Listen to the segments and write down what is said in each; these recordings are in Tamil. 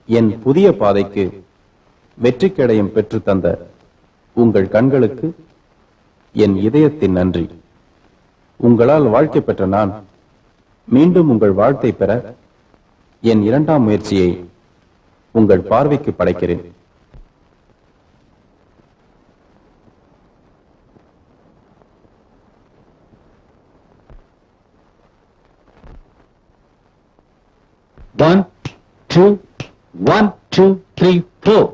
என் புதிய பாதைக்கு வெற்றி கேடயம் பெற்று தந்த உங்கள் கண்களுக்கு என் இதயத்தின் நன்றி. உங்களால் வாழ்க்கை பெற்ற நான் மீண்டும் உங்கள் வாழ்த்தை பெற என் இரண்டாம் முயற்சியை உங்கள் பார்வைக்கு படைக்கிறேன். One, two, 1, 2, 3, 4.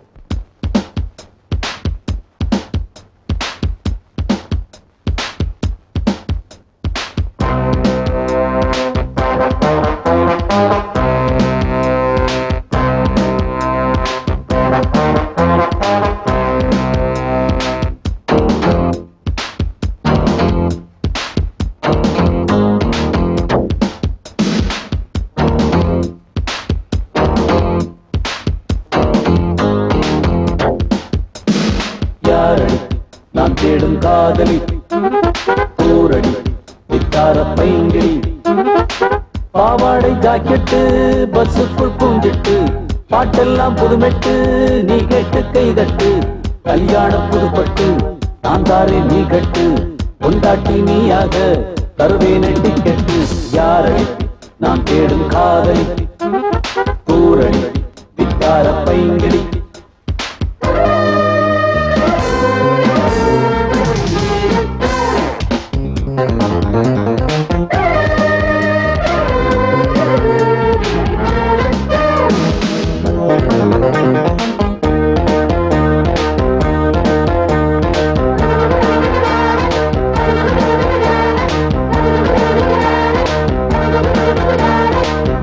நான் தேடும் காதலி கூரடி வித்தார பைங்கிழி பாவாடை ஜாக்கெட்டு பஸ்ஸுக்குள் பூஞ்சிட்டு பாட்டெல்லாம் புதுமெட்டு நீ கேட்டு கைதட்டு கல்யாண புதுப்பட்டு நான் தாரே நீ கட்டு கொண்டாட்டி நீயாக தருவேன் டிக்கெட்டு. யாரடி நான் தேடும் காதலி கூரடி வித்தார பைங்கிழி.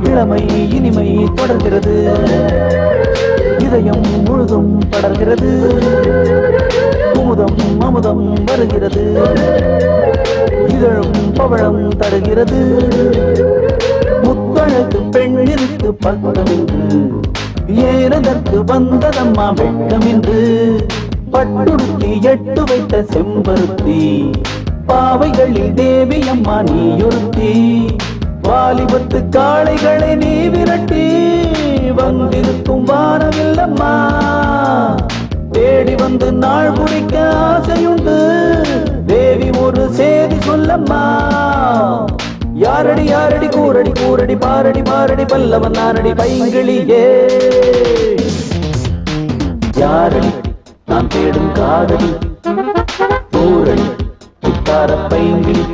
இளமை இனிமை தொடர்கிறது, இதயம் முழுதும் படர்கிறது, குமுதம் அமுதம் வருகிறது, இதழும் பவழம் தருகிறது, முத்தழகு பெண்ணிற்கு பக்கம் என்று ஏனதற்கு வந்ததம்மா வெட்கம் என்று பட்டுடுத்தி எட்டு வைத்த செம்பருத்தி பாவைகளில் தேவி அம்மா நீயொருத்தி. வாலிபத்து காளைகளை நீ விரட்டி வந்திருக்கும் வானவில்லம்மா தேடி வந்து நாள் குறிக்க ஆசையுண்டு தேவி ஒரு சேதி சொல்லம்மா. யாரடி யாரடி கூரடி கூரடி பாரடி பாரடி பல்லவன் நாரடி பைங்கிளியே. யாரடி நான் தேடும் காதலி கூரடி வித்தார பைங்கிளி.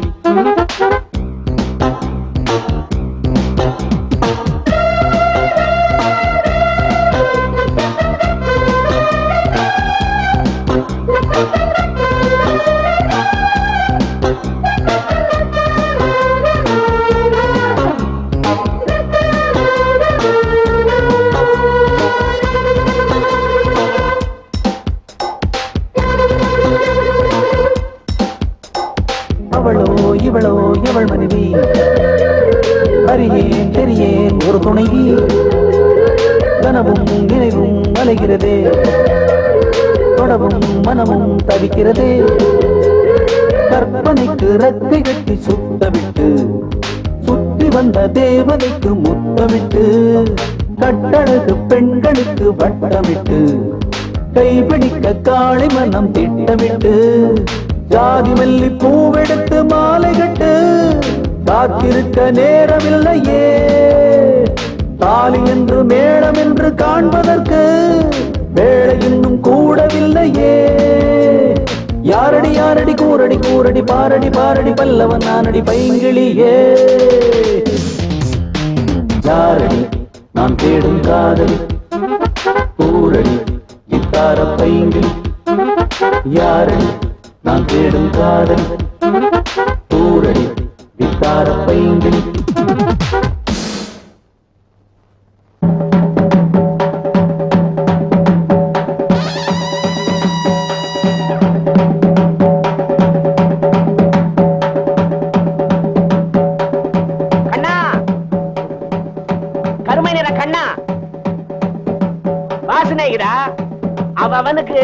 அவளோ இவளோ எவள் மனைவி அறியேன் தெரியேன் ஒரு துணைவி கனவும் நினைவும் அலைகிறதே தொடவும் மனமும் தவிக்கிறதே கற்பனைக்கு ரத்தை கட்டி சுத்தவிட்டு சுற்றி வந்த தேவதைக்கு முத்தமிட்டு கட்டழகு பெண்களுக்கு வட்டமிட்டு கைபிடிக்க காளை மனம் திட்டமிட்டு ஜாதி மல்லி பூவெடுத்து மாலை கட்டு காத்திருக்க நேரமில்லையே தாலி என்று மேளம் என்று காண்பதற்கு வேளை இன்னும் கூடவில்லையே. யாரடி யாரடி கூரடி கூரடி பாரடி பாரடி பல்லவன் நானடி பைங்கிளியே. யாரடி நான் தேடும் காதலி கூரடி வித்தார பைங்கிளி. யாரடி நான் தேடும் காதலி கூரடி வித்தார பைங்கிளி. கருமை நிற கண்ணா வாசனைகிறா அவனுக்கு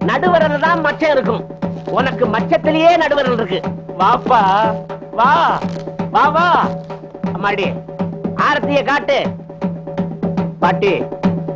நடுவரல் தான் மச்சம் இருக்கும், உனக்கு மச்சத்திலேயே நடுவரல் இருக்கு. வாப்பா வா வா வா. அம்மாடி ஆரத்திய காட்டு. பாட்டி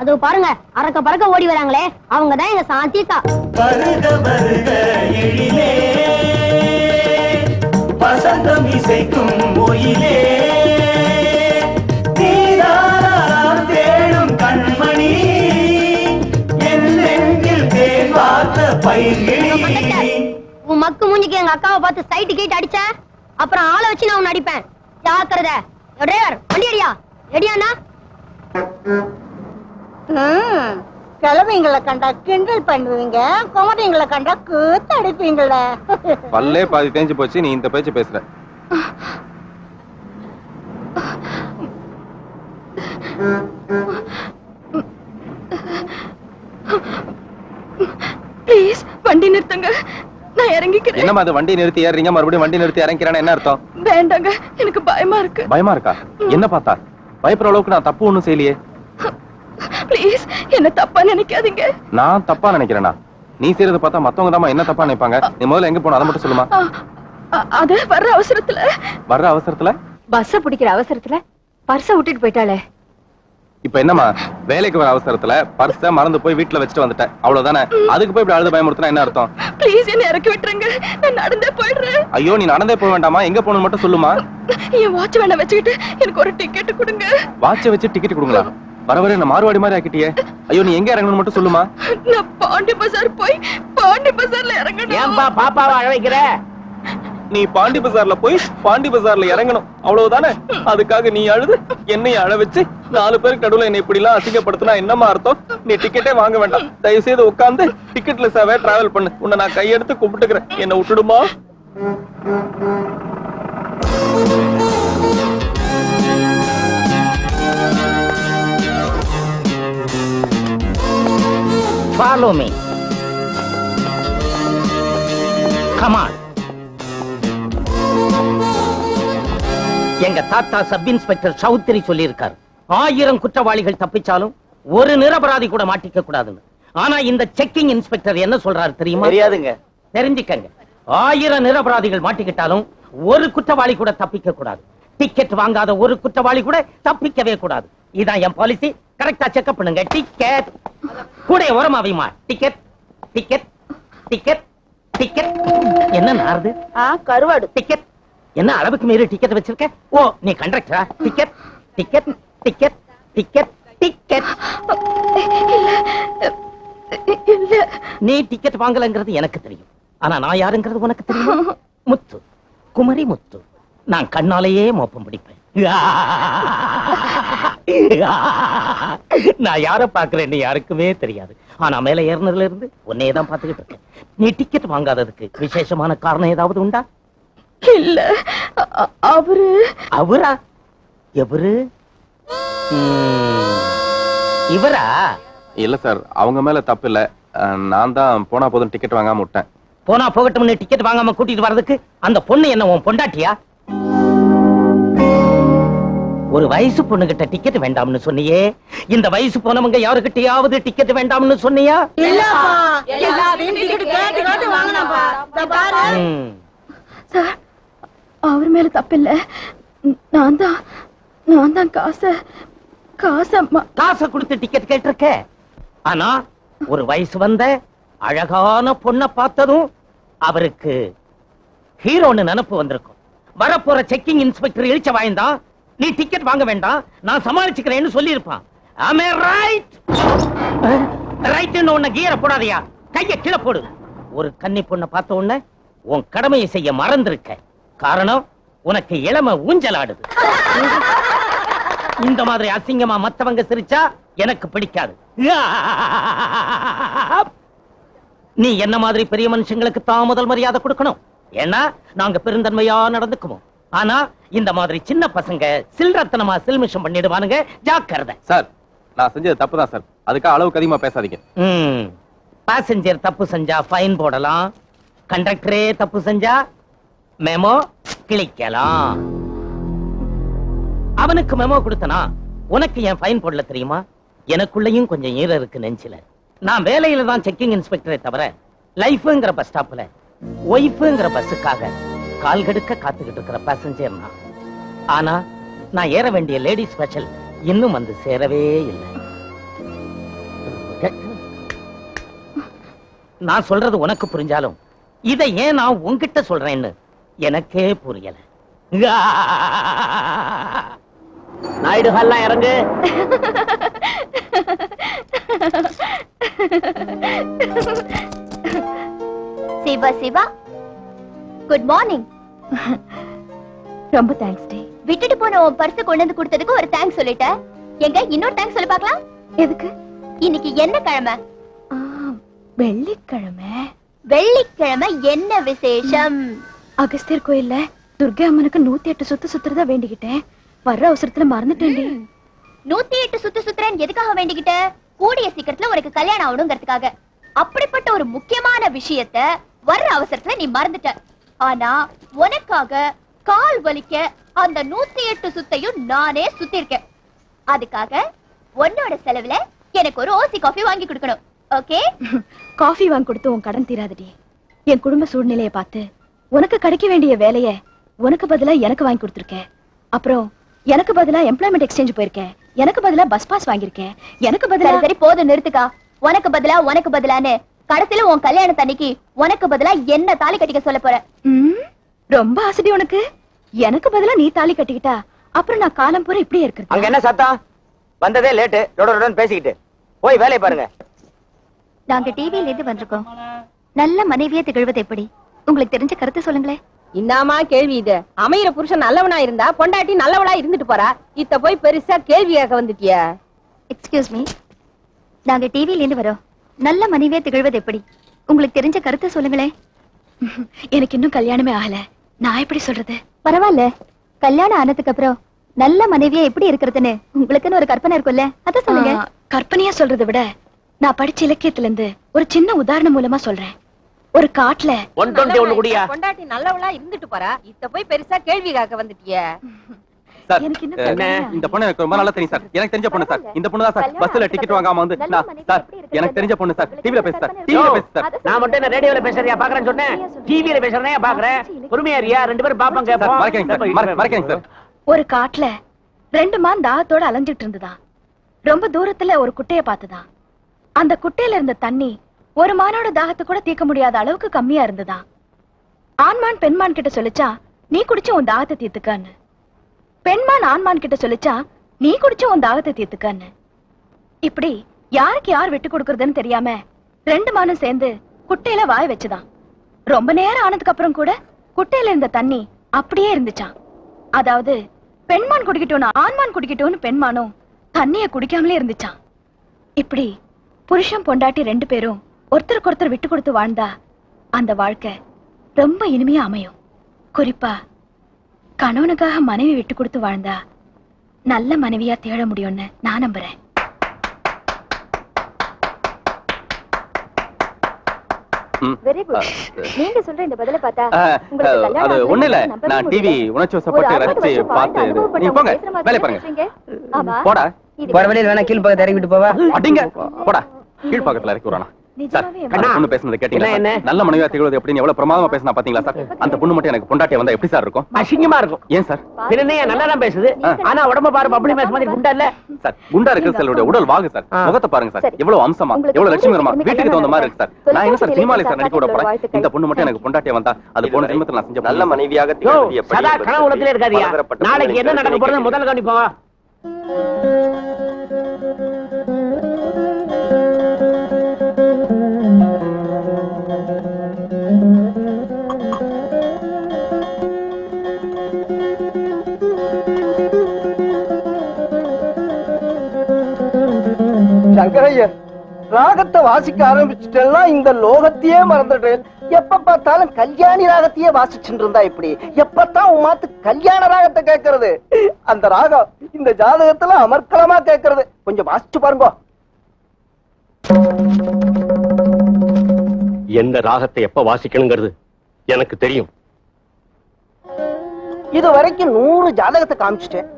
அதோ பாருங்க அரக்க பறக்க ஓடி வராங்களே அவங்க தான் எங்க சாந்திக்கா. வருக வருக எழிலே வசந்தம் இசைக்கும் ஒயிலே நீதான் தேடும் கண்மணி என் நெஞ்சில் தேன் வார்த்த பயிர்களி. உன் மக்கு மூஞ்சிக்கு எங்க அக்காவை பார்த்து சைட்டு கேட்டு அடிச்ச அப்புறம் ஆளை வச்சு நான் உன்னை அடிப்பேன். ஜாக்கிரதை. டிரைவர் வண்டி அடியா. ரெடியாண்ணா? கிளம்பிங்களை கண்டா கிண்டல் பண்ணுவீங்க, குமரிங்களை கண்டா கூத்து அடிப்பீங்கள. பல்லே பாதி தேஞ்சு போச்சு, நீ இந்த பேச்சு பேசுற. ப்ளீஸ் வண்டி நிறுத்துங்க, நான் இறங்கிக்கிறேன். என்னமா அது வண்டி நிறுத்தி ஏறீங்க, மறுபடியும் வண்டி நிறுத்தி இறங்கிறானே என்ன அர்த்தம்? வேண்டாங்க, எனக்கு பயமா இருக்கு. பயமா இருக்கா? என்ன பார்த்தா? பயப்படுற அளவுக்கு நான் தப்பு ஒண்ணும் செய்யலையே. ப்ளீஸ் என்ன தப்பா நினைக்காதீங்க. நான் தப்பா நினைக்கிறேனா? நீ செய்யறத பார்த்தா மத்தவங்க தான் என்ன தப்பா நினைப்பாங்க. நீ முதல்ல எங்க போன அதை மட்டும் சொல்லுமா. அது வர்ற அவசரத்துல பஸ்ஸ பிடிக்கிற அவசரத்துல பர்ஸ விட்டுட்டு போயிட்டாளே. இப்ப என்னமா, வேலைக்கு வர அவசரத்துல பர்ஸ மறந்து போய் வீட்டுல வச்சுட்டு வந்துட்டேன், அவ்வளவுதானே? அதுக்கு போய் இப்படி அழுது பயமுறுத்தினா என்ன அர்த்தம்? ப்ளீஸ் என்ன இறக்கி விட்டுருங்க, நான் நடந்தே போயிடுறேன். ஐயோ, நீ நடந்தே போக வேண்டாமா, எங்க போகணும் மட்டும் சொல்லுமா. என் வாட்ச் வேணா வச்சுக்கிட்டு எனக்கு ஒரு டிக்கெட் கொடுங்க. வாட்சை வச்சு டிக்கெட் கொடுங்களா? வர வர என்ன மார்வாடி மாதிரி ஆக்கிட்டியே. ஐயோ, நீ எங்க இறங்கணும் மட்டும் சொல்லுமா. நான் பாண்டி பஜார் போய் பாண்டி பஜார்ல இறங்கணும். ஏன்பா பாப்பாவை அழ வைக்கிற? நீ பாண்டி பஜார்ல போய் பாண்டி பஜார்ல இறங்கணும், அவ்வளவுதானே? அதுக்காக நீ அழுது என்னை அழ வச்சு 4 பேருக்கு நடுவுல என்னை இப்படி எல்லாம் அசிங்கப்படுத்தினா என்னமா அர்த்தம்? நீ டிக்கெட்டே வாங்க வேண்டாம், தயவு செய்து உட்கார்ந்து டிக்கெட்லெஸ்ஸாவே டிராவல் பண்ணு. உன்னை நான் கையெடுத்து கும்பிட்டுக்கிறேன், என்ன விட்டுடுமா. Follow me. Come on. எங்க தாத்தா சப் இன்ஸ்பெக்டர் சௌத்ரி சொல்லி இருக்காரு, 1000 குற்றவாளிகள் தப்பிச்சாலும் ஒரு நிரபராதி கூட மாட்டிக்க கூடாதுன்னு. ஆனா இந்த செக்கிங் இன்ஸ்பெக்டர் என்ன சொல்றாரு தெரியுமா? தெரியாதுங்க. தெரிஞ்சுக்கங்க, 1000 நிரபராதிகள் மாட்டிக்கிட்டாலும் ஒரு குற்றவாளி கூட தப்பிக்க கூடாது. டிக்கெட் வாங்காத ஒரு குற்றவாளி கூட தப்பிக்கவே கூடாது. இதான் என் பாலிசி. கரெக்டா செக்அப் பண்ணுங்க. டிக்கெட் கூட ஓரமாவையுமா. Ticket ticket ticket ticket. என்ன நாருது? கருவாடு. டிக்கெட் என்ன அளவுக்கு மீறி டிக்கெட் வச்சிருக்க? ஓ, நீ கண்டக்டரா? Ticket ticket ticket ticket ticket. நீ டிக்கெட் வாங்கலங்கிறது எனக்கு தெரியும், ஆனா நான் யாருங்கிறது உனக்கு தெரியும். முத்து, குமரி முத்து. நான் கண்ணாலேயே மோப்பம் பிடிப்பேன். நான் யார பாக்குறேன்னு யாருக்குமே தெரியாது, ஆனா மேல ஏறினதுல இருந்து உன்னையே தான் பாத்துக்கிட்டு இருக்கேன். நீ டிக்கெட் வாங்காததுக்கு விசேஷமான காரணம் ஏதாவது உண்டா? இல்ல, அவரா? எவரு? இவரா? இல்ல சார், அவங்க மேல தப்பு இல்ல, நான் தான் போனா போதும் டிக்கெட் வாங்காம விட்டேன். போனா போகட்டும், டிக்கெட் வாங்காம கூட்டிட்டு வர்றதுக்கு அந்த பொண்ணு என்ன உன் பொண்டாட்டியா? ஒரு வயசு பொண்ணுகிட்ட டிக்கெட் வேண்டாம்னு சொன்னியே, இந்த வயசு போனவங்க யாருகிட்டயாவது டிக்கெட் வேண்டாம்னு சொன்னியா? சார், அவர் மேல தப்பில்ல. நான் தான் காசை கொடுத்து டிக்கெட் கேட்டிருக்க. ஆனா ஒரு வயசு வந்த அழகான பொண்ண பார்த்ததும் அவருக்கு ஹீரோன்னு நினைப்பு வந்திருக்கும். வரப்போற செக்கிங் இன்ஸ்பெக்டர் இழிச்ச வாய்ந்தா, நீ டிக்கெட் வாங்க வேண்டாம், நான் சமாளிச்சுக்கிறேன்னு சொல்லி இருப்பான். ரைட் உன்ன கீரை போடாதையா, கைய கீழே போடு. ஒரு கன்னி பொண்ணை பார்த்த உடனே உன் கடமையை செய்ய மறந்திருக்க. காரணம், உனக்கு இளம ஊஞ்சலாடுது. இந்த மாதிரி அசிங்கமா மத்தவங்க சிரிச்சா எனக்கு பிடிக்காது. நீ என்ன மாதிரி பெரிய மனுஷங்களுக்கு தான் முதல் மரியாதை கொடுக்கணும். ஏன்னா நாங்க பெருந்தன்மையா நடந்துக்குவோம். ஆனா இந்த மாதிரி சின்ன பசங்க சில்ரத்தனமா சில்மிஷம் பண்ணிடுவானுங்க, ஜாக்கிரதை. சார், நான் செஞ்சது தப்பு தான் சார், அதுக்காக அளவுக்கு அதிகமா பேசாதீங்க. பாசஞ்சர் தப்பு செஞ்சா ஃபைன் போடலாம், கண்டக்டரே தப்பு செஞ்சா மெமோ கிளிக்கலாம். அவனுக்கு மெமோ கொடுத்தனா உனக்கு என் ஃபைன் போடல தெரியுமா? எனக்குள்ளயும் கொஞ்சம் ஈர இருக்கு நெஞ்சில. நான் வேலையில தான் செக்கிங் இன்ஸ்பெக்டரை தவிர லைஃப்ங்கிற பஸ் ஸ்டாப்ல ஒய்ஃப்ங்கிற பஸ்ஸுக்காக கால் கடுக்க காத்துக்கிட்டு இருக்கிற பாசஞ்சர் நான். ஆனா நான் ஏற வேண்டிய லேடி ஸ்பெஷல் இன்னும் வந்து சேரவே இல்லை. நான் சொல்றது உனக்கு புரிஞ்சாலும் இதை ஏன் நான் உன்கிட்ட சொல்றேன்னு எனக்கே புரியல. நாயுடு ஹால்லாம் இறங்கு. Siva Siva, good morning. ரொம்ப தேங்க்ஸ் டி. விட்டுட்டு போன உன் பர்ஸ் கொண்டு வந்து கொடுத்ததுக்கு ஒரு தேங்க்ஸ் சொல்லிட்ட. எங்க இன்னொரு தேங்க்ஸ் சொல்லி பார்க்கலாம். எதுக்கு? இன்னைக்கு என்ன கிழமை? வெள்ளிக்கிழமை. வெள்ளிக்கிழமை என்ன விசேஷம்? அகஸ்தியர் கோயில்ல துர்கை அம்மனுக்கு 108 சுத்து சுத்துறதா வேண்டிக்கிட்டேன். வர்ற அவசரத்துல மறந்துட்டேன்டி. 108 சுத்து சுத்துறேன் எதுக்காக வேண்டிக்கிட்ட? கூடிய சீக்கிரத்துல உனக்கு கல்யாணம் ஆகணுங்கிறதுக்காக. அப்படிப்பட்ட ஒரு முக்கியமான விஷயத்த வர்ற அவசரத்துல நீ மறந்துட்ட. ஆனா உனக்காக கால் வலிக்க அந்த 108 சுத்தையும் நானே சுத்திருக்கேன். அதுக்காக உன்னோட செலவுல எனக்கு ஒரு ஓசி காஃபி வாங்கி கொடுக்கணும். ஓகே? காஃபி வாங்கி கொடுத்து உன் கடன் தீராதடி. என் குடும்ப சூழ்நிலையை பார்த்து உனக்கு கிடைக்க வேண்டிய வேலைய உனக்கு பதிலா எனக்கு வாங்கி கொடுத்துருக்கேன். அப்புறம் எனக்கு பதிலா எம்ப்ளாய்மெண்ட் எக்ஸ்சேஞ்ச் போயிருக்கேன். எனக்கு பதிலா பஸ் பாஸ் வாங்கியிருக்கேன். எனக்கு பதிலா சரி போதும் நிறுத்துக்கா. உனக்கு பதிலான்னு கடைசியில உன் கல்யாணத்து அன்னைக்கு உனக்கு பதிலா என்ன தாலி கட்டிக்க சொல்ல போற? ரொம்ப ஆசைடி உனக்கு. எனக்கு பதிலா நீ தாலி கட்டிக்கிட்டா அப்புறம் நான் காலம் பூரா இப்படியே இருக்கிறது. அங்க என்ன சத்தம்? வந்ததே லேட்டு, பேசிக்கிட்டு போய் வேலையை பாருங்க. நாங்க டிவியில இருந்து வந்திருக்கோம். நல்ல மனைவியை திகழ்வது எப்படி? உங்களுக்கு தெரிஞ்ச கருத்து சொல்லுங்களேன். இன்னாமா கேள்வி இது? அமையிற புருஷன் நல்லவனா இருந்தா பொண்டாட்டி நல்லவளா இருந்துட்டு போறா. இத்த போய் பெருசா கேள்வி கேட்க வந்துட்டிய. எக்ஸ்கியூஸ் மீ, நாங்க டிவியில இருந்து வரோம். நல்ல மனைவியை திகழ்வது எப்படி? உங்களுக்கு தெரிஞ்ச கருத்து சொல்லுங்களேன். எனக்கு இன்னும் கல்யாணமே ஆகல. நான் எப்படி சொல்றது? பரவாயில்ல, கல்யாணம் ஆனதுக்கு அப்புறம் நல்ல மனைவியா எப்படி இருக்கிறதுன்னு உங்களுக்குன்னு ஒரு கற்பனை இருக்கும்ல, அத சொல்லுங்க. கற்பனையா சொல்றதை விட நான் படிச்ச இலக்கியத்துல இருந்து ஒரு சின்ன உதாரணம் மூலமா சொல்றேன். ஒரு காட்டுல 121 குடியா? பொண்டாட்டி நல்லவளா இருந்துட்டு போறா. இத்த போய் பெருசா கேள்வி கேட்க வந்துட்டிய. சார், எனக்கு இன்னும் இந்த பொண்ணு எனக்கு ரொம்ப நல்லா தெரியும் சார். எனக்கு தெரிஞ்ச பொண்ணு சார். இந்த பொண்ணு தான் சார் பஸ்ல டிக்கெட் வாங்காம வந்து சார் எனக்கு தெரிஞ்ச பொண்ணு சார். டிவில பேசு சார். டிவில பேசு சார். நான் மட்டும் என்ன ரேடியோல பேசுறியா பாக்குறேன்னு சொன்னேன். டிவில பேசுறேனே பாக்குறேன். பொறுமையா இருயா, ரெண்டு பேரும் பாப்பாங்க. மறக்கேங்க சார். ஒரு காட்டுல 2 மான் தாகத்தோட அலைஞ்சிட்டு இருந்துதான். ரொம்ப தூரத்துல ஒரு குட்டைய பார்த்துதான். அந்த குட்டையில இருந்த தண்ணி ஒரு மானோட தாகத்தை கூட தீர்க்க முடியாத அளவுக்கு கம்மியா இருந்துதான். ஆண்மான் பெண்மான் கிட்ட சொல்லிச்சா நீ குடிச்சு உன் தாகத்தை தீர்த்துக்கான்னு. பெண்மான் ஆண்மான் கிட்ட சொல்லிச்சா நீ குடிச்சு உன் தாகத்தை தீர்த்துக்கான்னு. இப்படி யாருக்கு யார் விட்டு கொடுக்கறதுன்னு தெரியாம 2 மானும் சேர்ந்து குட்டையில வாய வச்சுதான். ரொம்ப நேரம் ஆனதுக்கு அப்புறம் கூட குட்டையில இருந்த தண்ணி அப்படியே இருந்துச்சான். அதாவது பெண்மான் குடிக்கட்டும்னு ஆண்மான் குடிக்கட்டும்னு பெண்மானும் தண்ணிய குடிக்காமலே இருந்துச்சான். இப்படி புருஷன் பொண்டாட்டி 2 பேரும் ஒருத்தருக்கு ஒருத்தர் விட்டு கொடுத்து வாழ்ந்தா அந்த வாழ்க்கை ரொம்ப இனிமையா அமையும். குறிப்பா கணவனுக்காக மனைவி விட்டு கொடுத்து வாழ்ந்தா நல்ல மனைவியா தேட முடியும்னு நான் நம்புறேன். Very good. நீங்க சொல்ற இந்த பதில பார்த்தா அது ஒண்ணு இல்ல, நான் டிவி உணர்ச்சி வசப்பட்டு ரசிச்சு பார்த்து நீங்க போங்க வேலை பாருங்க. போடா போற வழியில் வேணா கீழ் பக்கத்தை இறக்கிட்டு போவா. அடிங்க போடா. கீழ் பக்கத்துல இறக்கி விடுறானா சார்? அந்த பொண்ணு பேசுனது கேட்டீங்களா? நல்ல மனைவியா திகழ்வது எப்படின்னு எவ்வளவு பிரமாதமா பேசினா பாத்தீங்களா சார்? அந்த பொண்ணு மட்டும் எனக்கு பொண்டாட்டியா வந்தா எப்படி சார் இருக்கும்? அசிங்கமா இருக்கும். ஏன் சார்? பின்னே நல்லா தான் பேசுது. ஆனா உடம்ப பாரு, பப்ளி மேஸ் மாதிரி குண்டா இல்ல சார். குண்டா இருக்கு சார். உடல் வாகு சார். முகத்தை பாருங்க சார், எவ்வளவு அம்சமா எவ்வளவு லட்சுமிகரமா வீட்டுக்கு தகுந்த மாதிரி இருக்கு சார். நான் என்ன சார் சினிமால சார் நடிக்க விட போறேன்? இந்த பொண்ணு மட்டும் எனக்கு பொண்டாட்டியா வந்தா அது போன ஜென்மத்துல நான் செஞ்ச நல்ல மனைவியாக திகழ்வது எப்படி? சதா கனவு உலகத்திலே இருக்காதியா. நாளைக்கு என்ன நடக்க போறது முதல்ல கவனிப்போம். சங்கரையர், ராகத்தை வாசிக்க ஆரம்பிச்சுட்டேன்னா இந்த லோகத்தையே மறந்துட்டேன். எப்ப பார்த்தாலும் கல்யாணி ராகத்தையே வாசிச்சுட்டு இருந்தா இப்படி எப்பத்தான் உன் மாத்து கல்யாண ராகத்தை கேட்கறது? அந்த ராகம் இந்த ஜாதகத்துல அமர்க்கலமா கேட்கறது. கொஞ்சம் வாசிச்சு பாருங்க. எந்த ராகத்தை எப்ப வாசிக்கணுங்கிறது எனக்கு தெரியும். இது வரைக்கும் 100 ஜாதகத்தை காமிச்சிட்டேன்.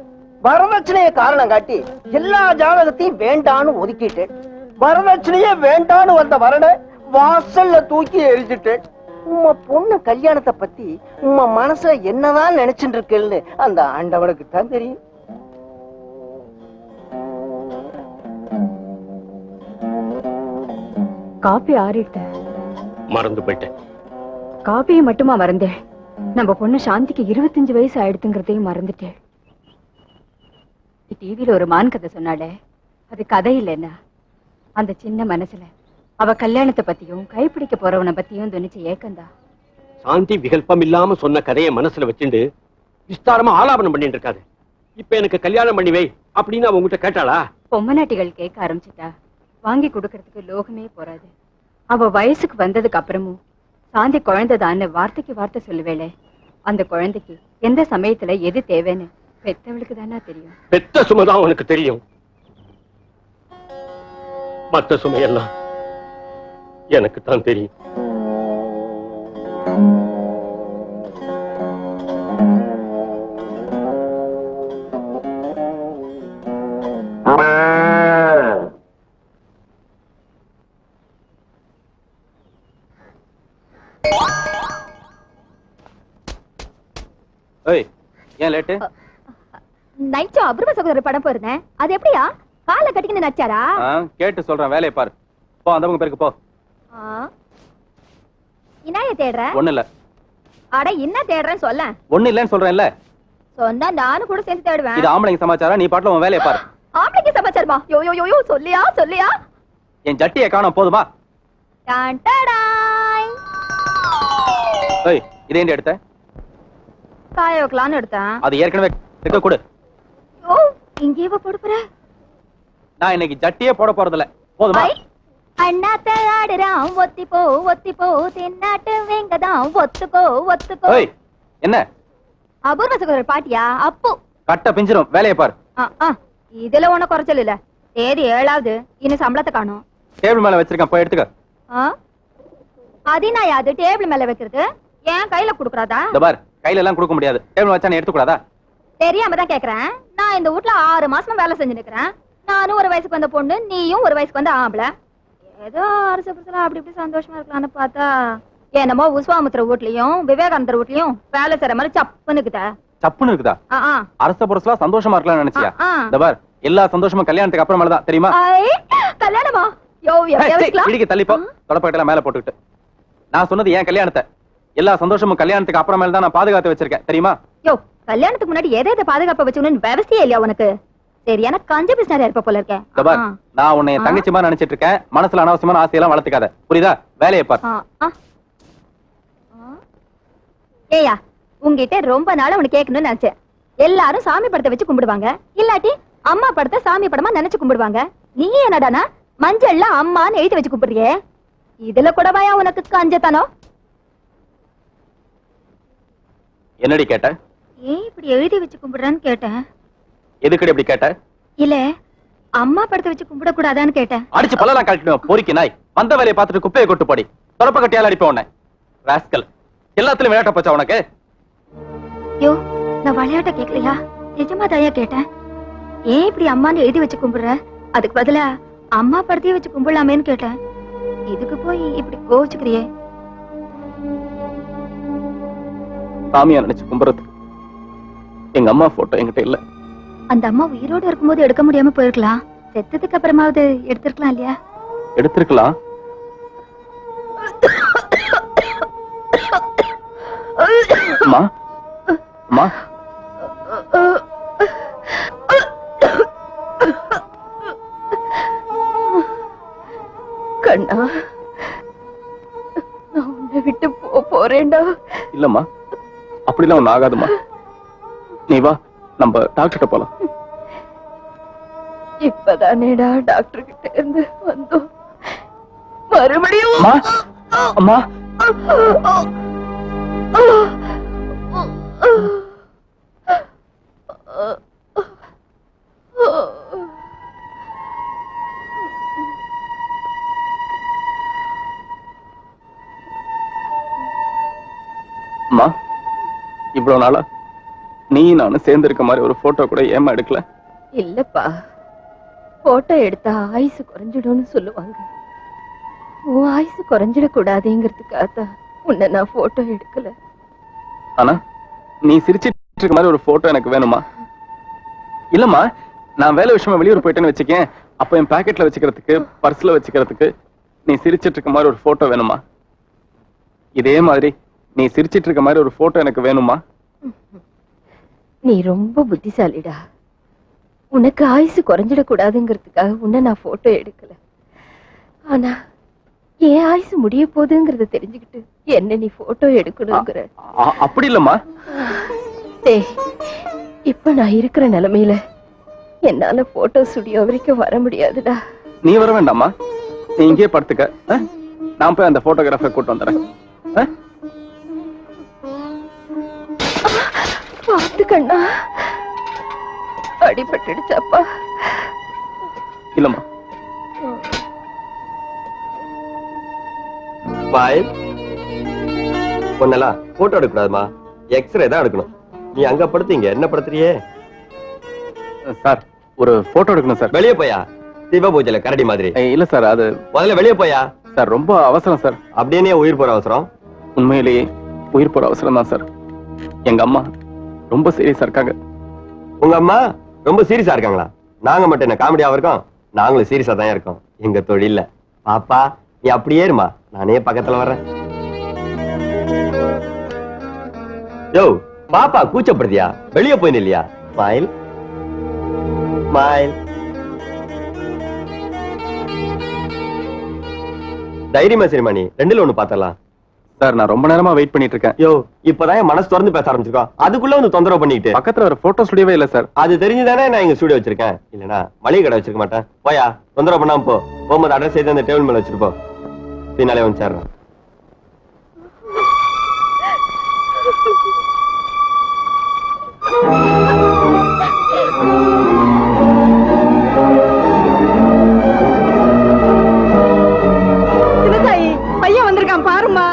வரதட்சணைய காரணம் காட்டி எல்லா ஜாதகத்தையும் வேண்டான்னு ஒதுக்கிட்டேன். வரதட்சணையே வேண்டான்னு வந்த வரனை வாசல்ல தூக்கி எரிஞ்சிட்டேன். உம்ம பொண்ணு கல்யாணத்தை பத்தி உம்ம மனசுல என்னதான் நினைச்சுட்டு இருக்கேன்னு அந்த ஆண்டவனுக்கு தான் தெரியும். காப்பி ஆறிட்ட மறந்து போயிட்டேன். காப்பியை மட்டுமா மறந்தேன், நம்ம பொண்ணு சாந்திக்கு 25 வயசு ஆயிடுத்துங்கிறதையும் மறந்துட்டேன். டிவியில ஒரு மான் கதை சொன்னாலே, அது கதை இல்லைன்னா அந்த சின்ன மனசுல அவ கல்யாணத்தை பத்தியும் கைப்பிடிக்க போறவனை பத்தியும் துணிச்சு ஏக்கந்தா. சாந்தி விகல்பம் இல்லாம சொன்ன கதையை மனசுல வச்சுண்டு விஸ்தாரமா ஆலாபனம் பண்ணிட்டு இருக்காது. இப்ப எனக்கு கல்யாணம் பண்ணி வை அப்படின்னு அவ உங்ககிட்ட கேட்டாளா? பொம்மநாட்டிகள் கேட்க ஆரம்பிச்சுட்டா வாங்கி கொடுக்கறதுக்கு லோகமே போறாது. அவ வயசுக்கு வந்ததுக்கு அப்புறமும் சாந்தி குழந்தைதான்னு வார்த்தைக்கு வார்த்தை சொல்லுவேளே, அந்த குழந்தைக்கு எந்த சமயத்துல எது தேவைன்னு பெத்தவளுக்கு தானா தெரியும். பெத்த சுமைதான் உனக்கு தெரியும். மத்த சுமையெல்லாம் எனக்கு தான் தெரியும். ஏன் லேட்டு? நைட் அபூர்வ சகோதரர் படம் போயிருந்தேன். அது எப்படியா காலை கட்டிக்கின்னு நச்சாரா? கேட்டு சொல்றேன், வேலையை பாரு. போ, அந்த பக்கம் பேருக்கு போ. என்ன தேடுற? ஒண்ணு இல்ல. அட என்ன தேடுறேன்னு சொல்ல. ஒண்ணு இல்லன்னு சொல்றேன்ல. சொன்னா நானும் கூட சேர்ந்து தேடுவேன். இது ஆம்பளைங்க சமாச்சாரம், நீ பாட்டுல உன் வேலையை பாரு. ஆம்பளைங்க சமாச்சாரமா? யோ யோ யோ யோ, சொல்லியா சொல்லியா? என் ஜட்டியை காணோம், போதுமா? டான் டடாய். ஏய், இது ஏண்டி எடுத்த? காய வைக்கலான்னு எடுத்தேன். அது ஏற்கனவே இருக்க கொடு. ஓ, இங்கேயே போடுற. நான் இன்னைக்கு ஜட்டியே போட போறதில்ல, போதுமா? அண்ணாத்த ஆடுறான் ஒத்தி போ தென்னாட்டு வெங்கதான் ஒத்துக்கோ ஒத்துக்கோ. ஏய், என்ன? அபூர்வ சகோதரர் பாட்டியா? அப்பு கட்ட பிஞ்சிரும், வேலையை பாரு. இதுல ஒண்ணு குறைச்சல் இல்ல. தேதி 7வது, இன்னும் சம்பளத்தை காணும். டேபிள் மேல வச்சிருக்கேன், போய் எடுத்துக்க. அதினா யாது டேபிள் மேல வைக்கிறது? ஏன் கையில குடுக்கறாதா? இந்த பார், கையில எல்லாம் கொடுக்க முடியாது. டேபிள் வச்சா நீ எடுத்துக்கூடாதா? தெரியாம தான் கேக்குறேன். நான் இந்த வீட்ல 6 மாசமா வேலை செஞ்சு நிக்கிறேன். நானும் ஒரு வயசுக்கு வந்த பொண்ணு, நீயும் ஒரு வயசுக்கு வந்த ஆம்பளை. ஏதோ அரசு புருஷனா அப்படி இப்படி சந்தோஷமா இருக்கலாம்னு பார்த்தா என்னமோ விஸ்வாமித்திர வீட்லயும் விவேகானந்தர் வீட்லயும் வேலை செய்யற மாதிரி சப்புன்னு இருக்குதா? அரச புருஷலா சந்தோஷமா இருக்கலாம்னு நினைச்சியா? இந்த பார், எல்லா சந்தோஷமும் கல்யாணத்துக்கு அப்புறமேலதான், தெரியுமா? கல்யாணமா? இடிக்க தள்ளிப்போ, தொடப்பட்டெல்லாம் மேல போட்டுக்கிட்டு. நான் சொன்னது ஏன் கல்யாணத்தை, எல்லா சந்தோஷமும் கல்யாணத்துக்கு அப்புறமேல தான் நான் பாதுகாத்து வச்சிருக்கேன், தெரியுமா? யோ, கல்யாணத்துக்கு முன்னாடி எதை பாதுகாப்ப வச்சுக்கணும்னு விவசாயம் இல்லையா உனக்கு? சரியான கஞ்ச பிசினாரியா இருப்ப போல இருக்கேன். நான் உன்னை தங்கச்சி மாதிரி நினைச்சிட்டு இருக்கேன். மனசுல அனாவசியமான ஆசையெல்லாம் வளர்த்துக்காத, புரியுதா? வேலையை பாரு. ஏயா, உங்ககிட்ட ரொம்ப நாளா உனக்கு கேட்கணும்னு நினைச்சேன். எல்லாரும் சாமி படத்தை வச்சு கும்பிடுவாங்க, இல்லாட்டி அம்மா படத்தை சாமி படமா நினைச்சு கும்பிடுவாங்க. நீ என்னடானா மஞ்சள்ல அம்மான்னு எழுதி வச்சு கும்பிடுறியே, இதுல கூடவாயா உனக்கு கஞ்சத்தனம்? என்னடி கேட்ட? ஏன் இப்படி எழுதி வச்சு கும்பிடுறான்னு கேட்டேன். எதுக்கடி இப்படி கேட்ட? இல்ல, அம்மா படத்தை வச்சு கும்பிட கூடாதான்னு கேட்டேன். அடிச்சு பல்லெல்லாம் கழட்டிடுவேன், பொறுக்கி நாய். வந்த வேலையை பார்த்துட்டு குப்பையை கொட்டு போடி. தொடப்ப கட்டியால அடிப்பேன் உன்னை. ராஸ்கல், எல்லாத்துலயும் விளையாட்ட போச்சா உனக்கு? யோ, நான் விளையாட்ட கேட்கலையா, நிஜமா தாயா கேட்டேன். ஏன் இப்படி அம்மான்னு எழுதி வச்சு கும்பிடுற? அதுக்கு பதிலா அம்மா படத்தையே வச்சு கும்பிடலாமேன்னு கேட்டேன். இதுக்கு போய் இப்படி கோவிச்சுக்கிறியே. சாமியா நினைச்சு கும்பிடுறதுக்கு எங்க அம்மா போட்டோ என்கிட்ட இல்ல. அந்த அம்மா உயிரோடு இருக்கும்போது எடுக்க முடியாம போயிருக்கலாம். செத்ததுக்கு அப்புறமாவது எடுத்திருக்கலாம் இல்லையா? எடுத்திருக்கலாம். அம்மா, அம்மா, கண்ணா, நான் உன்னை விட்டு போறேன்டா. இல்லம்மா, அப்படிலாம் ஒண்ணு ஆகாதுமா. நீ வா, நம்ம டாக்டர்கிட்ட போலாம். இப்பதானேடா டாக்டர் கிட்ட இருந்து வந்தோம். மறுபடியும் அம்மா, அம்மா, இவ்வளவு நாளா நீ நானும் சேர்ந்து இருக்க மாதிரி ஒரு போட்டோ கூட ஏமா எடுக்கல? இல்லப்பா, போட்டோ எடுத்தா ஆயுசு குறைஞ்சிடும்னு சொல்லுவாங்க. உன் ஆயுசு குறைஞ்சிட கூடாதுங்கிறதுக்காக உன்னை நான் போட்டோ எடுக்கல. ஆனா நீ சிரிச்சிட்டு இருக்க மாதிரி ஒரு போட்டோ எனக்கு வேணுமா? இல்லம்மா, நான் வேலை விஷயமா வெளியூர் போயிட்டேன்னு வச்சுக்கேன். அப்ப என் பாக்கெட்ல வச்சுக்கிறதுக்கு, பர்ஸ்ல வச்சுக்கிறதுக்கு நீ சிரிச்சிட்டு இருக்க மாதிரி ஒரு போட்டோ வேணுமா? இதே மாதிரி நீ சிரிச்சிட்டு இருக்க மாதிரி ஒரு போட்டோ எனக்கு வேணுமா? நீ ரொம்ப புத்திசாலிடா. உனக்கு ஆயுசு குறைஞ்சிடக்கூடாதுங்கிறதுக்காக உன்னை நான் போட்டோ எடுக்கல. ஆனா என் ஆயுசு முடிய போகுதுங்கிறத தெரிஞ்சுக்கிட்டு என்ன நீ போட்டோ எடுக்கணுங்கிற. அப்படி இல்லம்மா. டேய், இப்ப நான் இருக்கிற நிலைமையில என்னால போட்டோ ஸ்டுடியோ வரைக்கும் வர முடியாதுடா. நீ வர வேண்டாமா, நீ இங்கே படுத்துக்க. நான் போய் அந்த போட்டோகிராஃபர் கூட்டு வந்துடுறேன். பார்த்து கண்ணா, அடிபட்டுடுச்சாப்பா? இல்லம்மா. பாய், பொண்ணெல்லாம் போட்டோ எடுக்கக்கூடாதுமா, எக்ஸ்ரே தான் எடுக்கணும். நீ அங்க படுத்தீங்க, என்ன படுத்துறியே? சார், ஒரு போட்டோ எடுக்கணும் சார். வெளியே போயா, சிவ பூஜையில கரடி மாதிரி. இல்ல சார், அது முதல்ல வெளியே போயா. சார், ரொம்ப அவசரம் சார். அப்படியே உயிர் போற அவசரம்? உண்மையிலேயே உயிர் போற அவசரம் தான் சார். எங்க அம்மா ரொம்ப சீரியஸா இருக்காங்க. உங்க அம்மா ரொம்ப சீரியஸா இருக்காங்களா? நாங்க மட்டும் என்ன காமெடியா இருக்கோம்? நாங்களும் சீரியஸா தான் இருக்கோம் எங்க தொழில. பாப்பா, நீ அப்படியே இருமா, நானே பக்கத்துல வர்றேன். யோ பாப்பா, கூச்சப்படுத்தியா? வெளியே போய் இல்லையா? Smile smile. தைரியமா சரிமா, நீ ரெண்டுல ஒண்ணு பாத்தரலாம். சார், நான் ரொம்ப நேரமா வெயிட் பண்ணிட்டு இருக்கேன். யோ, இப்பதான் என் மனசு திறந்து பேச ஆரம்பிச்சிருக்கோம், அதுக்குள்ள வந்து தொந்தரவு பண்ணிட்டு. பக்கத்துல ஒரு போட்டோ ஸ்டுடியோவே இல்ல சார். அது தெரிஞ்சுதானே நான் எங்க ஸ்டுடியோ வச்சிருக்கேன், இல்லனா மளிகை கடை வச்சிருக்க மாட்டேன். போயா, தொந்தரவு பண்ணாம போ. போகும்போது அட்ரஸ் செய்து அந்த டேபிள் மேல வச்சிருப்போ. பின்னாலே வந்து சேர்றேன். பையன் வந்திருக்கான் பாருமா.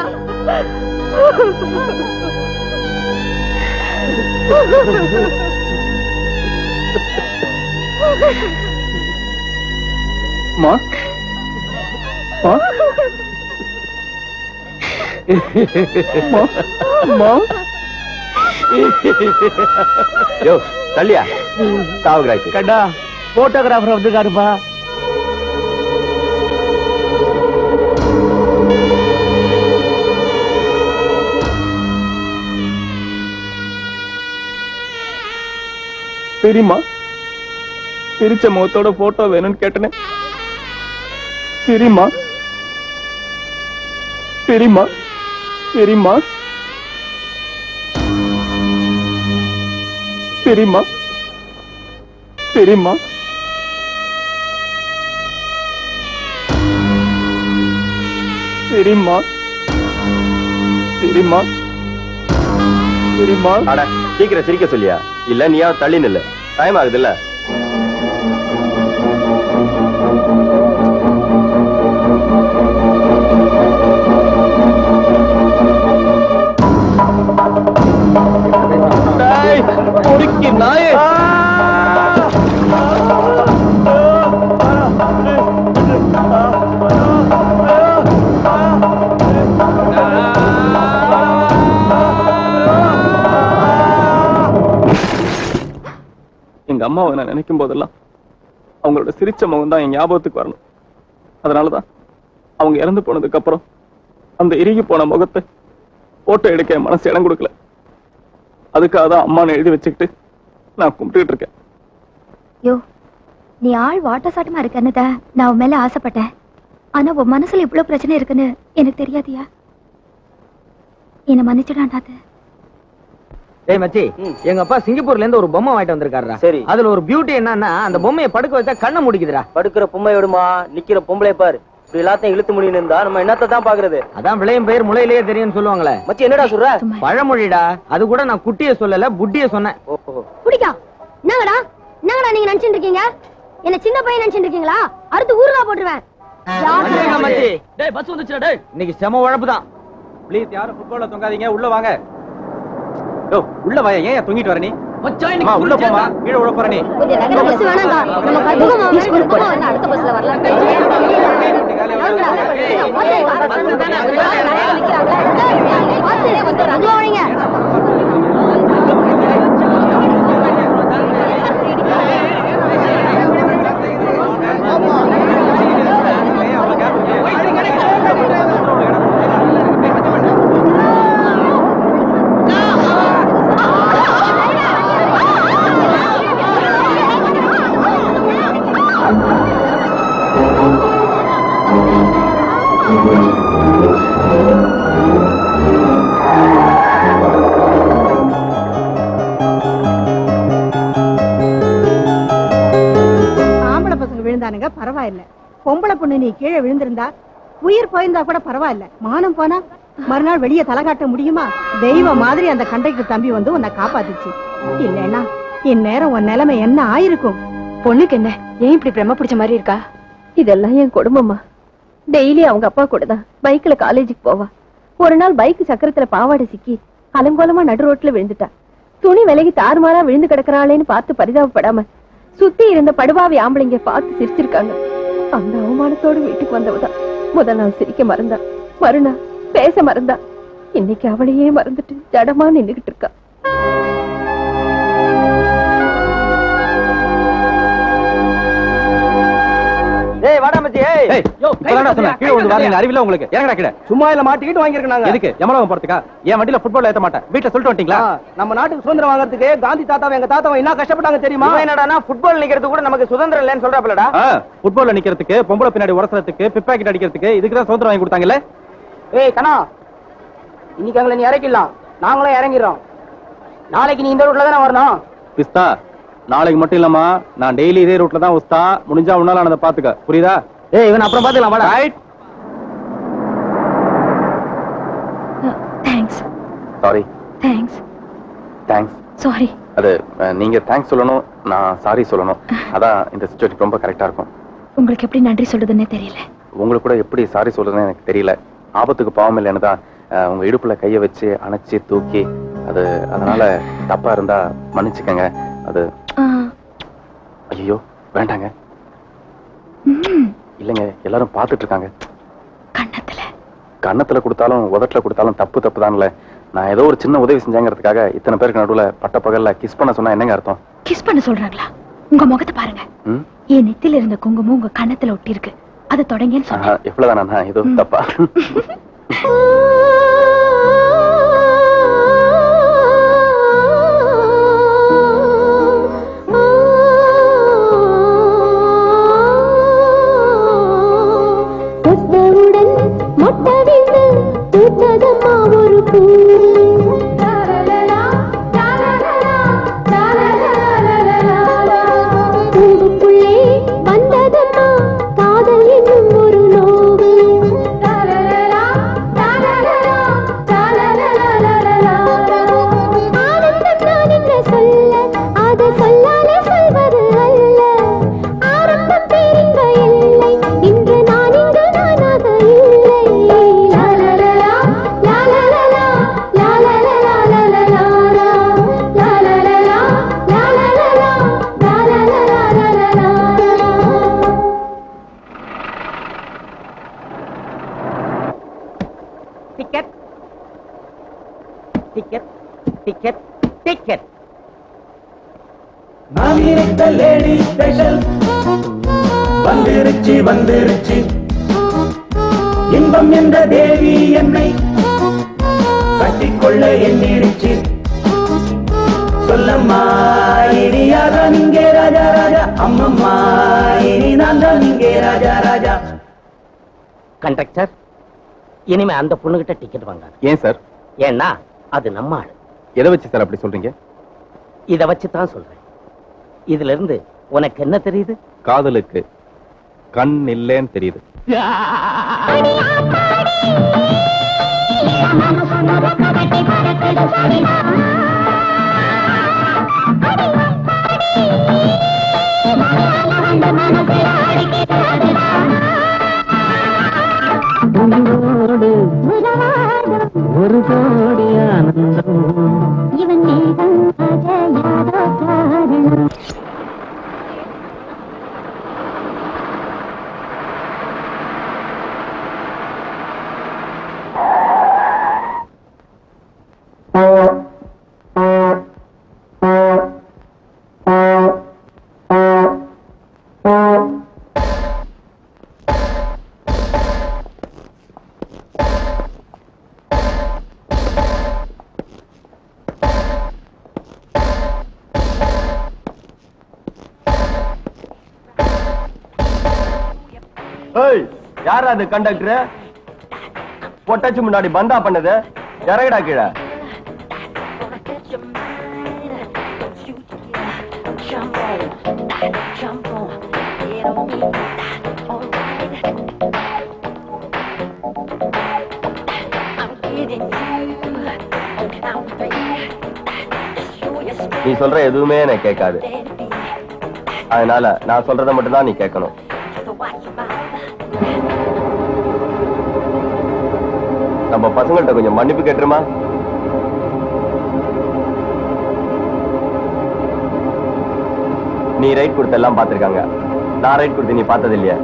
மா மா மா. யோ தள்ளியா, சாவுகிறாய்க்கு. கண்டா, போட்டோகிராஃபர் வந்துருக்காருப்பா. தெரியுமா, பிரிச்ச முகத்தோட போட்டோ வேணும்னு கேட்டனே. தெரியுமா தெரியுமா தெரியுமா தெரியுமா தெரியுமா தெரியுமா தெரியுமா தெரியுமா? அட, சீக்கிரம் சிரிக்க சொல்லியா, இல்ல நீயா தள்ளி நில்லு, டைம் ஆகுது இல்ல. பொறுக்கி நாயே. எங்க அம்மாவை நான் நினைக்கும் போதெல்லாம் அவங்களோட சிரிச்ச முகம் தான் என் ஞாபகத்துக்கு வரணும். அதனாலதான் அவங்க இறந்து போனதுக்கு அப்புறம் அந்த இறுகி போன முகத்தை போட்டோ எடுக்க என் மனசு இடம் கொடுக்கல. அதுக்காக தான் அம்மான்னு எழுதி வச்சுக்கிட்டு நான் கும்பிட்டுக்கிட்டு இருக்கேன். யோ, நீ ஆள் வாட்ட சாட்டமா இருக்கன்னு நான் உன் மேல ஆசைப்பட்டேன். ஆனா உன் மனசுல இவ்வளவு பிரச்சனை இருக்குன்னு எனக்கு தெரியாதியா? என்ன மன்னிச்சுடாண்டாது. டேய் மச்சி, எங்க அப்பா சிங்கப்பூர்ல இருந்து ஒரு பொம்மை வாங்கிட்டு வந்திருக்காருடா. சரி, அதுல ஒரு பியூட்டி என்னன்னா, அந்த பொம்மையை படுக்க வச்சா கண்ணை முடிக்குதுடா. படுக்கிற பொம்மை விடுமா, நிக்கிற பொம்பளை பாரு. இப்படி எல்லாத்தையும் இழுத்து முடியும் இருந்தா நம்ம என்னத்தை தான் பாக்குறது? அதான் விளையும் பெயர் முளையிலேயே தெரியும்னு சொல்லுவாங்களே. மச்சி, என்னடா சொல்ற? பழமொழிடா. அது கூட நான் குட்டிய சொல்லல, புட்டிய சொன்னேன். குடிக்கா, என்னங்கடா என்னங்கடா நீங்க நினைச்சிட்டு இருக்கீங்க? என்ன சின்ன பையன் நினைச்சிட்டு இருக்கீங்களா? அடுத்து ஊர்ல போட்டுருவேன். மச்சி, டேய் பஸ் வந்துச்சுடா. டேய், இன்னைக்கு செம உழப்பு தான். ப்ளீஸ், யாரும் ஃபுட்பால்ல தொங்காதீங்க, உள்ள வாங்க. யோ, உள்ள வாயா, ஏன் தொங்கிட்டு வர நீ? அம்மா, உள்ள போமா, கீழே உள்ள போற நீ. கொஞ்சம் நகர பஸ் வேணாங்க, நம்ம கத்துக்கமா அடுத்த பஸ்ல வரலாம். பரவாயில்ல. பொம்பளை பொண்ணு நீ கீழே விழுந்திருந்தா உயிர் போயிருந்தா கூட பரவாயில்ல. மானம் போனா மறுநாள் வெளியே தலை காட்ட முடியுமா? தெய்வம் மாதிரி அந்த கண்டக்டர் தம்பி வந்து உன்னை காப்பாத்துச்சு. இல்லைன்னா இந்நேரம் உன் நிலைமை என்ன ஆயிருக்கும்? பொண்ணுக்கு என்ன ஏன் இப்படி பிரம்ம பிடிச்ச மாதிரி இருக்கா? இதெல்லாம் என் குடும்பமா. டெய்லி அவங்க அப்பா கூட தான் பைக்ல காலேஜுக்கு போவா. ஒரு நாள் பைக் சக்கரத்துல பாவாடை சிக்கி அலங்கோலமா நடு ரோட்ல விழுந்துட்டா. துணி விலகி தாறுமாறா விழுந்து கிடக்குறாளேன்னு பார்த்து பரிதாபப்படாம சுத்தி இருந்த படுபாவி ஆம்பளைங்க பார்த்து சிரிச்சிருக்காங்க. அந்த அவமானத்தோடு வீட்டுக்கு வந்தவதான் முதல் நாள் சிரிக்க மறந்தா, மறுநாள் பேச மறந்தா, இன்னைக்கு அவளையே மறந்துட்டு ஜடமா நின்னுகிட்டு இருக்கா. ஏய் வாடா மச்சி. ஏய் கீழே வந்து வாங்க. அறிவில்ல உங்களுக்கு? இறங்கடா கீழே. சும்மா இல்ல மாட்டிக்கிட்டு வாங்கிருக்கோம் நாங்க. எதுக்கு? எமலவம் போறதுக்கா? என் வண்டியில ஃபுட்பால் ஏத்த மாட்டேன். வீட்டுல சொல்லிட்டு வந்துட்டீங்களா? நம்ம நாட்டுக்கு சுதந்திரம் வாங்குறதுக்கு காந்தி தாத்தாவை எங்க தாத்தாவை என்ன கஷ்டப்பட்டாங்க தெரியுமா? என்னடானா ஃபுட்பால் நிக்கிறது கூட நமக்கு சுதந்திரம் இல்லன்னு சொல்றாப்லடா. ஃபுட்பால்ல நிக்கிறதுக்கு, பொம்பளை பின்னாடி உரசறதுக்கு, பிப்பாக்கெட் அடிக்கிறதுக்கு, இதுக்கு தான் சுதந்திரம் வாங்கி கொடுத்தாங்கல்ல. ஏய் கண்ணா, இன்னைக்கு எங்களை நீ இறக்கிடலாம், நாங்களும் இறங்கிடுறோம். நாளைக்கு நீ இந்த ரூட்ல தானே வரணும். பிஸ்தா, நாளைக்கு மட்டும் இல்லம்மா, நான் டெய்லி இதே ரூட்ல தான் உஸ்தா. முடிஞ்சா உன்னால நான் பாத்துக்க, புரியுதா? ஏய் இவன் அப்புறம் பாத்துக்கலாம் வாடா. Right. Thanks. Sorry. Thanks. Thanks. Sorry. அது நீங்க தேங்க்ஸ் சொல்லணும், நான் சாரி சொல்லணும். அதான் இந்த சிச்சுவேஷன் ரொம்ப கரெக்டா இருக்கும். உங்களுக்கு எப்படி நன்றி சொல்றதுன்னே தெரியல. உங்களுக்கு கூட எப்படி சாரி சொல்றதுன்னு எனக்கு தெரியல. ஆபத்துக்கு பாவம் இல்லைன்னு தான் உங்க இடுப்புல கைய வச்சு அணைச்சி தூக்கி, அது அதனால தப்பா இருந்தா மன்னிச்சுக்கங்க. அது ஐயோ வேண்டாங்க. இல்லைங்க, எல்லாரும் பாத்துட்டு இருக்காங்க. கண்ணத்துல கொடுத்தாலும் உதட்டுல கொடுத்தாலும் தப்பு தப்பு தான்ல. நான் ஏதோ ஒரு சின்ன உதவி செஞ்சாங்கிறதுக்காக இத்தனை பேருக்கு நடுவுல பட்ட பகல்ல கிஸ் பண்ண சொன்னா என்னங்க அர்த்தம்? கிஸ் பண்ண சொல்றாங்களா? உங்க முகத்தை பாருங்க. என் நெத்தில இருந்த குங்குமம் உங்க கண்ணத்துல ஒட்டி இருக்கு. அதை தொடங்கன்னு சொன்னா எவ்வளவுதானா? ஏதோ தப்பா? வந்துருச்சு வந்துருச்சு இன்பம் என்ற தேவி என்னை கட்டிக்கொள்ள எண்ணிடுச்சு. சொல்லம்மா இனி யாதான் இங்கே ராஜா ராஜா, அம்மம்மா இனி நான் தான் இங்கே ராஜா ராஜா. கண்டக்டர், இனிமே அந்த பொண்ணுகிட்ட டிக்கெட் வாங்க. ஏன் சார்? ஏன்னா அது நம்ம ஆளு. எதை வச்சு சார் அப்படி சொல்றீங்க? இத வச்சுதான் சொல்றேன். இதுல இருந்து உனக்கு என்ன தெரியுது? காதலுக்கு கண் இல்லேன்னு தெரியுது. ஒரு கோடி ஆனந்தம் இவன் யாரா அது கண்டக்டர்? பொட்டாச்சு முன்னாடி பந்தா பண்ணது, இறங்கடா கீழே. நீ சொல்ற எதுவுமே எனக்கு கேட்காது. அதனால நான் சொல்றதை மட்டும் தான் நீ கேட்கணும். நம்ம பசங்கள்ட்ட கொஞ்சம் மன்னிப்பு கேட்டுருமா? நீ ரைட் கொடுத்த எல்லாம் பாத்திருக்காங்க, நான் ரைட் கொடுத்து நீ பார்த்தது இல்லையா?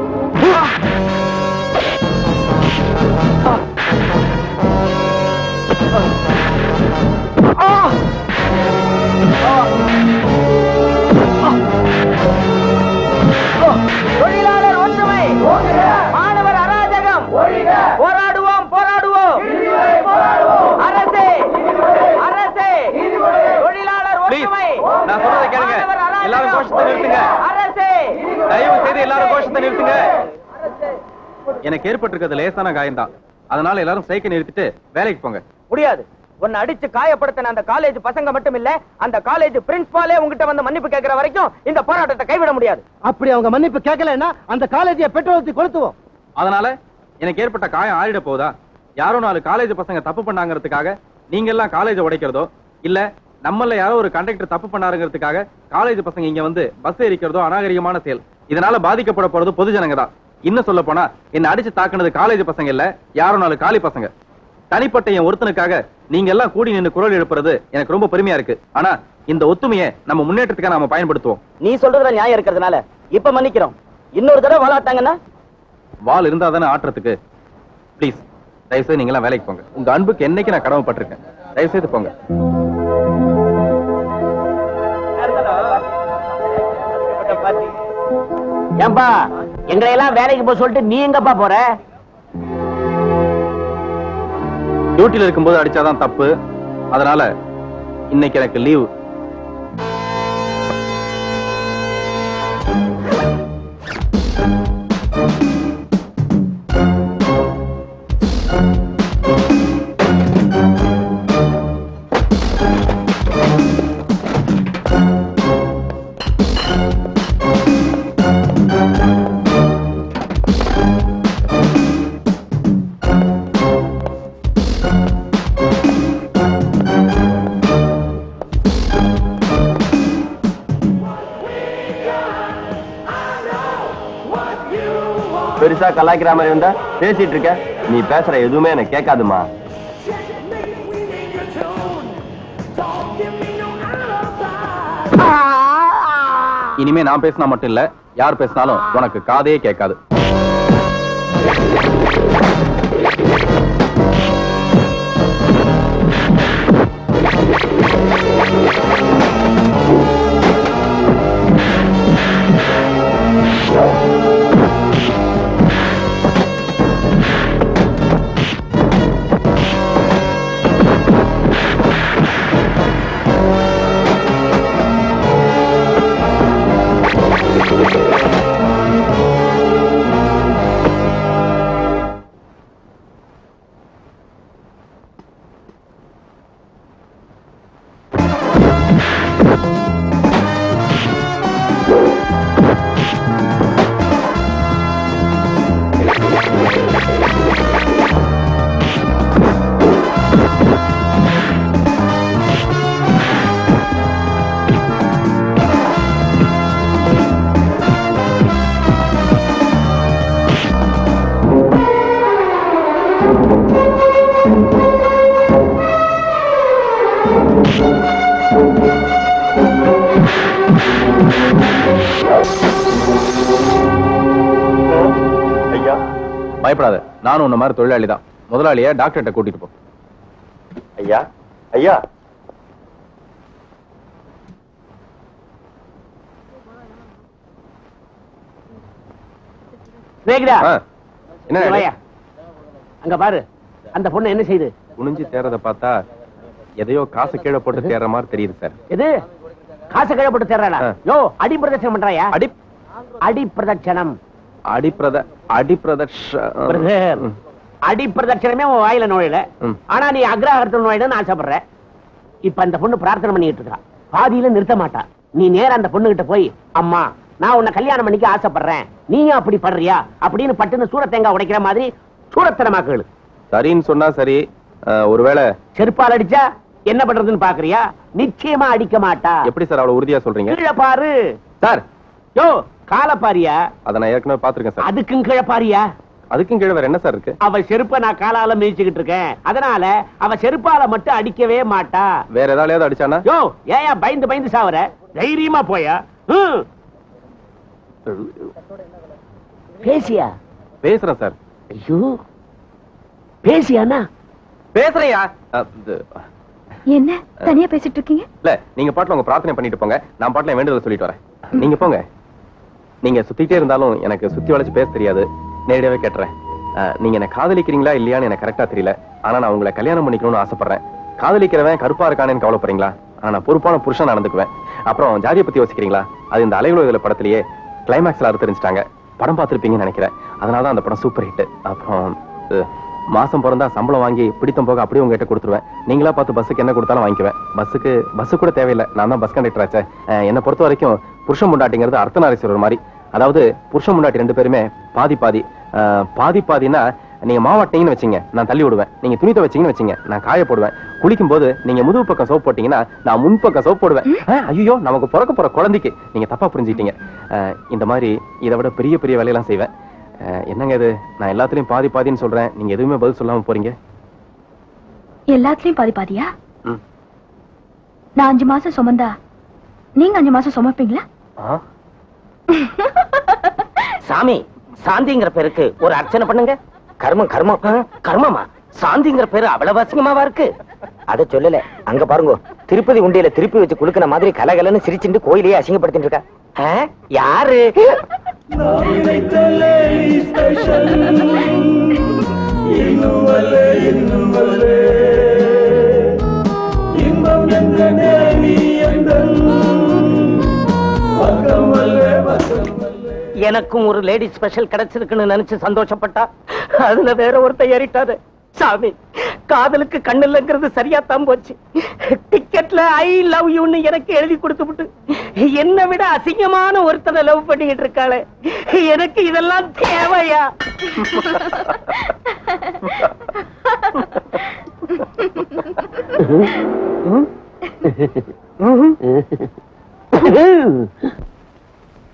தொழிலாளர் ஒற்றுமை, மாணவர் அராஜகம், போராடுவோம் போராடுவோம். அரசே அரசே, தொழிலாளர் ஒற்றுமை. நான் சொல்றதை கேளுங்க. எல்லாரும் கோஷத்தை நிறுத்துங்க. அரசே, தயவு செய்து எல்லாரும் கோஷத்தை நிறுத்துங்க. எனக்கு ஏற்பட்டிருக்கிறது லேசான காயம்தான். அதனால எல்லாரும் சைக்கிள் நிறுத்திட்டு வேலைக்கு போங்க. முடியாது. உன்னை அடிச்சு காயப்படுத்தின அந்த காலேஜ் பசங்க மட்டும் இல்ல, அந்த காலேஜ் பிரின்சிபாலே உங்ககிட்ட வந்து மன்னிப்பு கேட்கிற வரைக்கும் இந்த போராட்டத்தை கைவிட முடியாது. அப்படி அவங்க மன்னிப்பு கேட்கலன்னா அந்த காலேஜை பெட்ரோல் ஊத்தி கொளுத்துவோம். அதனால எனக்கு ஏற்பட்ட காயம் ஆறிட போதா? யாரோ 4 காலேஜ் பசங்க தப்பு பண்ணாங்கிறதுக்காக நீங்க எல்லாம் காலேஜை உடைக்கிறதோ, இல்ல நம்மள யாரோ ஒரு கண்டக்டர் தப்பு பண்ணாருங்கிறதுக்காக காலேஜ் பசங்க இங்க வந்து பஸ் எரிக்கிறதோ அநாகரிகமான செயல். இதனால பாதிக்கப்பட போறது பொது ஜனங்க தான். இன்னும் சொல்ல போனா என்ன அடிச்சு தாக்குனது காலேஜ் பசங்க இல்ல, யாரோ 4 காலி பசங்க. தனிப்பட்ட என் ஒருத்தனுக்காக நீங்க எல்லாம் கூடி நின்று குரல் எழுப்புறது எனக்கு ரொம்ப பெருமையா இருக்கு. ஆனா இந்த ஒத்துமையை நம்ம முன்னேற்றத்துக்காக நாம பயன்படுத்துவோம். நீ சொல்றதுல நியாயம் இருக்கிறதுனால இப்ப மன்னிக்கிறோம். இன்னொரு தடவை வாழாட்டாங்கன்னா வால் இருந்தா தானே ஆட்டுறதுக்கு. பிளீஸ் தயவுசெய்து நீங்க எல்லாம் வேலைக்கு போங்க. உங்க அன்புக்கு என்னைக்கு நான் கடமைப்பட்டிருக்கேன். தயவுசெய்து போங்க. ஏம்பா எங்களை எல்லாம் வேலைக்கு போக சொல்லிட்டு நீ எங்கப்பா போற? டியூட்டில இருக்கும்போது அடிச்சாதான் தப்பு. அதனால இன்னைக்கு எனக்கு லீவ். பெருசா கலாய்க்கிற மாதிரி இருந்தா பேசிட்டு இருக்க. நீ பேசுற எதுவுமே எனக்கு கேட்காதுமா. இனிமே நான் பேசினா மட்டும் இல்ல, யார் பேசினாலும் உனக்கு காதே கேட்காது. பயப்படாத, நானும் உன்ன மாதிரி தொழிலாளி தான். முதலாளிய டாக்டர்கிட்ட கூட்டிட்டு போ. ஐயா ஐயா, என்ன அங்க பாரு, அந்த பொண்ணு என்ன செய்யுது? குனிஞ்சு தேறத பார்த்தா எதையோ காசு கீழே போட்டு தேற மாதிரி தெரியுது சார். எது காசு கீழே போட்டு தேறாளா? யோ, அடி பிரதட்சணம் பண்றாயா? அடி பிரதட்சணம். அடி பிரதட்சணமே உன் வாயில நுழையல. ஆனா நீ அக்ரஹாரத்தில் நுழையணும்னு ஆசைப்படுற. இப்ப அந்த பொண்ணு பிரார்த்தனை பண்ணிட்டு இருக்கா, பாதியில நிறுத்த மாட்டா. நீ நேர அந்த பொண்ணு கிட்ட போய், அம்மா நான் உன்னை கல்யாணம் பண்ணிக்க ஆசைப்படுறேன், நீயும் அப்படி படுறியா அப்படின்னு பட்டுன்னு சூர தேங்காய் உடைக்கிற மாதிரி சூரத்தனமா கேளு. சரின்னு சொன்னா சரி. ஒருவேளை செருப்பால் அடிச்சா என்ன பண்றதுன்னு பாக்குறியா? நிச்சயமா அடிக்க மாட்டா. எப்படி சார் அவ்வளவு உறுதியா சொல்றீங்க? கீழே பாரு சார். யோ கால பாரியா? அத நான் ஏற்கனவே பாத்துருக்கேன் சார். அதுக்கும் கீழே பாரியா? அதுக்கும் கீழே வேற என்ன சார் இருக்கு? அவ செருப்ப நான் காலால மிதிச்சுக்கிட்டு இருக்கேன், அதனால அவ செருப்பால மட்டும் அடிக்கவே மாட்டா. வேற ஏதாவது அடிச்சானா? யோ ஏன் பயந்து பயந்து சாவற? தைரியமா போயா. பேசியா? பேசுறேன் சார். ஐயோ பேசியானா? பேசுறையா? என்ன தனியா பேசிட்டு இருக்கீங்க? இல்ல நீங்க பாட்டுல உங்க பிரார்த்தனை பண்ணிட்டு போங்க, நான் பாட்டுல வேண்டுதல் சொல்லிட்டு வரேன். நீங்க போங்க. நீங்க சுத்திட்டே இருந்தாலும் எனக்கு சுத்தி வளைச்சு பேச தெரியாது, நேரடியாவே கேட்டுறேன். நீங்க என்ன காதலிக்கிறீங்களா இல்லையான்னு எனக்கு கரெக்டா தெரியல, ஆனா நான் உங்களை கல்யாணம் பண்ணிக்கணும்னு ஆசைப்படுறேன். காதலிக்கிறவன் கருப்பா இருக்கானேன்னு கவலைப்படுறீங்களா? ஆனா நான் பொறுப்பான புருஷன் நடந்துக்குவேன். அப்புறம் ஜாதியை பத்தி யோசிக்கிறீங்களா? அது இந்த அலைகுலோ இதுல படத்திலேயே கிளைமேக்ஸ்ல தெரிஞ்சிட்டாங்க. படம் பார்த்திருப்பீங்கன்னு நினைக்கிறேன், அதனாலதான் அந்த படம் சூப்பர் ஹிட். அப்புறம் மாசம் பிறந்தா சம்பளம் வாங்கி பிடித்தம் போக அப்படியே உங்ககிட்ட கொடுத்துருவேன். நீங்களா பார்த்து பஸ்ஸுக்கு என்ன கொடுத்தாலும் வாங்கிக்குவேன். பஸ் கூட தேவையில்லை, நான் தான் பஸ் கண்டக்டர் ஆச்சே. என்னை பொறுத்த வரைக்கும் புருஷன் முண்டாட்டிங்கிறது அர்த்தநாரீஸ்வரர் மாதிரி. அதாவது புருஷன் முண்டாட்டி ரெண்டு பேருமே பாதி பாதி. பாதி பாதினா நீங்க மாவாட்டிங்கன்னு வச்சீங்க, நான் தள்ளி விடுவேன். நீங்க துணி துவைச்சீங்கன்னு வச்சீங்க, நான் காய போடுவேன். குளிக்கும் போது நீங்க முதுகு பக்கம் சோப் போட்டீங்கன்னா நான் முன்பக்கம் சோப் போடுவேன். ஐயோ நமக்கு பிறக்க போற குழந்தைக்கு நீங்க தப்பா புரிஞ்சுக்கிட்டீங்க. இந்த மாதிரி இதை விட பெரிய பெரிய வேலையெல்லாம் செய்வேன். என்னங்க இது, நான் எல்லாத்துலயும் பாதி பாதின்னு சொல்றேன், நீங்க எதுவுமே பதில் சொல்லாம போறீங்க. எல்லாத்துலயும் பாதி பாதியா? நான் 5 மாசம் சுமந்தா நீங்க 5 மாசம் சுமப்பீங்களா? சாமி, சாந்திங்கிற பேருக்கு ஒரு அர்ச்சனை பண்ணுங்க. கர்மம் கர்மம் கர்மமா? சாந்திங்கிற பேரு அவ்வளவு அசிங்கமாவா இருக்கு? அத சொல்லல, அங்க பாருங்க, திருப்பதி உண்டியில திருப்பி வச்சு குளுக்கின மாதிரி கலகலன்னு சிரிச்சுட்டு கோயிலையே அசிங்கப்படுத்திட்டு இருக்கா. யாரு? எனக்கும் ஒரு லேடி ஸ்பெஷல் கிடைச்சிருக்குன்னு நினைச்சு சந்தோஷப்பட்டா அதுல வேற ஒருத்தர் ஏறிட்டாரு. சாமி, காதலுக்கு கண்ணு இல்லைங்கிறது சரியா தான் போச்சு. டிக்கெட்ல ஐ லவ் யூன்னு எனக்கு எழுதி கொடுத்துவிட்டு என்னை விட அசிங்கமான ஒருத்தனை லவ் பண்ணிட்டு இருக்காளே, எனக்கு இதெல்லாம் தேவையா?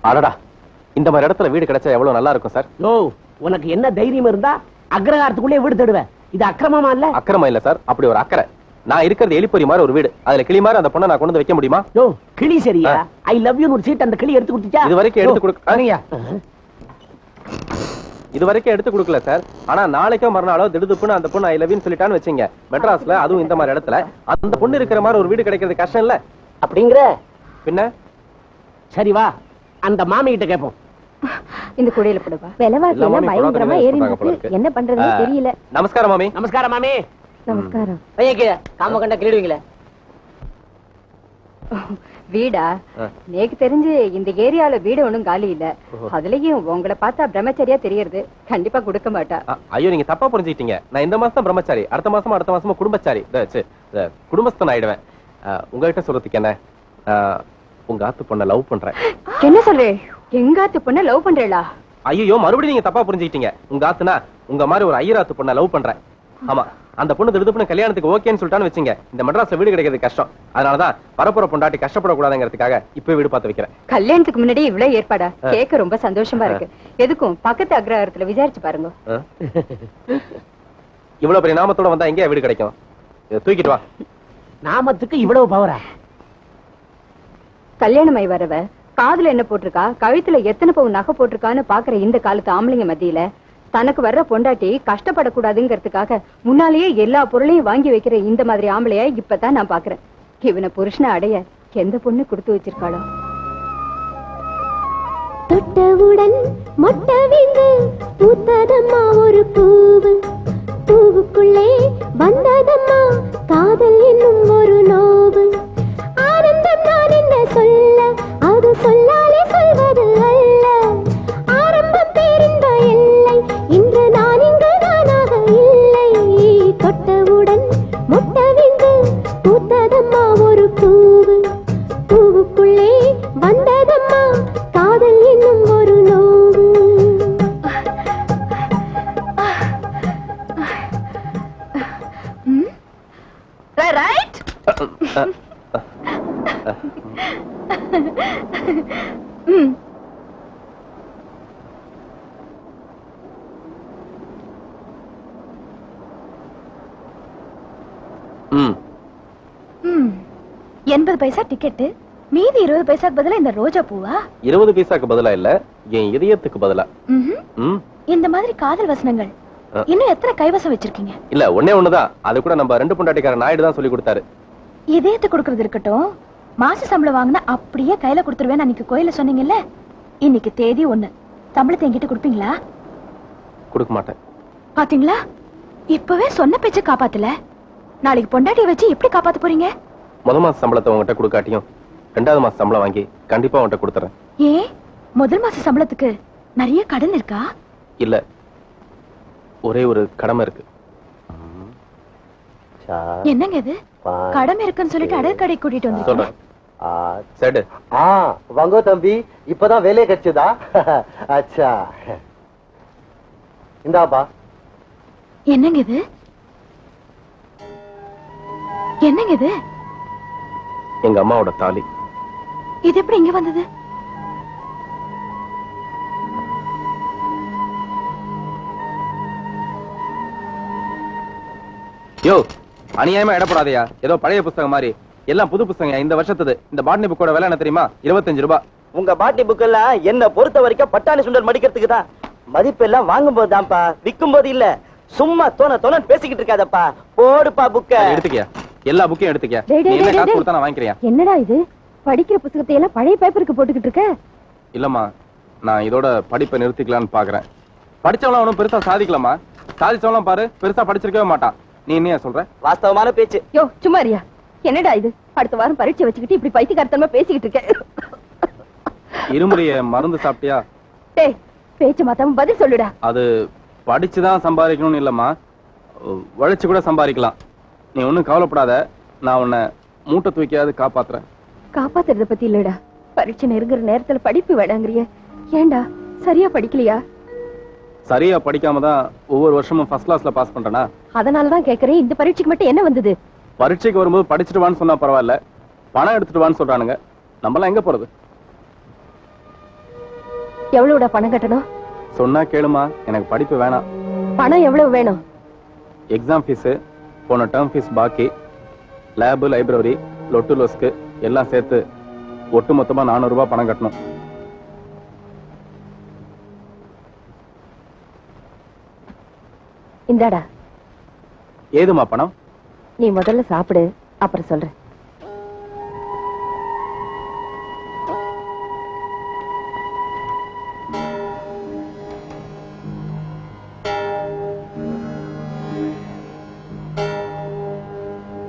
அடடா, இந்த மாதிரி இடத்துல வீடு கிடைச்சா எவ்வளவு நல்லா இருக்கும் சார். ஓ, உனக்கு என்ன தைரியம் இருந்தா அக்ரஹாரத்துக்குள்ளே வீடு தேடுவேன். இது அக்கிரமமா இல்ல? அக்கிரமம் இல்ல சார், அப்படி ஒரு அக்கறை. நான் இருக்கிறது எலிப்பொறி மாதிரி ஒரு வீடு, அதுல கிளி மாதிரி அந்த பொண்ணை நான் கொண்டு வந்து வைக்க முடியுமா? யோ கிளி சரியா? ஐ லவ் யூ ஒரு சீட் அந்த கிளி எடுத்து கொடுத்துச்சா? இது வரைக்கும் எடுத்து கொடுக்கலையா? இது வரைக்கும் எடுத்து கொடுக்கல சார். ஆனா நாளைக்கோ மறுநாளோ திடுதுப்புன்னு அந்த பொண்ணு ஐ லவ் யூன்னு சொல்லிட்டான்னு வச்சுங்க, மெட்ராஸ்ல அதுவும் இந்த மாதிரி இடத்துல அந்த பொண்ணு இருக்கிற மாதிரி ஒரு வீடு கிடைக்கிறது கஷ்டம் இல்ல அப்படிங்கிற? பின்ன சரி வா, அந்த மாமி கிட்ட கேட்போம். இந்த குடையில போடுவா. விலைவாசி எல்லாம் பயங்கரமா ஏறி இருக்கு, என்ன பண்றதுன்னு தெரியல. நமஸ்காரம் மாமி. நமஸ்காரம் மாமி. நமஸ்காரம். காம கண்ட கிளிடுவீங்களே வீடா? எனக்கு தெரிஞ்சு இந்த ஏரியால வீடு ஒண்ணும் காலி இல்ல. அதுலயும் உங்களை பார்த்தா பிரம்மச்சரியா தெரியறது, கண்டிப்பா கொடுக்க மாட்டா. ஐயோ, நீங்க தப்பா புரிஞ்சுக்கிட்டீங்க. நான் இந்த மாசம் பிரம்மச்சாரி, அடுத்த மாசமா குடும்பச்சாரி, குடும்பஸ்தன் ஆயிடுவேன். உங்ககிட்ட சொல்றதுக்கு என்ன, உங்க ஆத்து பொண்ண லவ் பண்றேன். என்ன சொல்றே? எங்க ஆத்து பொண்ண லவ் பண்றேளா? ஐயோ, மறுபடியும் நீங்க தப்பா புரிஞ்சுக்கிட்டீங்க. உங்க ஆத்துனா உங்க மாதிரி ஒரு ஐயராத்து பொண்ண லவ் பண்றேன். ஆமா, அந்த பொண்ணு திடுதுப்புன்னு கல்யாணத்துக்கு ஓகேன்னு சொல்லிட்டான்னு வச்சுங்க, இந்த மெட்ராஸ்ல வீடு கிடைக்கிறது கஷ்டம். அதனாலதான் பரப்புற பொண்டாட்டி கஷ்டப்படக்கூடாதுங்கிறதுக்காக இப்ப வீடு பார்த்து வைக்கிறேன். கல்யாணத்துக்கு முன்னாடி இவ்வளவு ஏற்பாடா? கேட்க ரொம்ப சந்தோஷமா இருக்கு. எதுக்கும் பக்கத்து அக்ரஹாரத்துல விசாரிச்சு பாருங்க. இவ்வளவு பெரிய நாமத்தோட வந்தா எங்கேயா வீடு கிடைக்கும்? தூக்கிட்டு வா. நாமத்துக்கு இவ்வளவு பவரா? கல்யாணமாய் வரவ காதுல என்ன போட்டிருக்கா, கழுத்துல எத்தனை பவுன் நகை போட்டிருக்கான்னு பாக்குற இந்த காலத்து ஆம்பளைங்க மத்தியில தனக்கு வர்ற பொண்டாட்டி கஷ்டப்படக்கூடாதுங்கிறதுக்காக முன்னாலேயே எல்லா பொருளையும் வாங்கி வைக்கிற இந்த மாதிரி ஆம்பளைய இப்பதான் நான் பாக்குறேன். இவனை புருஷனை அடைய எந்த பொண்ணு கொடுத்து வச்சிருக்காளோ? தொட்டவுடன் மொட்டவிந்து பூத்ததம்மா ஒரு பூவு, பூவுக்குள்ளே வந்ததம்மா காதல் என்னும் ஒரு நோவு. ஆனந்தம் நான் என்ன சொல்ல, அது சொல்லாலே சொல்வது அல்ல. ஆரம்பம் பேரின்ப எல்லை, இன்று நான் இங்கு நானாக இல்லை. தொட்டவுடன் மொட்டவிந்து பூத்ததம்மா ஒரு பூவு, பூவுக்குள்ளே வந்ததம்மா காதல் ம். ம் ம். 80 பைசா டிக்கெட், மீதி 20 பைசாக்கு பதிலா இந்த ரோஜா பூவா? 20 பைசாக்கு பதிலா இல்ல, என் இதயத்துக்கு பதிலா. ம்ஹும். ம் இந்த மாதிரி காதல் வசனங்கள் இன்னும் எத்தனை கைவசம் வச்சிருக்கீங்க? இல்ல ஒண்ணே ஒண்ணுதான், அது கூட நம்ம 2 பொண்டாட்டிக்கார நாயுடு தான் சொல்லி கொடுத்தாரு. இதயத்தை கொடுக்கறது இருக்கட்டும், மாச சம்பளம் வாங்கினா அப்படியே கையில கொடுத்துருவேன் அன்னைக்கு கோயில சொன்னீங்கல்ல. இன்னைக்கு தேதி 1, சம்பளத்தை என்கிட்ட கொடுப்பீங்களா? கொடுக்க மாட்டேன். பாத்தீங்களா, இப்பவே சொன்ன பேச்ச காப்பாத்தல. நாளைக்கு பொண்டாட்டியை வச்சு எப்படி காப்பாத்த போறீங்க? முதல் மாச சம்பளத்தை உங்ககிட்ட கொடுக்காட்டியும் 2வது மாச சம்பளம் வாங்கி கண்டிப்பா உன்கிட்ட கொடுத்துறேன். ஏன் முதல் மாச சம்பளத்துக்கு நிறைய கடன் இருக்கா? இல்ல, ஒரே ஒரு கடமை இருக்கு. என்னங்க இது, கடமை இருக்குன்னு சொல்லிட்டு அடற்கடை கூட்டிட்டு வந்து சொல்றேன். சரி. வாங்கோ தம்பி, இப்பதான் வேலையை கிடைச்சதா? அச்சா, இந்தாப்பா. என்னங்க இது, என்னங்க இது? எங்க அம்மாவோட தாலி. இது எப்படி இங்க வந்தது? யோ, அநியாயமா இடப்படாதயா. ஏதோ பழைய புத்தகம் மாதிரி, எல்லாம் புது புத்தகம். இந்த வருஷத்துது. இந்த பாட்னி புக்கோட விலை என்ன தெரியுமா? 25 ரூபாய். உங்க பாட்டி புக் எல்லாம் என்ன பொறுத்த வரைக்கும் பட்டாணி சுண்டல் மடிக்கிறதுக்கு தான். மதிப்பு எல்லாம் வாங்கும் போதுதான்ப்பா, விற்கும் போது இல்ல. சும்மா தோண பேசிக்கிட்டு இருக்காதப்பா. போடுப்பா புக்க. எடுத்துக்கியா, எல்லா புக்கையும் எடுத்துக்கியா. டேய், நீ டேய், என்ன டேய், காசு டேய். கொடுத்தா நான் வாங்கிக்கிறேன். என்னடா இது, படிக்கிற புத்தகத்தை எல்லாம் பழைய பேப்பருக்கு போட்டுக்கிட்டு இருக்க? இல்லம்மா, நான் இதோட படிப்பை நிறுத்திக்கலாம்னு பாக்குறேன். படிச்சவங்க ஒன்னும் பெருசா சாதிக்கலாமா? சாதிச்சவங்க பாரு, பெருசா படிச்சிருக்கவே மாட்டான். நீ என்ன சொல்ற? வாஸ்தவமான பேச்சு. யோ சும்மாரியா, என்னடா இது, அடுத்த வாரம் பரீட்சை வச்சுக்கிட்டு இப்படி பைத்தியக்காரத்தனமா பேசிக்கிட்டு இருக்க? இருமுறைய மருந்து சாப்பிட்டியா? டேய், பேச்சு மாத்தாம பதில் சொல்லுடா. அது படிச்சுதான் சம்பாதிக்கணும்னு இல்லம்மா, உழைச்சு கூட சம்பாதிக்கலாம். நீ ஒன்னும் கவலைப்படாத, நான் உன்னை மூட்டை தூக்கியாவது காப்பாத்துறேன். காப்பாத்துறத பத்தி இல்லடா, பரீட்சை நெருங்குற நேரத்துல படிப்பு வேடாங்கறிய. ஏண்டா சரியா படிக்கலையா? சரியா படிக்காம தான் ஒவ்வொரு வருஷமும் ஃபர்ஸ்ட் கிளாஸ்ல பாஸ் பண்றேனா? அதனாலதான் கேக்குறேன், இந்த பரீட்சைக்கு மட்டும் என்ன வந்தது? பரீட்சைக்கு வரும்போது படிச்சுட்டு வான்னு சொன்னா பரவாயில்ல, பணம் எடுத்துட்டு வான்னு சொல்றானுங்க. நம்மளாம் எங்க போறது? எவ்வளவுடா பணம் கட்டணும்? சொன்னா கேளுமா, எனக்கு படிப்பு வேணாம். பணம் எவ்வளவு வேணும்? எக்ஸாம் ஃபீஸ், போன டேர்ம் ஃபீஸ் பாக்கி, லேபு, லைப்ரரி, லொட்டு லோஸ்க்கு எல்லாம் சேர்த்து ஒட்டு மொத்தமா 400 ரூபாய் பணம் கட்டணும். இந்தாடா. ஏதுமா பணம்? நீ முதல்ல சாப்பிடு, அப்புறம் சொல்றேன்.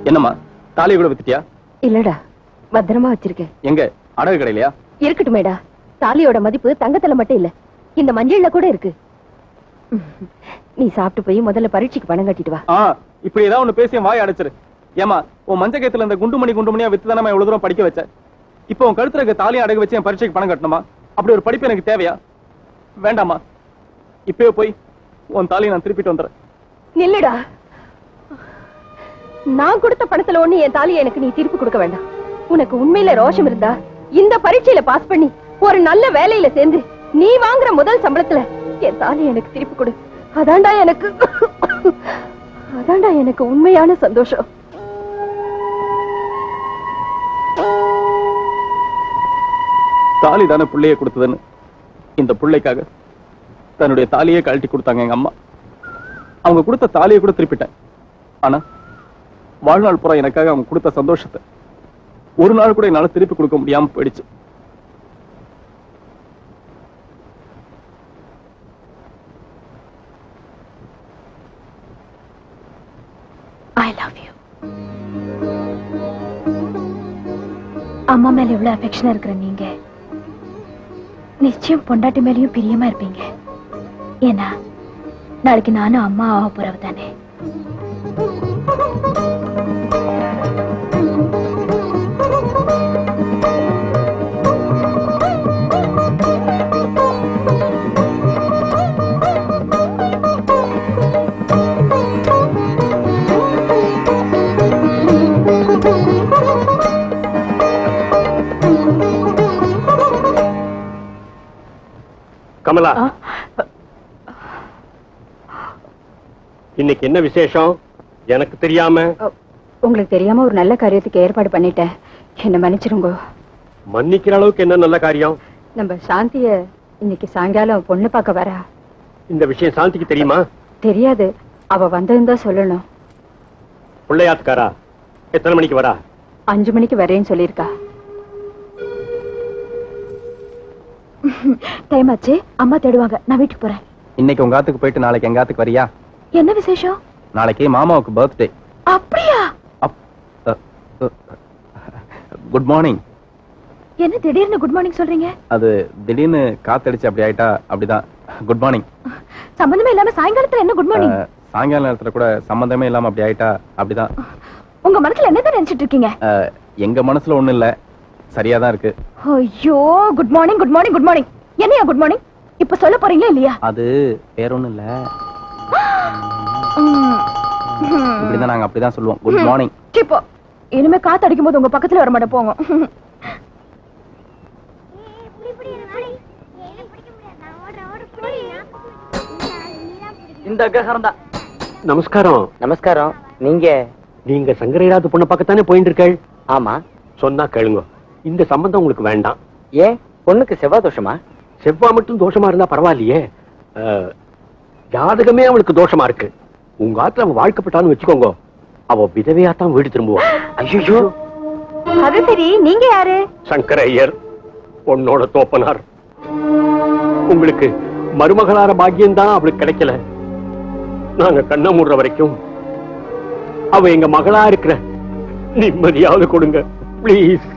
என்னம்மா, தாலியை கூட வித்துட்டியா? இல்லடா, பத்திரமா வச்சிருக்கேன். எங்க, அடகு கடையிலையா? இருக்கட்டுமேடா, தாலியோட மதிப்பு தங்கத்துல மட்டும் இல்ல, இந்த மஞ்சள்ல கூட இருக்கு. நீ சாப்பிட்டு போய் முதல்ல பரீட்சைக்கு பணம் கட்டிட்டு வா. இப்படி ஏதாவது ஒண்ணு பேசி வாய் அடைச்சிரு. ஏமா, உன் மஞ்ச கேத்துல இந்த குண்டுமணியா வித்துதானமா இவ்வளவு தூரம் படிக்க வச்ச. இப்போ உன் கழுத்துல இருக்க தாலியை அடகு வச்சு என் பரீட்சைக்கு பணம் கட்டணுமா? அப்படி ஒரு படிப்பு எனக்கு தேவையா? வேண்டாமா, இப்பவே போய் உன் தாலியை நான் திருப்பிட்டு வந்துடுறேன். நில்லுடா, நான் கொடுத்த பணத்துல ஒண்ணு என் தாலியை எனக்கு நீ திருப்பி கொடுக்க வேண்டாம். உனக்கு உண்மையில ரோஷம் இருந்தா இந்த பரீட்சையில பாஸ் பண்ணி ஒரு நல்ல வேலையில சேர்ந்து நீ வாங்குற முதல் சம்பளத்துல என் தாலியை எனக்கு திருப்பி கொடு. அதான்டா எனக்கு உண்மையான சந்தோஷம். தாலி தானே புள்ளைய கொடுத்ததுன்னு இந்த புள்ளைக்காக தன்னுடைய தாலியே கழட்டி கொடுத்தாங்க எங்க அம்மா. அவங்க கொடுத்த தாலியை கூட திருப்பிட்டேன். ஆனா வாழ்நாள் பூரா எனக்காக அவங்க கொடுத்த சந்தோஷத்தை ஒரு நாள் கூட என்னால திருப்பி கொடுக்க முடியாம போயிடுச்சு. I love you. அம்மா மேல எவ்வளவு அஃபெக்ஷனா இருக்கிற நீங்க நிச்சயம் பொண்டாட்டி மேலயும் பிரியமா இருப்பீங்க. ஏன்னா நாளைக்கு நானும் அம்மா ஆக போறவ தானே. கமலா, இன்னைக்கு என்ன விசேஷம்? எனக்கு தெரியாம. உங்களுக்கு தெரியாம ஒரு நல்ல காரியத்துக்கு ஏற்பாடு பண்ணிட்டேன். என்ன மன்னிச்சிருங்க. மன்னிக்கிற அளவுக்கு என்ன நல்ல காரியம்? நம்ம சாந்திய இன்னைக்கு சாயங்காலம் பொண்ணு பார்க்க வரா. இந்த விஷயம் சாந்திக்கு தெரியுமா? தெரியாது. அவ வந்திருந்தா சொல்லணும். பிள்ளையாத்துக்காரா? எத்தனை மணிக்கு வரா? 5 மணிக்கு வரேன்னு சொல்லிருக்கா. டைம் ஆச்சு, அம்மா தேடுவாங்க. நான் வீட்டுக்கு போறேன். இன்னைக்கு உங்க ஆத்துக்கு போயிட்டு நாளைக்கு எங்க ஆத்துக்கு வரியா? என்ன விசேஷம்? நாளைக்கு மாமாவுக்கு பர்த்டே. அப்படியா? Good morning. என்ன திடீர்னு குட் மார்னிங் சொல்றீங்க? அது திடீர்னு காத்தடிச்சு அப்படி ஆயிட்டா அப்படிதான். Good morning. சம்பந்தமே இல்லாம சாயங்காலத்துல என்ன குட் மார்னிங்? சாயங்கால நேரத்துல கூட சம்பந்தமே இல்லாம அப்படி ஆயிட்டா அப்படிதான். உங்க மனசுல என்னதான் நினைச்சிட்டு இருக்கீங்க? எங்க மனசுல ஒண்ணு இல்ல, சரியாதான் இருக்கு. ஐயோ, good morning good morning good morning. என்னையா குட் மார்னிங்? இப்ப சொல்ல போறீங்களா இல்லையா? அது வேற ஒண்ணும் இல்ல, இப்படிதான் நாங்க அப்படிதான் சொல்லுவோம். Good morning. இப்போ இனிமே காத்து அடிக்கும் போது உங்க பக்கத்துல வர மாட்டேன், போங்க. இந்த அக்கறம் தான். நமஸ்காரம். நமஸ்காரம். நீங்க சங்கரையாவது பொண்ணை பக்கத்தானே போயிட்டு இருக்கேள்? ஆமா. சொன்னா கேளுங்க, இந்த சம்பந்தம் உங்களுக்கு வேண்டாம். ஏன்? பொண்ணுக்கு செவ்வாய் தோஷமா? செவ்வாய் மட்டும் தோஷமா இருந்தா பரவாயில்லையே, ஜாதகமே அவளுக்கு தோஷமா இருக்கு. உங்க ஆத்துல அவன் வாழ்க்கப்பட்டான்னு வச்சுக்கோங்க, அவ விதவையாத்தான் வீடு திரும்புவா. ஐயோ, அது சரி. நீங்க யாரு? சங்கரையர், பொண்ணோட தோப்பனார். உங்களுக்கு மருமகளார பாக்கியம் தான் அவளுக்கு கிடைக்கல. நாங்க கண்ண மூடுற வரைக்கும் அவ எங்க மகளா இருக்கிற நிம்மதியாவது கொடுங்க பிளீஸ்.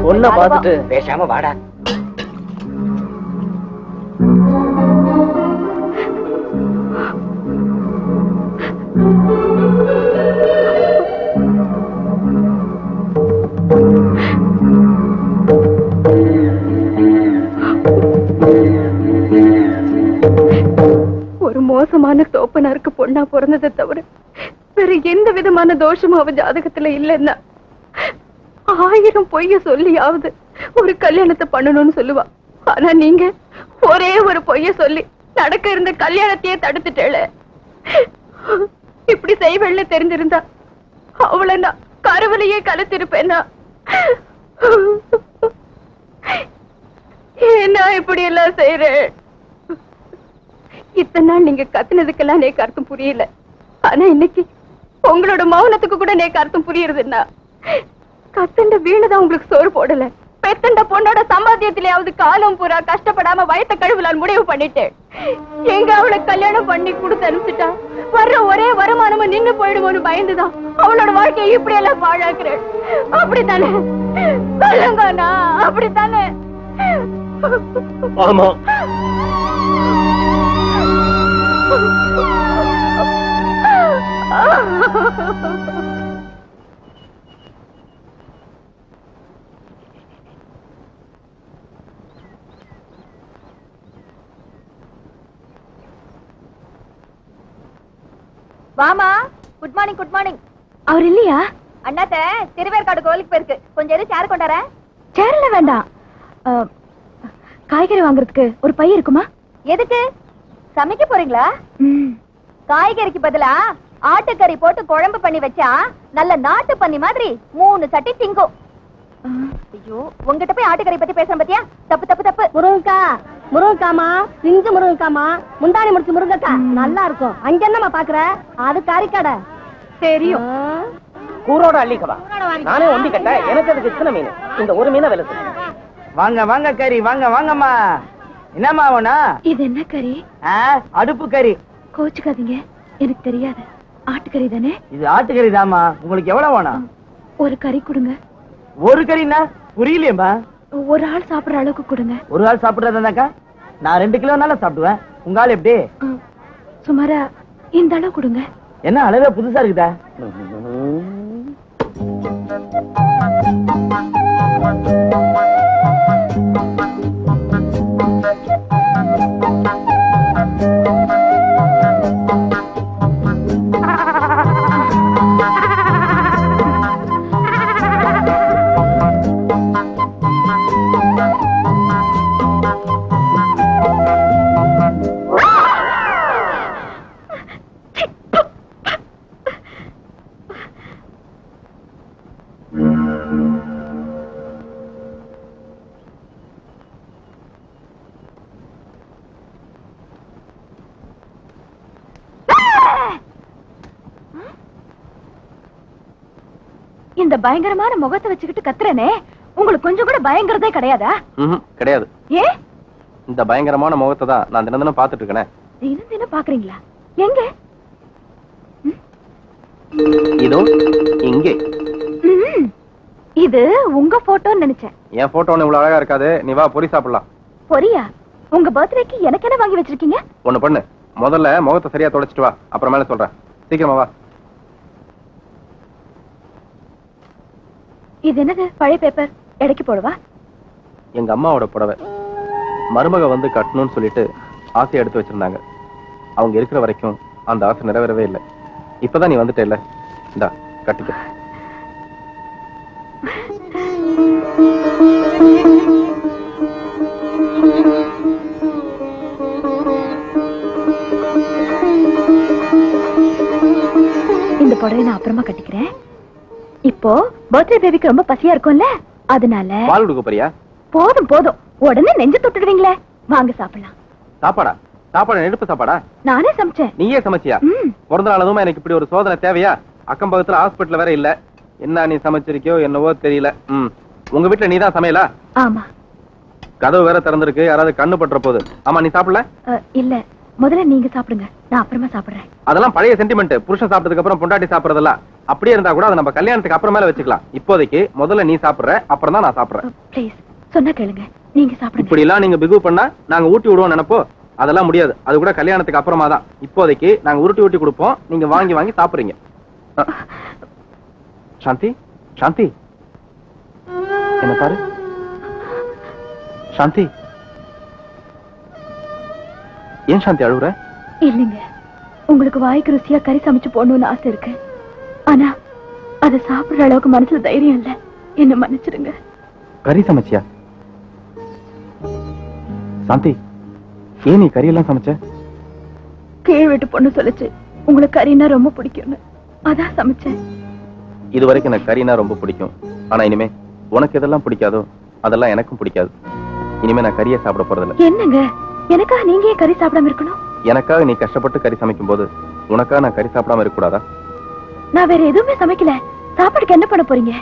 பொண்ணை பார்த்துட்டு பேசாம வாடா. ஒரு மோசமான தோப்பனாருக்கு பொண்ணா பிறந்ததை தவிர வேற எந்த விதமான தோஷமும் அவ ஜாதகத்துல இல்லைன்னா 1000 பொய்ய சொல்லியாவது ஒரு கல்யாணத்தை பண்ணணும்னு சொல்லுவா. ஆனா நீங்க ஒரே ஒரு பொய்ய சொல்லி நடக்க இருந்த கல்யாணத்தையே தடுத்துட்டேளே. இப்படி செய்வெள்ள தெரிஞ்சிருந்தா அவளை நான் கருவிலேயே கலத்திருப்பேன்னா. என்ன இப்படி எல்லாம் செய்யறேன்? இத்தனை நாள் நீங்க கத்துனதுக்கெல்லாம் நேக்கு அர்த்தம் புரியல. ஆனா இன்னைக்கு உங்களோட மௌனத்துக்கு கூட நேக்கு அர்த்தம் புரியுறதுன்னா, கத்தண்ட வீணுதான் உங்களுக்கு சோறு போடல, பெத்தண்ட பொண்ணோட சம்பாத்தியத்திலேயாவது காலம் பூரா கஷ்டப்படாம வயத்த கழுவலான்னு முடிவு பண்ணிட்டேன். எங்க அவளை கல்யாணம் பண்ணி கொடுத்து அனுப்பிச்சுட்டா வர்ற ஒரே வருமானமும் நின்னு போயிடுமோன்னு பயந்துதான் அவளோட வாழ்க்கையை இப்படி எல்லாம் பாழாக்குறேன். அப்படித்தானே சொல்லுங்கண்ணா? அப்படித்தானே? ஆமா. வாமா. Good morning good morning. அவர் இல்லையா? அண்ணாத்த திருவேற்காடு கோயிலுக்கு போயிருக்கு. கொஞ்சம் எது சேர் கொண்டார? சேர்ல வேண்டாம். காய்கறி வாங்குறதுக்கு ஒரு பை இருக்குமா? எதுக்கு? சமைக்க போறீங்களா? காய்கறிக்கு பதிலா ஆட்டுக்கறி போட்டு குழம்பு பண்ணி வச்சா நல்ல நாட்டு பண்ணி மாதிரி 3 சட்டி திங்கும். ஐயோ, உங்ககிட்ட போய் ஆட்டுக்கறி பத்தி பேசுறேன் பத்தியா? தப்பு தப்பு தப்பு. முருங்கக்கா, முருங்கக்காமா, சிங்கு முருங்கக்காமா, முந்தானி முடிச்சு முருங்கக்கா நல்லா இருக்கும். அங்க என்னமா பாக்குற? அது கறிக்கடை. தெரியும். கூரோட அள்ளிக்கவா? நானே ஒண்டி கட்ட. எனக்கு அதுக்கு இத்தனை மீன், இந்த ஒரு மீனை விலை. வாங்க வாங்க கறி, வாங்க வாங்கம்மா. என்னம்மா வேணா? இது என்ன கறி? அடுப்பு கறி. கோச்சுக்காதீங்க, எனக்கு தெரியாது. ஆட்டுக்கறி தானே? இது ஆட்டுக்கறி தாமா. உங்களுக்கு எவ்வளவு வேணும்? ஒரு கறி கொடுங்க. ஒரு கறின்னா புரியலையேம்மா. ஒரு ஆள் சாப்பிடுற அளவுக்கு கொடுங்க. ஒரு ஆள் சாப்பிடுறதாக்கா நான் 2 கிலோனால சாப்பிடுவேன். உங்க ஆள் எப்படி? சுமாரா இந்த அளவு கொடுங்க. என்ன அளவே புதுசா இருக்குதா? இந்த பயங்கரமான முகத்தை வச்சுக்கிட்டு கத்துறனே, உங்களுக்கு கொஞ்சம் கூட பயங்கரதே கிடையாதா? கிடையாது. ஏ, இந்த பயங்கரமான முகத்தை தான் நான் தினம் தினம் பாத்துட்டு இருக்கேன். தினம் தினம் பாக்குறீங்களா? எங்க? இதோ இங்கே. இது உங்க போட்டோன்னு நினைச்சேன். என் போட்டோ இவ்வளவு அழகா இருக்காது. நீ வா, பொரி சாப்பிடலாம். பொரியா? உங்க பர்த்டேக்கு எனக்கு என்ன வாங்கி வச்சிருக்கீங்க? ஒண்ணு பண்ணு, முதல்ல முகத்தை சரியா தொடச்சிட்டு வா, அப்புறமேல சொல்றேன். சீக்கிரமா வா. இது என்னது? பழைய பேப்பர். எடைக்கு போடுவா? எங்க அம்மாவோட புடவை மருமக வந்து கட்டணும்னு சொல்லிட்டு ஆசையை எடுத்து வச்சிருந்தாங்க. அவங்க இருக்கிற வரைக்கும் அந்த ஆசை நிறைவேறவே இல்லை. இப்பதான் நீ வந்துட்ட இல்ல, இந்தா கட்டிக்க. இந்த புடவை நான் அப்புறமா கட்டிக்கிறேன். இப்போ பர்த்டே பேபிக்கு ரொம்ப பசியா இருக்கும்ல, அதனால பால் கொடுக்க போறியா? போதும் போதும், உடனே நெஞ்சு தொட்டுடுவீங்களே. வாங்க சாப்பிடலாம். சாப்பாடா? சாப்பாடு நெருப்பு சாப்பாடா? நானே சமைச்சேன். நீயே சமைச்சியா? பிறந்த நாள் அதுவும் எனக்கு இப்படி ஒரு சோதனை தேவையா? அக்கம் பக்கத்துல ஹாஸ்பிட்டல் வேற இல்ல. என்ன நீ சமைச்சிருக்கியோ என்னவோ தெரியல. உங்க வீட்டுல நீதான் சமையலா? ஆமா. கதவு வேற திறந்திருக்கு, யாராவது கண்ணு பற்ற போகுது. ஆமா, நீ சாப்பிடல? இல்ல, முதல்ல நீங்க சாப்பிடுங்க, நான் அப்புறமா சாப்பிடுறேன். அதெல்லாம் பழைய சென்டிமெண்ட். புருஷன் சாப்பிட்டதுக்கு அப்புறம் பொண்டாட்டி சாப்பிடுறதெல்லாம் அப்படியே இருந்தா கூட அதை நம்ம கல்யாணத்துக்கு அப்புறமேல வச்சுக்கலாம். இப்போதைக்கு முதல்ல நீ சாப்பிடுற, அப்புறம் தான் நான் சாப்பிடுறேன். ப்ளீஸ் சொன்னா கேளுங்க, நீங்க சாப்பிடுங்க. இப்படி எல்லாம் நீங்க பிகு பண்ணா நாங்க ஊட்டி விடுவோம் நினைப்போ, அதெல்லாம் முடியாது. அது கூட கல்யாணத்துக்கு அப்புறமா தான். இப்போதைக்கு நாங்க உருட்டி ஊட்டி கொடுப்போம், நீங்க வாங்கி வாங்கி சாப்பிடுறீங்க. சாந்தி, சாந்தி, என்ன பாரு. சாந்தி, ஏன் சாந்தி அழுகுற? இல்லைங்க, உங்களுக்கு வாய்க்கு ருசியா கறி சமைச்சு போடணும்னு ஆசை இருக்கு. ஆனா அதை சாப்பிடுற அளவுக்கு மனசுல தைரியம் இல்ல. என்ன மன்னிச்சிடுங்க. கறி சமைச்சியா? சாந்தி, ஏன் நீ கறியெல்லாம் சமைச்ச? கீழ் வீட்டு பொண்ணு சொல்லுச்சு உங்களுக்கு கறினா ரொம்ப பிடிக்கும்னு, அதான் சமைச்சேன். இது வரைக்கும் எனக்கு கறினா ரொம்ப பிடிக்கும். ஆனா இனிமே உனக்கு எதெல்லாம் பிடிக்காதோ அதெல்லாம் எனக்கும் பிடிக்காது. இனிமே நான் கறியை சாப்பிட போறதில்ல. என்னங்க, எனக்காக நீங்க ஏன் கறி சாப்பிடாம இருக்கணும்? எனக்காக நீ கஷ்டப்பட்டு கறி சமைக்கும் போது உனக்காக நான் கறி சாப்பிடாம இருக்க கூடாதா? நான் வேற எதுவுமே சமைக்கல. சாப்பாடுக்கு என்ன பண்ண போறீங்க?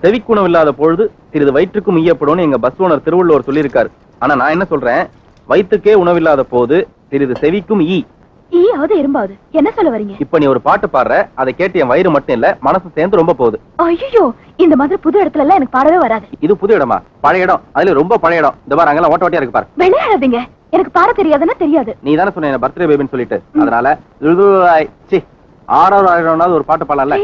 செவிக்குணம் இல்லாத பொழுது சிறிது வயிற்றுக்கும் ஈயப்படும் எங்க பஸ் ஓனர் திருவள்ளுவர் சொல்லியிருக்காரு. ஆனா நான் என்ன சொல்றேன், வயிற்றுக்கே உணவில்லாத போது சிறிது செவிக்கும் ஈயாவது எறும்பாவது, என்ன சொல்ல வரீங்க? இப்ப நீ ஒரு பாட்டு பாடுற, அதை கேட்டு என் வயிறு மட்டும் இல்ல மனசு சேர்ந்து ரொம்ப போகுது. ஐயோ, இந்த மாதிரி புது இடத்துல எல்லாம் எனக்கு பாடவே வராது. இது புது இடமா? பழைய இடம், அதுல ரொம்ப பழைய இடம். இந்த பாரு, அங்கெல்லாம் ஓட்ட ஓட்டியா இருக்கு பாரு. விளையாடாதீங்க, எனக்கு பாட தெரியாதுன்னா தெரியாது. நீ தானே சொன்ன பர்த்டே பேபின்னு சொல்லிட்டு, அதனால 6 ஒரு பாட்டு பாடல.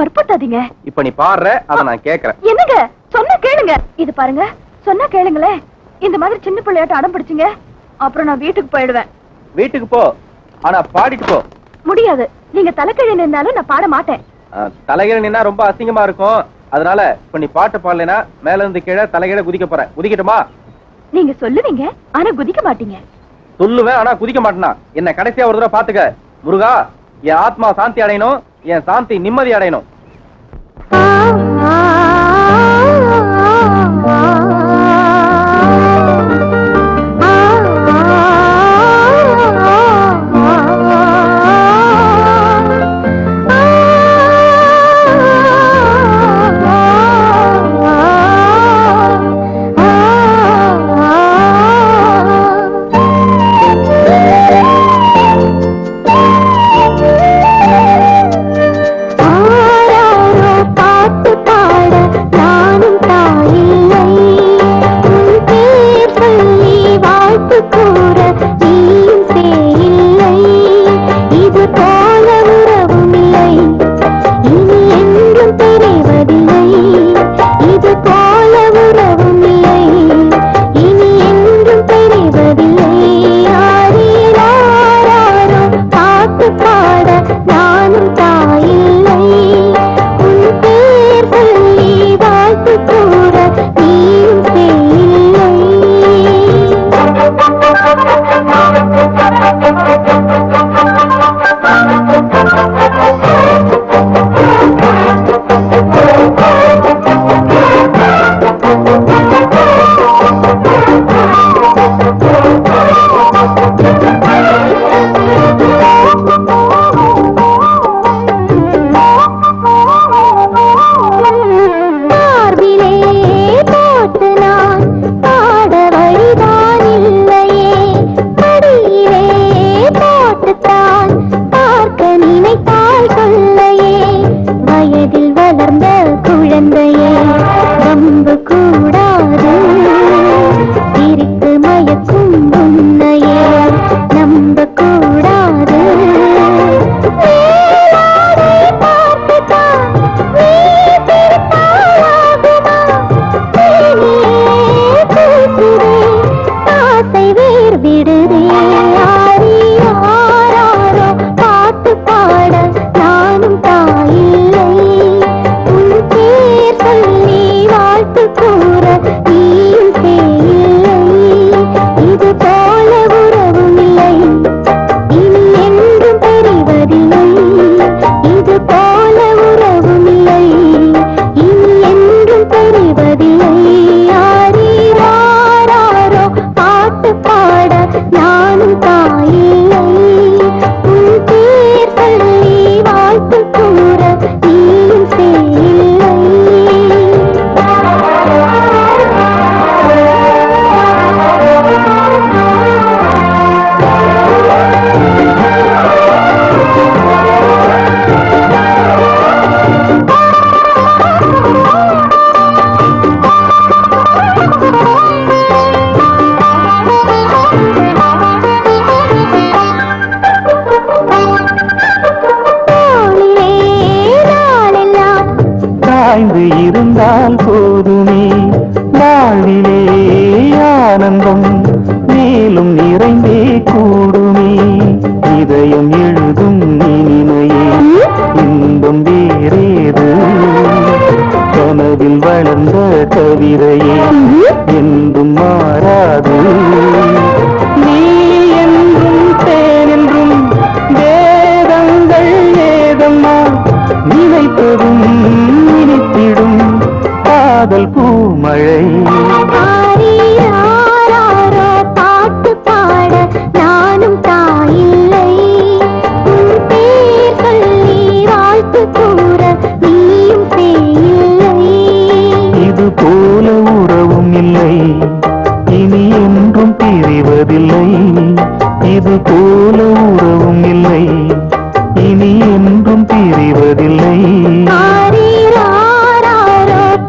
வற்புறுத்தாதீங்க. இப்ப நீ பாடுற, அதை நான் கேக்குறேன். என்னங்க, சொன்னா கேளுங்க. இது பாருங்க, சொன்னா கேளுங்களே. இந்த மாதிரி சின்ன பிள்ளையாட்ட அடம் பிடிச்சிங்க, அப்புறம் நான் வீட்டுக்கு போயிடுவேன். வீட்டுக்கு போ, ஆனா பாடிட்டு போ. முடியாது, நீங்க தலைக்கீழ நின்னாலும் நான் பாட மாட்டேன். தலைகீழ நின்னா ரொம்ப அசிங்கமா இருக்கும். அதனால இப்ப நீ பாட்டு பாடலைன்னா மேல இருந்து கீழே தலைகீழ குதிக்க போற. குதிக்கட்டுமா? நீங்க சொல்லுவீங்க, ஆனா குதிக்க மாட்டீங்க. சொல்லுவேன், ஆனா குதிக்க மாட்டேனா? என்ன கடைசியா ஒரு தடவை பாத்துக்க. முருகா, என் ஆத்மா சாந்தி அடையணும், என் சாந்தி நிம்மதி அடையணும். ஆ இருந்தால் போதுமே வாழ்விலே ஆனந்தம் மேலும் நிறைந்தே கூடுமே இதயம் எழுதும் இனிமையே இன்பம் வேறேது கனவில் வளர்ந்த கவிதையே என்றும் மாறாது நீ என்றும் தேனென்றும் வேதங்கள் ஏதம்மா நினைப்பதும் நினைத்திடும் காதல் பூமழை பாட்டு பாட நானும் தாயில்லை பேர் சொல்லி வாழ்த்து கூற நீயும் செய்யில்லை இது போல உறவும் இல்லை இனி என்றும் பிரிவதில்லை இது போல உறவும் இல்லை இனி என்றும் பிரிவதில்லை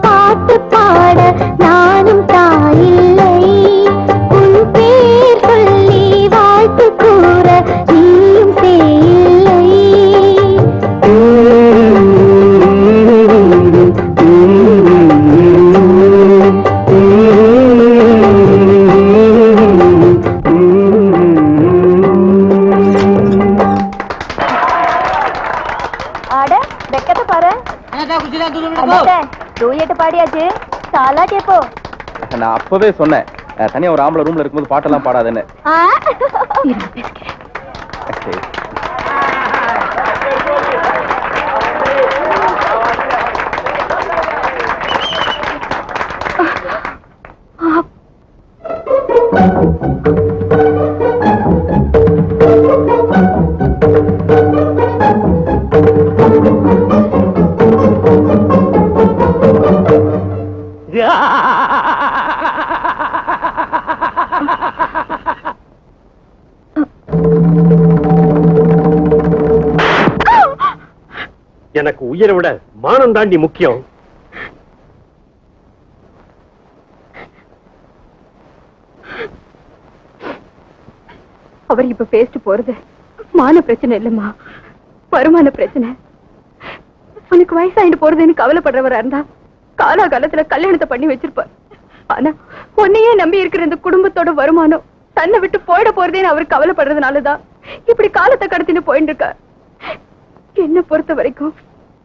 பாட்டு பாட நானும் தாயில்லை உன் பேர் சொல்லி வாழ்த்து கூற நீயும் செய்யில்லை ஆட வெக்கத்தை பாரு டூயட் பாடியாச்சு தாலா கேப்போ நான் அப்பவே சொன்னேன் தனியா ஒரு ஆம்பளை ரூம்ல இருக்கும்போது பாட்டெல்லாம் பாடாதுன்னு. சரி. எனக்கு உயிரை விட மானம் தாண்டி முக்கியம். அவர் இப்ப பேசிட்டு போறது மான பிரச்சனை இல்லம்மா, வருமான பிரச்சனை. உனக்கு வயசாயிட்டு போறதுன்னு கவலைப்படுறவரா இருந்தா காலாகாலத்துல கல்யாணத்தை பண்ணி வச்சிருப்பார். ஆனா உன்னையே நம்பி இருக்கிற இந்த குடும்பத்தோட வருமானம் தன்னை விட்டு போயிட போறதேன்னு அவர் கவலைப்படுறதுனாலதான் இப்படி காலத்தை கடத்திட்டு போயிட்டு இருக்கார். என்ன பொறுத்த வரைக்கும்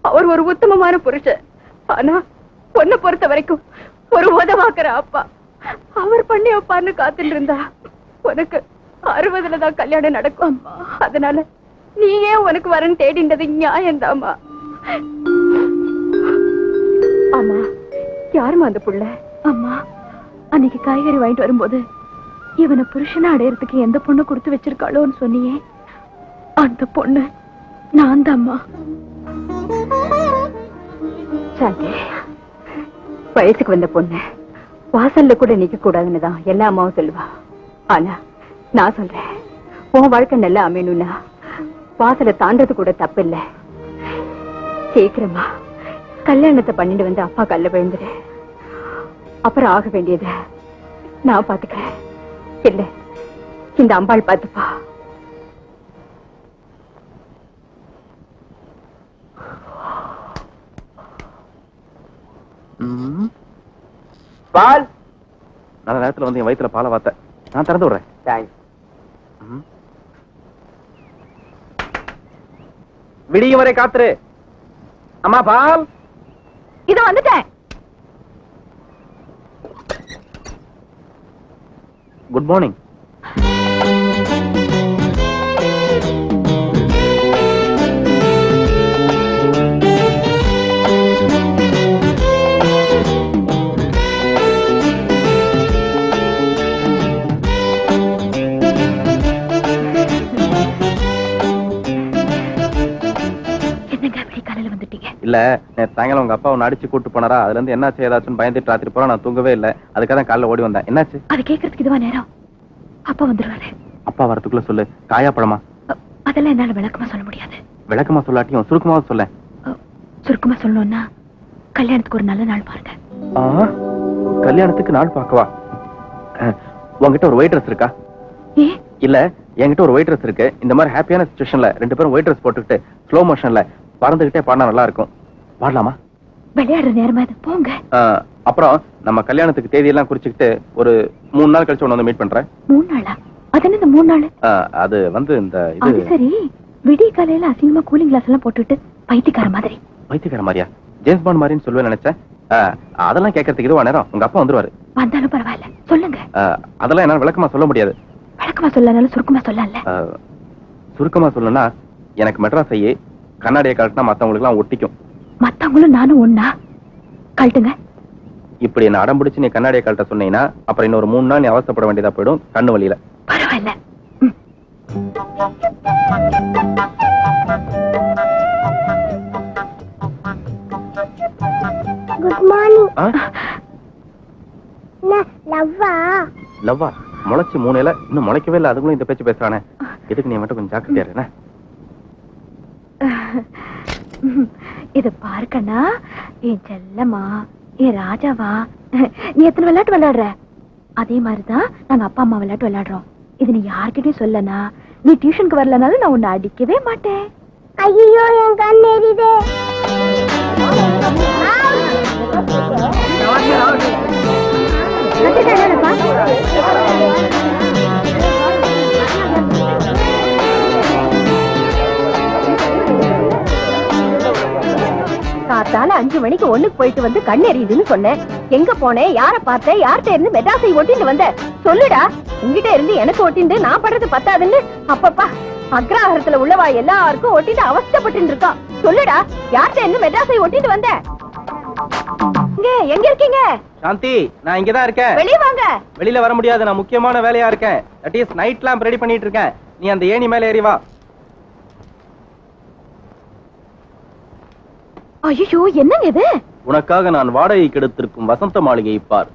அவர் ஒரு உத்தமமான புருஷன். ஆனா பொண்ணை பொறுத்த வரைக்கும் ஒரு உதவாக்குற அப்பா. அவர் பண்ணி வைப்பார்னு காத்துட்டு இருந்தா உனக்கு 60 தான் கல்யாணம் நடக்கும். அதனால நீயே உனக்கு வரன் தேடின்றது நியாயம்தாமா. அம்மா, யாருமா அந்த புள்ள? அம்மா, அன்னைக்கு காய்கறி வாங்கிட்டு வரும்போது இவனை புருஷனை அடையறதுக்கு எந்த பொண்ணு கொடுத்து வச்சிருக்காளோன்னு சொன்னியே, அந்த பொண்ணு நான் தான்மா. சாந்தி, வயசுக்கு வந்த பொண்ணு வாசல்ல கூட நிக்க கூடாதுன்னு தான் எல்லா அம்மாவும் சொல்லுவா. ஆனா நான் சொல்றேன், உன் வாழ்க்கை நல்லா அமையணும்னா வாசலை தாண்டது கூட தப்பு இல்ல. சீக்கிரமா கல்யாணத்தை பண்ணிட்டு வந்து அப்பா கல்ல விழுந்துரு. அப்புறம் ஆக வேண்டியத நான் பாத்துக்கிறேன். இல்ல இந்த அம்பாள் பாத்துப்பா. பால் நல்ல நேரத்துல வந்து என் வயிற்றுல பாலை வாத்த நான் திறந்து விடுறேன். தேங்க்ஸ். விடியும் வரை காத்துரு. அம்மா பால். இது வந்துட்டேன். Good morning. இல்ல நேற்று சாயங்காலம் உங்க அப்பா உன்னை அடிச்சு கூட்டு போனாரா, அதுல இருந்து என்னாச்சு ஏதாச்சுன்னு பயந்துட்டு ராத்திரி போறா. நான் தூங்கவே இல்ல, அதுக்காக தான் காலைல ஓடி வந்தேன். என்னாச்சு? அது கேட்கறதுக்கு இதுவா நேரம்? அப்பா வந்துருவாரு. அப்பா வரதுக்குள்ள சொல்லு. காயா பழமா? அதெல்லாம் என்னால விளக்கமா சொல்ல முடியாது. விளக்கமா சொல்லாட்டியும் சுருக்கமா சொல்ல. சுருக்கமா சொல்லணும்னா கல்யாணத்துக்கு ஒரு நல்ல நாள் பாருங்க. கல்யாணத்துக்கு நாள் பார்க்கவா? உங்ககிட்ட ஒரு ஒயிட் ட்ரெஸ் இருக்கா? இல்ல என்கிட்ட ஒரு ஒயிட் ட்ரெஸ் இருக்கு. இந்த மாதிரி ஹாப்பியான சிச்சுவேஷன்ல 2 பேரும் ஒயிட் ட்ரெஸ் போட்டுக்கிட்டு ஸ்லோ மோஷன்ல பறந்துகிட்டே பாடினா நல்லா இருக்கும். பாடலாமா? விளையாடுற நேரமா இது, போங்க. அப்புறம் நம்ம கல்யாணத்துக்கு தேதி எல்லாம் குறிச்சுக்கிட்டு ஒரு 3 நாள் கழிச்சு வந்து மீட் பண்றேன். 3 நாளா? அது என்ன இந்த 3 நாள்? அது வந்து இந்த அது சரி, விடிய காலையில அசிங்கமா கூலிங் கிளாஸ் எல்லாம் போட்டுட்டு பைத்தியக்கார மாதிரி. பைத்தியக்கார மாதிரியா? ஜேம்ஸ் பாண்ட் மாதிரின்னு சொல்லுவேன் நினைச்சேன். அதெல்லாம் கேட்கறதுக்கு இதுவா நேரம்? உங்க அப்பா வந்துருவாரு. வந்தாலும் பரவாயில்ல, சொல்லுங்க. அதெல்லாம் என்னால விளக்கமா சொல்ல முடியாது. விளக்கமா சொல்லனாலும் சுருக்கமா சொல்லல. சுருக்கமா சொல்லணும்னா எனக்கு மெட்ராஸையே கண்ணாடியை கழட்டினா மத்தவங்களுக்கு எல்லாம் ஒட்டிக்கும். மத்தவங்களும் நானும் ஒண்ணா? கழட்டுங்க. இப்படி என்ன அடம் பிடிச்சு நீ கண்ணாடியை கழட்ட சொன்னீங்கன்னா அப்புறம் இன்னொரு 3 நாள் நீ அவஸ்தைப்பட வேண்டியதா போயிடும் கண்ணு வலியில. பரவாயில்ல. Good morning. லவ்வா? லவ்வா? முளைச்சு 3 இலை இன்னும் முளைக்கவே இல்லை, அதுக்குள்ள இந்த பேச்சு பேசுறானே. எதுக்கு நீ மட்டும் கொஞ்சம் ஜாக்கிரதையா இரு. இது பார்க்கண்ணா, என் செல்லம்மா, என் ராஜாவா. நீ எத்தனை விளையாட்டு விளையாடுற? அதே மாதிரிதான் நாங்க அப்பா அம்மா விளையாட்டு விளையாடுறோம். இது நீ யார்கிட்டயும் சொல்லனா, நீ டியூஷனுக்கு வரலனாலும் நான் உன்னை அடிக்கவே மாட்டேன். ஐயோ, என் கண் எரியுதே. காத்தால 5 மணிக்கு ஒண்ணுக்கு போயிட்டு வந்து கண் எரியுதுன்னு சொன்னேன். எங்க போனேன், யார பார்த்தேன், யார்கிட்ட இருந்து மெட்ராஸை ஒட்டிட்டு வந்த சொல்லுடா. உங்ககிட்ட இருந்து எனக்கு ஒட்டிண்டு நான் படுறது பத்தாதுன்னு அப்பப்பா அக்ராஹரத்துல உள்ளவா எல்லாருக்கும் ஒட்டிட்டு அவஸ்தப்பட்டு இருக்கா. சொல்லுடா, யார்கிட்ட இருந்து மெட்ராஸை ஒட்டிட்டு வந்த? எங்க இருக்கீங்க? சாந்தி, நான் இங்கதான் இருக்கேன். வெளிய வாங்க. வெளியில வர முடியாது, நான் முக்கியமான வேலையா இருக்கேன். That is night lamp ready பண்ணிட்டு இருக்கேன். நீ அந்த ஏணி மேல ஏறி வா. ஐயோ, என்னங்க இது? உனக்காக நான் வாடகைக்கு எடுத்திருக்கும் வசந்த மாளிகையை பார்.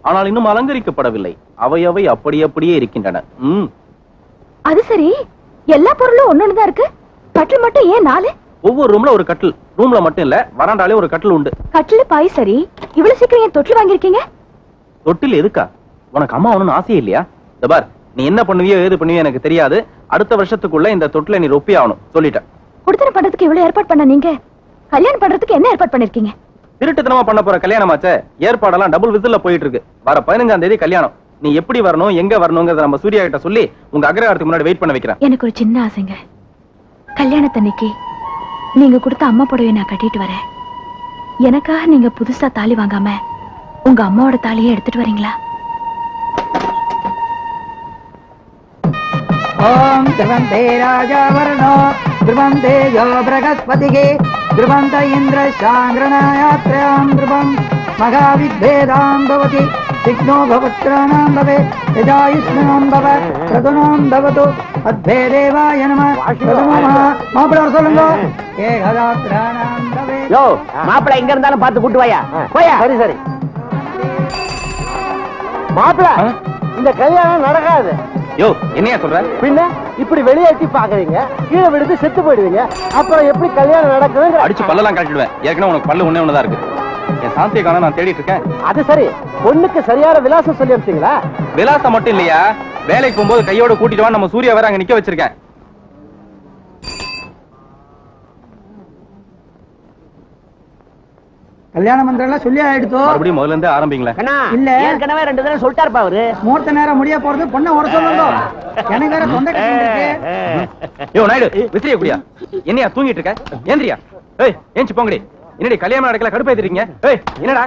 ஆனால் இன்னும் அலங்கரிக்கப்படவில்லை. அவை அப்படியே இருக்கின்றன. அது சரி, எல்லா பொருளும் ஒன்னொன்னுதான் இருக்கு. கட்டில் மட்டும் ஏன் 4? ஒவ்வொரு ரூம்ல ஒரு கட்டில். ரூம்ல மட்டும் இல்ல, வராண்டாலே ஒரு கட்டில் உண்டு. கட்டில் பாய் சரி, இவ்வளவு சீக்கிரம் ஏன் தொட்டில் வாங்கிருக்கீங்க? தொட்டில் எதுக்கா? உனக்கு அம்மா ஒண்ணும் ஆசையே இல்லையா? பார், நீ என்ன பண்ணுவியோ ஏது பண்ணுவியோ எனக்கு தெரியாது. அடுத்த வருஷத்துக்குள்ள இந்த தொட்டில நீ ரொப்பி ஆகணும் சொல்லிட்ட. குடுத்தன பண்றதுக்கு இவ்வளவு ஏற்பாடு பண்ண நீங்க, கல்யாணம் பண்றதுக்கு என்ன ஏற்பாடு பண்ணிருக்கீங்க? திருட்டுத்தனமா பண்ண போற கல்யாணமாச்சே. ஏற்பாடெல்லாம் டபுள் விசில்ல போயிட்டு இருக்கு. வர 15ஆம் தேதி கல்யாணம். நீ எப்படி வரணும், எங்க வரணுங்கிறத நம்ம சூர்யா கிட்ட சொல்லி உங்க அக்ரஹாரத்துக்கு முன்னாடி வெயிட் பண்ண வைக்கிறேன். எனக்கு ஒரு சின்ன ஆசைங்க. கல்யாணத்தன்னைக்கு நீங்க கொடுத்த அம்மா புடவை நான் கட்டிட்டு வரேன். எனக்காக நீங்க புதுசா தாலி வாங்காம உங்க அம்மாவோட தாலியை எடுத்துட்டு வரீங்களா? ஓம் த்ருவந்தே ராஜா வர்ணோ த்ருவந்தே யோ ப்ரகஸ்பதிகே த்ருவந்த இந்திர சாங்கிரணாயாத்ரயாம் த்ருவம் மகாவித்வேதாம் பவதி சிக்னோ பவத்ராணாம் பவே யஜாயுஷ்ணாம் பவ பிரதுனாம் பவது அத்வேதேவாய நம பிரதுனம. மாப்பிள்ளை வர சொல்லுங்க. ஏகதாத்ராணாம் பவே. யோ, மாப்பிள்ளை எங்க இருந்தாலும் பார்த்து கூட்டு வாயா. போயா. சரி சரி. மாப்பிள்ளை, இந்த கல்யாணம் நடக்காது. யோ, என்னையா சொல்ற? பின்ன இப்படி வெளியேற்றி பாக்குறீங்க, கீழே விழுந்து செத்து போயிடுவீங்க. அப்புறம் எப்படி கல்யாணம் நடக்குதுங்க? அடிச்சு பல்லெல்லாம் கட்டிடுவேன். ஏற்கனவே உனக்கு பல்லு ஒண்ணே இருக்கு. என் சாந்தியை காண நான் தேடிட்டு இருக்கேன். அது சரி, பொண்ணுக்கு சரியான விலாசம் சொல்லி அனுப்பிச்சீங்களா? விலாசம் மட்டும் இல்லையா, வேலைக்கு போகும்போது கையோட கூட்டிட்டு வா. நம்ம சூர்யா வேற அங்க நிக்க வச்சிருக்கேன். கல்யாண மந்திரம் சொல்லி ஆயிடுத்தோ. மறுபடியும் முதல்ல இருந்தே ஆரம்பிங்களேன். இல்ல, ஏற்கனவே 2 தடவை சொல்லிட்டாருப்பா அவரு. மூர்த்த நேரம் முடிய போறது, பொண்ணை ஓட சொல்லுங்க. எனக்கு வேற தொண்டை கட்டிருக்கு. யோ நாயுடு, விசிறிய குடியா. என்னையா தூங்கிட்டு இருக்க? ஏந்திரியா. ஏய், ஏஞ்சி போங்கடி. என்னடி கல்யாணம் நடக்கல, கடுப்பேத்திருக்கீங்க? ஏய், என்னடா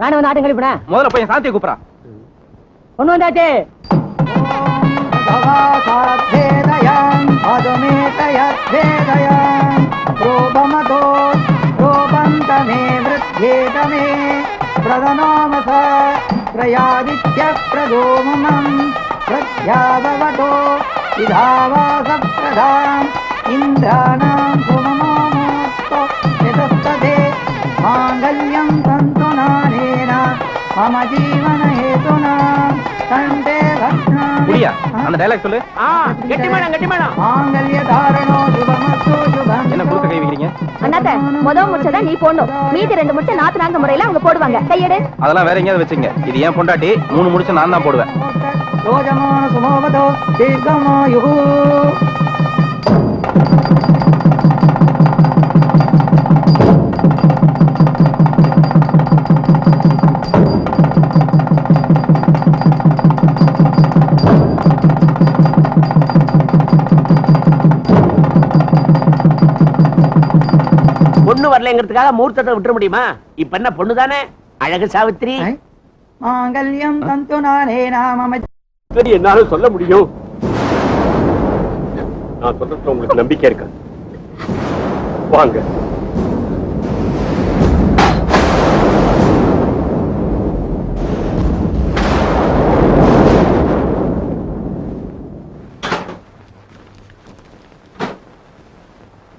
நானும் நாட்டம் கழிப்பேன். முதல்ல போய் சாந்தியை கூப்பிடா. ஒண்ணு வந்தாச்சு. சவாசாத்வேதயாம் அதுமேதயத்வேதயாம் ரோபமதோ ரோபந்தமே விருத்யேதமே பிரதநாமச பிரயாதித்ய பிரதோமம் பிரத்யாவவதோ விதாவாச பிரதாம் இந்திராணாம் சுமமோமோத்தோ யதஸ்ததே மாங்கல்யம் தந்து நானேன மம ஜீவன ஹேதுனா கண்டே ரத்னா. குடியா, அந்த டயலாக் சொல்லு. கெட்டிமானம். மாங்கல்ய தாரணோ சுபமஸ்து சுபம். என்ன குறுக்க கை வைக்கிறீங்க? அண்ணாத்த, முதல் முச்சதான் நீ போடணும். மீதி 2 முச்சை நாத்து முறையில அவங்க போடுவாங்க. கையெடு. அதெல்லாம் வேற எங்கேயாவது வச்சுங்க. இது ஏன் பொண்டாட்டி. 3 முடிச்சு நான் தான் போடுவேன். ரோஜமான சுமோவதோ தீர்க்கமாயுஹு. பொண்ணு வரலங்கிறதுக்காக முகூர்த்தத்தை விட்டுற முடியுமா? இப்ப என்ன பொண்ணு தானே? அழகு சாவித்திரி. மாங்கல்யம் தந்து நானே நாம என்னால சொல்ல முடியும். நான் சொல்றதுல உங்களுக்கு நம்பிக்கை இருக்கா? வாங்க.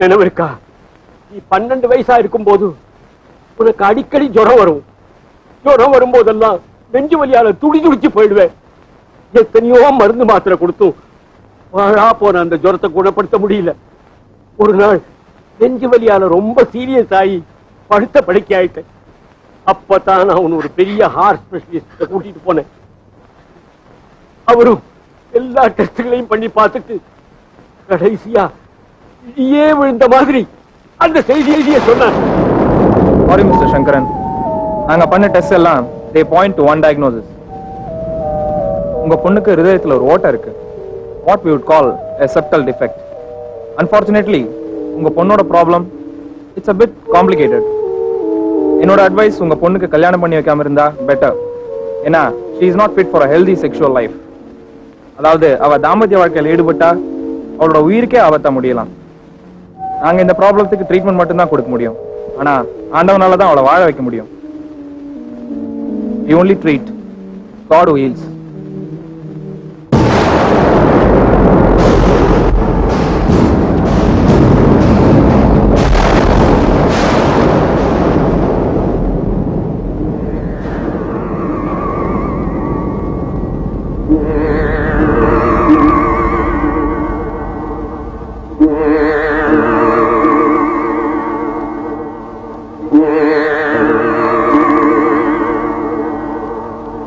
நினைவு இருக்கா? நீ 12 வயசா இருக்கும் போது உனக்கு அடிக்கடி ஜுரம் வரும். ஜுரம் வரும்போதெல்லாம் நெஞ்சு வலியால துடி துடிச்சு போயிடுவேன். எத்தனையோ மருந்து மாத்திரை கொடுத்தும் வாழா போன அந்த ஜுரத்தை குணப்படுத்த முடியல. ஒரு நாள் நெஞ்சு வலியால ரொம்ப சீரியஸ் ஆகி படுத்த படுக்கை ஆயிட்டேன். அப்பதான் நான் ஒரு பெரிய ஹார்ட் ஸ்பெஷலிஸ்ட கூட்டிட்டு போனேன். அவரும் எல்லா டெஸ்ட்களையும் பண்ணி பார்த்துட்டு கடைசியா இடியே விழுந்த மாதிரி அந்த செய்தியை சொன்னார். சாரி மிஸ்டர் சங்கரன், நாங்க பண்ண டெஸ்ட் எல்லாம் they point to one diagnosis. உங்க பொண்ணுக்கு ஹிருதயத்துல ஒரு ஓட்டை இருக்கு. what we would call a septal defect. Unfortunately உங்க பொண்ணோட problem it's a bit complicated. என்னோட அட்வைஸ் உங்க பொண்ணுக்கு கல்யாணம் பண்ணி வைக்காம இருந்தா பெட்டர். ஏன்னா she is not fit for a healthy sexual life. அதாவது அவ தாம்பத்திய வாழ்க்கையில் ஈடுபட்டா அவளோட உயிருக்கே ஆபத்தா முடியலாம். நாங்க இந்த ப்ராப்ளத்துக்கு ட்ரீட்மெண்ட் மட்டும் தான் கொடுக்க முடியும். ஆனா ஆண்டவனால தான் அவளை வாழ வைக்க முடியும். We only treat, God who heals.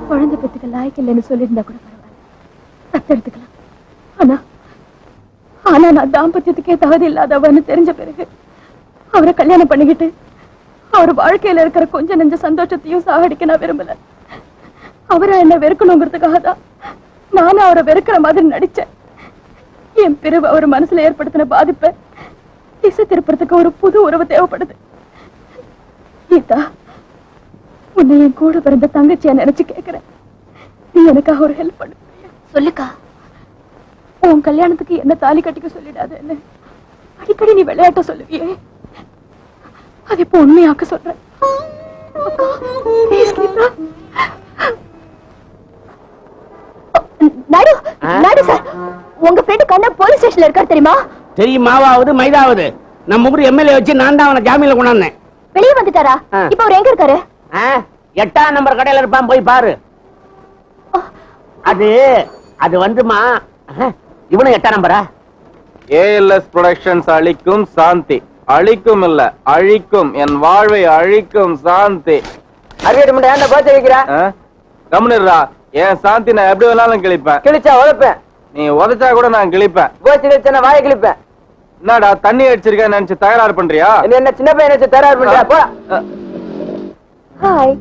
குழந்தை பெத்துக்க லாய்க்கு இல்லைன்னு சொல்லியிருந்தா கூட பரவாயில்ல, தத்தெடுத்துக்கலாம். ஆனா ஆனா நான் தாம்பத்தியத்துக்கே தகுதி இல்லாதவன்னு தெரிஞ்ச பிறகு அவரை கல்யாணம் பண்ணிக்கிட்டு அவர் வாழ்க்கையில இருக்கிற கொஞ்ச நெஞ்ச சந்தோஷத்தையும் சாகடிக்க நான் விரும்பல. அவரை என்ன வெறுக்கணுங்கிறதுக்காக தான் நானும் அவரை வெறுக்கிற மாதிரி நடிச்சேன். என் பிரிவு அவர் மனசுல ஏற்படுத்தின பாதிப்பை திசை திருப்பறதுக்கு ஒரு புது உறவு தேவைப்படுது. கீதா, உன்னை என் கூட பிறந்த தங்கச்சியா நினைச்சு கேக்குறேன். நீ எனக்காக ஒரு ஹெல்ப் பண்ணு. சொல்லுக்கா. உன் கல்யாணத்துக்கு என்ன தாலி கட்டிக்க சொல்லிடாதேன்னு அடிக்கடி நீ விளையாட்ட சொல்லுவியே, அது இப்ப உண்மையாக்க சொல்றேன். நாடு நாடு சார், உங்க ஃப்ரெண்ட் கண்ணா போலீஸ் ஸ்டேஷன்ல இருக்காரு தெரியுமா? தெரியுமாவது மைதாவது நம்ம ஊர் எம்எல்ஏ வச்சு நான் தான் அவனை ஜாமீன்ல கொண்டாந்தேன். வெளியே வந்துட்டாரா? இப்ப அவர் எங்க இருக்காரு? 8ஆம் நம்பர் கடையில இருப்பான், போய் பாரு. அது அது வந்துமா இவனு 8ஆம் நம்பரா? ஏஎல்எஸ் புரொடக்ஷன்ஸ் அழிக்கும் சாந்தி. அழிக்கும் இல்ல, அழிக்கும். என் வாழ்வை அழிக்கும் சாந்தி. அறிவிட்டு ஏன் கோச்சை வைக்கிற? கம்முனுடா. என் சாந்தி நான் எப்படி வேணாலும் கிழிப்பேன். கிழிச்சா உழைப்பேன். நீ உதைச்சா கூட நான் கிழிப்பேன். கோச்சி வச்சா வாயை கிழிப்பேன். என்னடா தண்ணி அடிச்சிருக்கேன்னு நினைச்சு தகராறு பண்றியா? என்ன சின்ன பையன் நினைச்சு தகராறு பண்றியா? போடா. ஹாய்.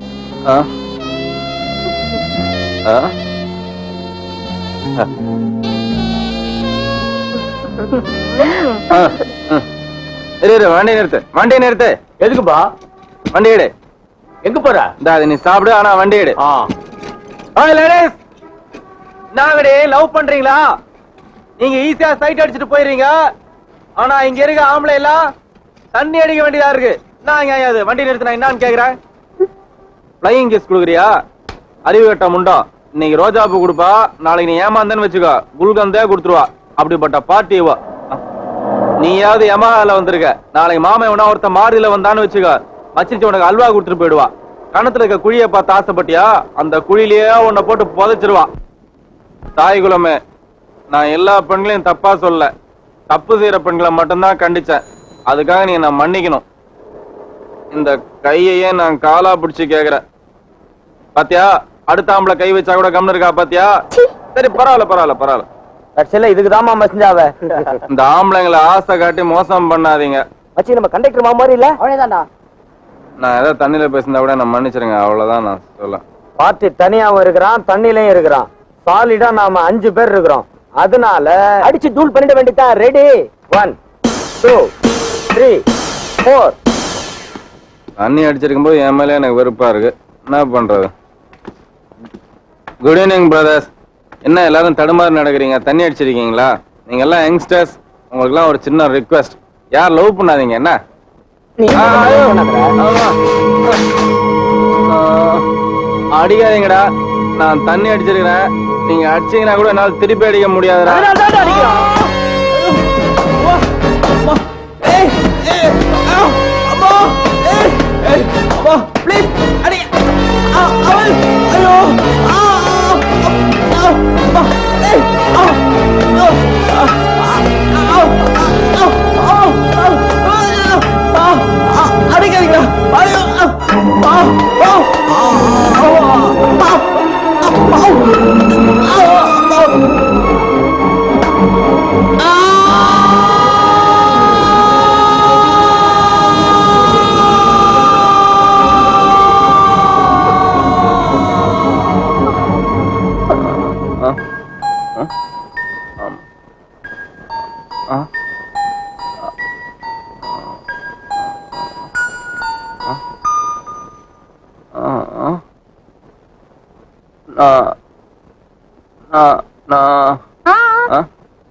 வண்டி நிறுத்து, வண்டி நிறுத்து. எதுக்குப்பா? வண்டி எடு. எங்க போற? நீ சாப்பிடு, ஆனா வண்டி எடு. நாங்கடே லவ் பண்றீங்களா? நீங்க ஈஸியா சைட் அடிச்சுட்டு போயிருவீங்க. ஆனா இங்க இருக்க ஆம்பளை எல்லாம் தண்ணி அடிக்க வேண்டியதா இருக்கு. நான் வண்டி நிறுத்தினா என்னன்னு கேக்குறேன். பிளையிங் கிஸ் குடுக்குறியா? அறிவு கட்ட முண்டா. இன்னைக்கு ரோஜா பூ கொடுப்பா, நாளைக்கு நீ ஏமாந்தன்னு வச்சுக்கோ குல்கந்தே கொடுத்துருவா. அப்படிப்பட்ட பார்ட்டி இவ. நீயாவது யமஹால வந்திருக்க, நாளைக்கு மாமன் உன ஒருத்த மாறில வந்தான்னு வச்சுக்கோ மச்சிச்சு உனக்கு அல்வா கொடுத்துட்டு போயிடுவா. கணத்துல இருக்க குழிய பார்த்து ஆசைப்பட்டியா? அந்த குழியிலேயே உன்னை போட்டு புதைச்சிருவா. தாய் குலமே, நான் எல்லா பெண்களையும் தப்பா சொல்ல, தப்பு செய்யற பெண்களை மட்டும்தான் கண்டிச்சேன். அதுக்காக நீ நான் மன்னிக்கணும். இந்த கையையே நான் காலா பிடிச்சு கேக்குறேன். பாத்தியா, அடுத்த ஆம்பளை கை வச்சா கூட கம்னு இருக்கா பாத்தியா? சரி, பரவாயில்ல பரவாயில்ல பரவாயில்ல. இதுக்குதான் மாமா செஞ்சாவ. இந்த ஆம்பளைங்களை ஆசை காட்டி மோசம் பண்ணாதீங்க. மச்சி நம்ம கண்டக்டர் மாமா மாதிரி இல்ல, அவனேதான்டா. நான் ஏதாவது தண்ணியில பேசினா கூட நான் மன்னிச்சிருங்க, அவ்வளவுதான் நான் சொல்ல. பார்ட்டி தனியாவும் இருக்கிறான், தண்ணிலையும் இருக்கிறான். சாலிடா நாம 5 பேர் இருக்கிறோம். அதனால அடிச்சு தூள் பண்ணிட வேண்டியதான். ரெடி? 1 2 3 4 தண்ணி அடிச்சிருக்கும் போது என் மேலே எனக்கு வெறுப்பா இருக்கு. என்ன பண்றது? Good evening brothers. என்ன எல்லாரும் தடுமாறி நடக்கிறீங்க? தண்ணி அடிச்சிருக்கீங்களா? நீங்க எல்லாம் யங்ஸ்டர்ஸ், உங்களுக்கு எல்லாம் ஒரு சின்ன ரிக்வெஸ்ட். யார் லவ் பண்ணாதீங்க என்ன? அடிக்காதீங்கடா. நான் தண்ணி அடிச்சிருக்கிறேன். நீங்க அடிச்சீங்கன்னா கூட என்னால திருப்பி அடிக்க முடியாதுடா.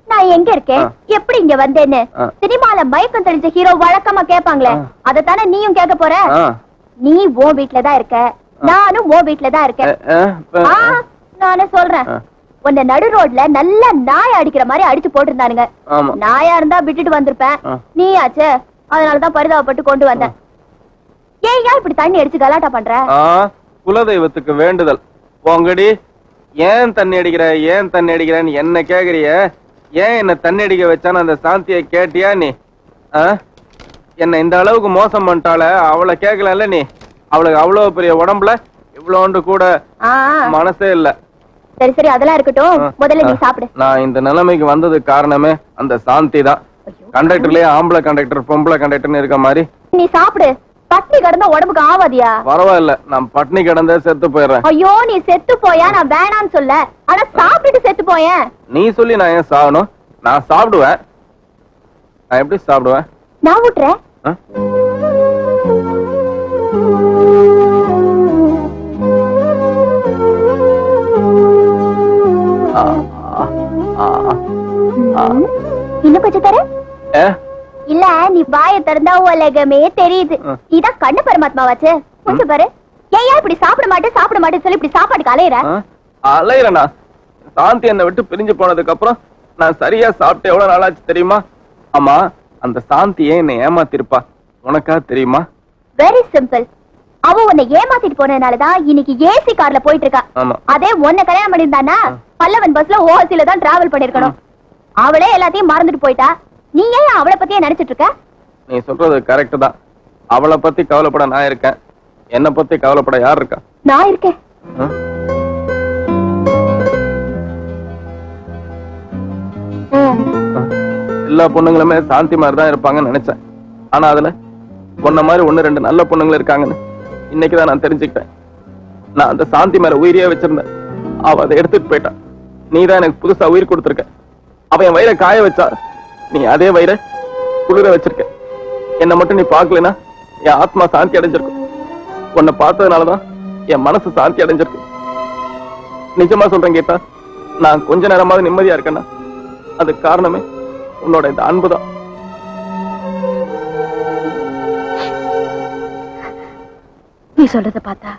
நான் எங்க இருக்கேன், எப்படி இங்க வந்தேன்னு சினிமால மயக்கம் தெரிஞ்ச ஹீரோ வழக்கமா கேட்பாங்களே, அதத்தானே நீயும் கேட்க போற. நீ ஓ வீட்டுலதான் இருக்க, நானும் ஓ வீட்டுலதான் இருக்கேன். நானே சொல்றேன், உன்ன நடு ரோட்ல நல்லா நாய் அடிக்கிற மாதிரி அடிச்சு போட்டிருந்தானுங்க. நாயா இருந்தா விட்டுட்டு வந்திருப்பேன், நீ ஆச்சு, அதனாலதான் பரிதாபப்பட்டு கொண்டு வந்தேன். ஏன் இப்படி தண்ணி அடிச்சு கலாட்டா பண்ற? குலதெய்வத்துக்கு வேண்டுதல். போங்கடி, ஏன் தண்ணி அடிக்கிற ஏன் தண்ணி அடிக்கிறன்னு என்ன கேக்குறிய? ஏன் என்ன தண்ணி அடிக்க வச்சான்னு அந்த சாந்தியை கேட்டியா நீ? என்ன இந்த அளவுக்கு மோசம் பண்ணிட்டால, அவளை கேட்கல நீ? அவளுக்கு அவ்வளவு பெரிய உடம்புல இவ்வளோண்டு கூட மனசே இல்ல. சரி சரி, அதெல்லாம் இருக்கட்டும், முதல்ல நீ சாப்பிடு. நான் இந்த நிலைமைக்கு வந்ததுக்கு காரணமே அந்த சாந்தி தான். கண்டக்டர்லயே ஆம்பளை கண்டக்டர் பொம்பளை கண்டக்டர்னு இருக்க மாதிரி. நீ சாப்பிடு, பட்னி கிடந்தா உடம்புக்கு ஆவாதியா? பரவாயில்ல, நான் பட்னி கிடந்தே செத்து போயிடுறேன். ஐயோ, நீ செத்து போயா? நான் வேணான்னு சொல்ல, ஆனா சாப்பிட்டுட்டு செத்து போயேன். நீ சொல்லி நான் ஏன் சாகணும்? நான் சாப்பிடுவேன். நான் எப்படி சாப்பிடுவேன்? நான் விட்டுறேன். இன்னும் கொஞ்சம் தர இல்ல, நீ வாய திறந்தா உலகமே தெரியுது. இதான் கண்ணு பரமாத்மாவாச்சு. கொஞ்சம் பாரு. ஏன் இப்படி சாப்பிட மாட்டேன்னு சொல்லி இப்படி சாப்பாட்டுக்கு அலையிற? அலையிறனா? சாந்தி என்னை விட்டு பிரிஞ்சு போனதுக்கு அப்புறம் நான் சரியா சாப்பிட்டு எவ்வளவு நாளாச்சு தெரியுமா? ஆமா, அந்த சாந்தியே என்னை ஏமாத்திருப்பா. உனக்கா தெரியுமா? Very simple. அவ உன்னை ஏமாத்திட்டு போனதுனாலதான் இன்னைக்கு ஏசி கார்ல போயிட்டு இருக்கா. அதே உன்னை கல்யாணம் பண்ணிருந்தானா பல்லவன் பஸ்ல ஓசில தான் டிராவல் பண்ணிருக்கணும். அவளே எல்லாத்தையும் மறந்துட்டு போயிட்டா. நீ ஏன் அவளை பத்தியே நினைச்சிட்டு இருக்க? நீ சொல்றது கரெக்ட் தான். அவளை பத்தி கவலைப்பட நான் இருக்கேன். என்ன பத்தி கவலைப்பட யார் இருக்கா? நான் இருக்கேன். எல்லா பொண்ணுங்களுமே சாந்தி மாதிரி தான் இருப்பாங்கன்னு நினைச்சேன். ஆனா அதுல பொண்ண மாதிரி 1-2 நல்ல பொண்ணுங்களும் இருக்காங்கன்னு இன்னைக்குதான் நான் தெரிஞ்சுக்கிட்டேன். நான் அந்த சாந்தி மேல உயிரியே வச்சிருந்தேன். அவ அதை எடுத்துட்டு போயிட்டான். நீ தான் எனக்கு புதுசா உயிர் கொடுத்துருக்க. அவன் என் வயிறை காய வச்சா, நீ அதே வயிறை குளிர வச்சிருக்க. என்ன மட்டும் நீ பாக்கலனா என் ஆத்மா சாந்தி அடைஞ்சிருக்கும். உன்னை பார்த்ததுனாலதான் என் மனசு சாந்தி அடைஞ்சிருக்கு. நிஜமா சொல்றேன் கேட்டா, நான் கொஞ்ச நேரமாவது நிம்மதியா இருக்கேன்னா அதுக்கு காரணமே உன்னோட இந்த அன்புதான். நீ சொல்றத பார்த்தா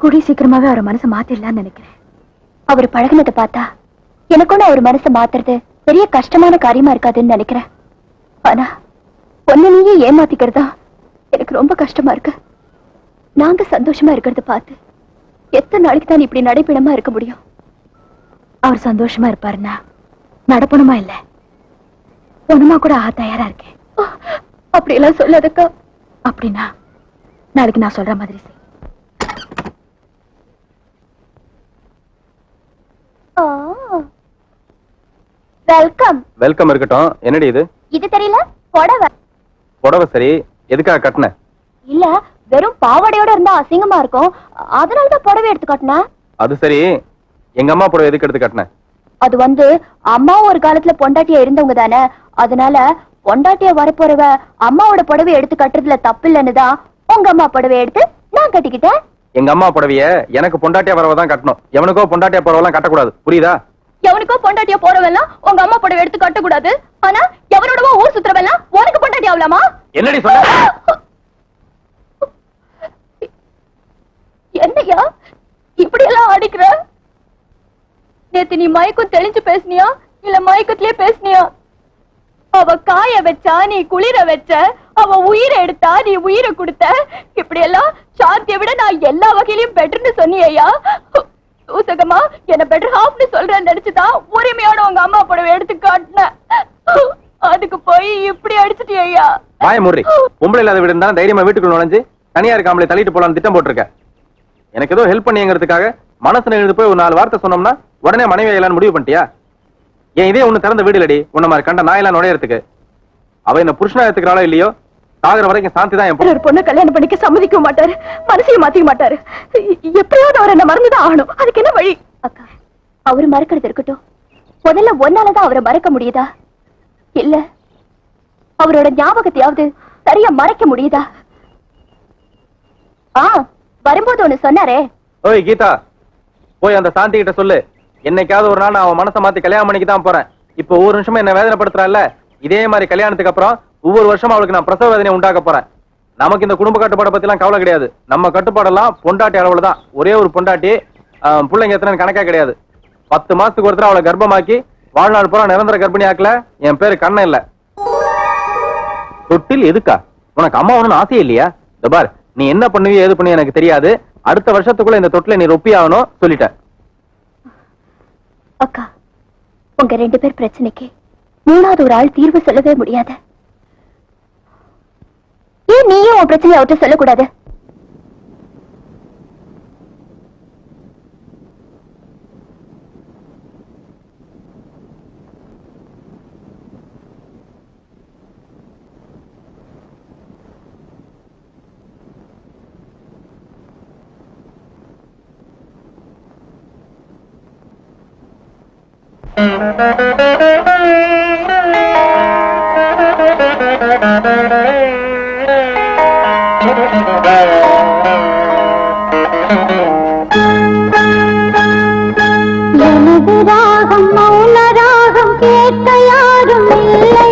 கூடி சீக்கிரமாவே அவர் மனசை மாத்திடலாம்னு நினைக்கிறேன். அவர் பழகினதை பார்த்தா எனக்கும் அவர் மனசை மாத்துறது பெரிய கஷ்டமான காரியமா இருக்காதுன்னு நினைக்கிறேன். ஆனா ஒன்னு நீயே ஏமாத்திக்கிறதா எனக்கு ரொம்ப கஷ்டமா இருக்கு. நாங்க சந்தோஷமா இருக்கிறத பார்த்து எத்தனை நாளைக்கு தான் இப்படி நடைபெணமா இருக்க முடியும்? அவர் சந்தோஷமா இருப்பாருன்னா நடப்பணுமா இல்ல ஒண்ணுமா கூட ஆக தயாரா இருக்கேன். அப்படி எல்லாம் சொல்லாதக்கா. அப்படின்னா நாளைக்கு நான் சொல்ற மாதிரி செய். வெல்கம். வெல்கம் இருக்கட்டும். என்னடி இது? இது தெரியல, புடவை. புடவை சரி, எதுக்காக கட்டின? இல்ல, வெறும் பாவாடையோட இருந்தா அசிங்கமா இருக்கும், அதனாலதான் புடவை எடுத்து கட்டினேன். அது சரி, எங்க அம்மா புடவை எதுக்கு எடுத்து கட்டின? அது வந்து அம்மா ஒரு காலத்துல பொண்டாட்டியா இருந்தவங்க தானே, அதனால பொண்டாட்டியா வரப்போறவ அம்மாவோட புடவை எடுத்து கட்டுறதுல தப்பு இல்லைன்னு தான் உங்க அம்மா புடவை எடுத்து நான் கட்டிக்கிட்டேன். எங்க அம்மா புடவைய எனக்கு பொண்டாட்டியா வரவதான் கட்டணும். எவனுக்கோ பொண்டாட்டியா போறவெல்லாம் கட்டக்கூடாது, புரியுதா? எவனுக்கோ பொண்டாட்டியா போறவெல்லாம் உங்க அம்மா புடவை எடுத்து கட்டக்கூடாது. ஆனா எவனோடவோ ஊர் சுத்துறவெல்லாம் உனக்கு பொண்டாட்டி ஆகலாமா? என்னடி சொன்ன? என்னையா இப்படி எல்லாம் அடிக்கிற? நேத்து நீ மயக்கம் தெளிஞ்சு பேசுனியா இல்ல மயக்கத்திலே பேசுனியா? அவ காய வச்சா நீ குளிர வச்ச, அவ உயிரை எடுத்தா நீ உயிரை கொடுத்த. இப்படி எல்லாம் சாந்தியை விட நான் எல்லா வகையிலயும் பெட்டர்னு சொன்னியா? சூசகமா என்ன பெட்டர் ஹாஃப்னு சொல்றேன்னு நினைச்சுதான் உரிமையோட உங்க அம்மா புடவை எடுத்து காட்டின. அதுக்கு போய் இப்படி அடிச்சிட்டியா? வாய மூடி. பொம்பளை இல்லாத வீடு இருந்தா தைரியமா வீட்டுக்குள்ள நுழைஞ்சு தனியா இருக்காமலே தள்ளிட்டு போலான்னு திட்டம் போட்டிருக்க. எனக்கு ஏதோ ஹெல்ப் பண்ணிங்கிறதுக்காக மனசுல எழுந்து போய் ஒரு 4 வார்த்தை சொன்னோம்னா உடனே மனைவி ஆயிலான்னு முடிவு பண்ணிட்டியா? ஏன் இதே ஒண்ணு திறந்த வீடு இல்லடி உன்ன மாதிரி கண்ட நாயெல்லாம் நுழையறதுக்கு. அவ என்ன புருஷனா எடுத்துக்கிறாளோ இல்லையோ, சாகுற வரைக்கும் சாந்தி தான் என் ஒரு பொண்ணு கல்யாணம் பண்ணிக்க சம்மதிக்க மாட்டாரு, மனசையும் மாத்திக்க மாட்டாரு. எப்படியாவது அவர் என்ன மறந்துதான் ஆகணும். அதுக்கு என்ன வழி? அக்கா, அவரு மறக்கிறது இருக்கட்டும், முதல்ல ஒன்னாலதான் அவரை மறக்க முடியுதா இல்ல அவரோட ஞாபகத்தையாவது சரியா மறைக்க முடியுதா? வரும்போது ஒண்ணு சொன்னாரே. ஓய் கீதா, போய் அந்த சாந்தி கிட்ட சொல்லு, என்னைக்காவது ஒரு நாள் நான் அவன் மனசை மாத்தி கல்யாணம் பண்ணிக்க தான் போறேன். இப்போ ஒவ்வொரு நிமிஷமும் என்ன வேதனைப்படுத்துறாள். இதே மாதிரி கல்யாணத்துக்கு அப்புறம் ஒவ்வொரு வருஷம் அவளுக்கு நான் பிரசவ வேதனை உண்டாக்க போறேன். நமக்கு இந்த குடும்ப கட்டுப்பாடை பத்தி எல்லாம் கவலை கிடையாது. நம்ம கட்டுப்பாடெல்லாம் பொண்டாட்டி அளவுல தான். ஒரே ஒரு பொண்டாட்டி, பிள்ளைங்க எத்தனை கணக்கா கிடையாது. 10 மாசத்துக்கு ஒருத்தர் அவளை கர்ப்பமாக்கி வாழ்நாள் பூரா நிரந்தர கர்ப்பிணி ஆக்கல. என் பேரு கண்ணன் இல்ல. தொட்டில் எதுக்கா? உனக்கு அம்மா ஒண்ணு ஆசையே இல்லையா? பார், நீ என்ன பண்ணுவியோ ஏது பண்ணுவியோ எனக்கு தெரியாது. அடுத்த வருஷத்துக்குள்ள இந்த தொட்டில நீ ரொப்பி ஆகணும் சொல்லிட்ட. அக்கா, உங்க 2 பேர் பிரச்சனைக்கு 3வது ஒரு ஆள் தீர்வு சொல்லவே முடியாது. ஏன் நீயும் உன் பிரச்சனையை அவர்கிட்ட சொல்லக்கூடாது? எனது ராகம் மௌன ராகம் கேட்க யாரும் இல்லை.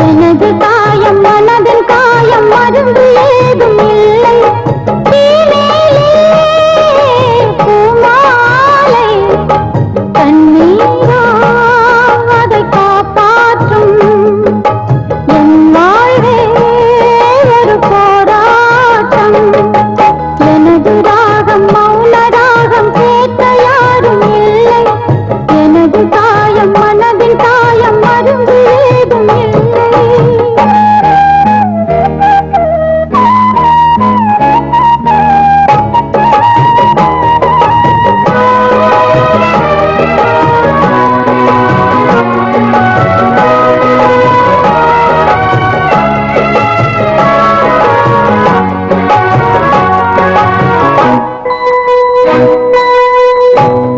எனது காயம் மனதின் காயம் மருந்து ஏதும் இல்லை. பூமாலை கண்ணீரா அதை காப்பாற்றும். என் வாழ்வே ஒரு போராட்டம். எனது ராகம் மௌன ராகம் கேட்க யாரும் இல்லை. எனது காயம் மனதின் காயம் மருந்து ஏதும் இல்லை.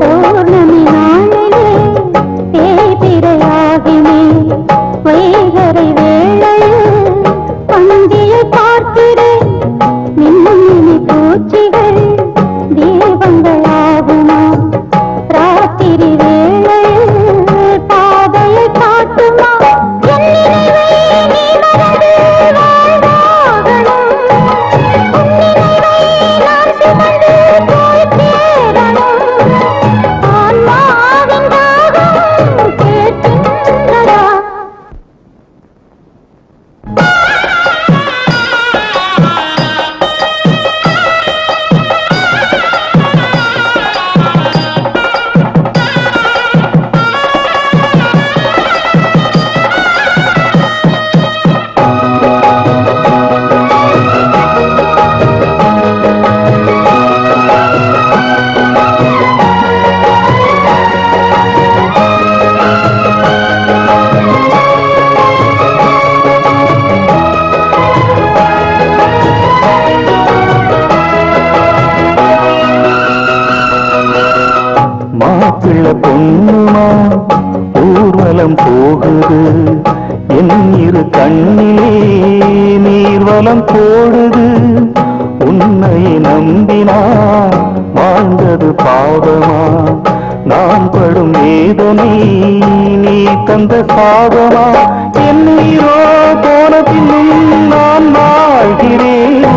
பௌர்ணமி நாளிலே தேய்பிறையாகினே வைகரை வேளையில் பந்தியை பார்க்கிறேன். மின்னும் மினி பூச்சிகள் தீபங்களாகுமா? ராத்திரி வேளையில் பாதையை காட்டுமா? என் நினைவை நீ மறந்து வாழ்வாகணும். உன் நினைவை நான் சுமந்து போய் சேரணும். ஆன்மாவின் தாகம் கேட்கின்றதா? மாப்பிள்ளை பொண்ணுமா ஊர்வலம் போகுது. என் இரு கண்ணிலே நீர்வலம் போடுது. முந்தினான் வாழ்ந்தது பாவமா நான் படும் வேதனை நீ தந்த சாபமா என் உயிரோ போன பின்னும் நான் வாழ்கிறேன்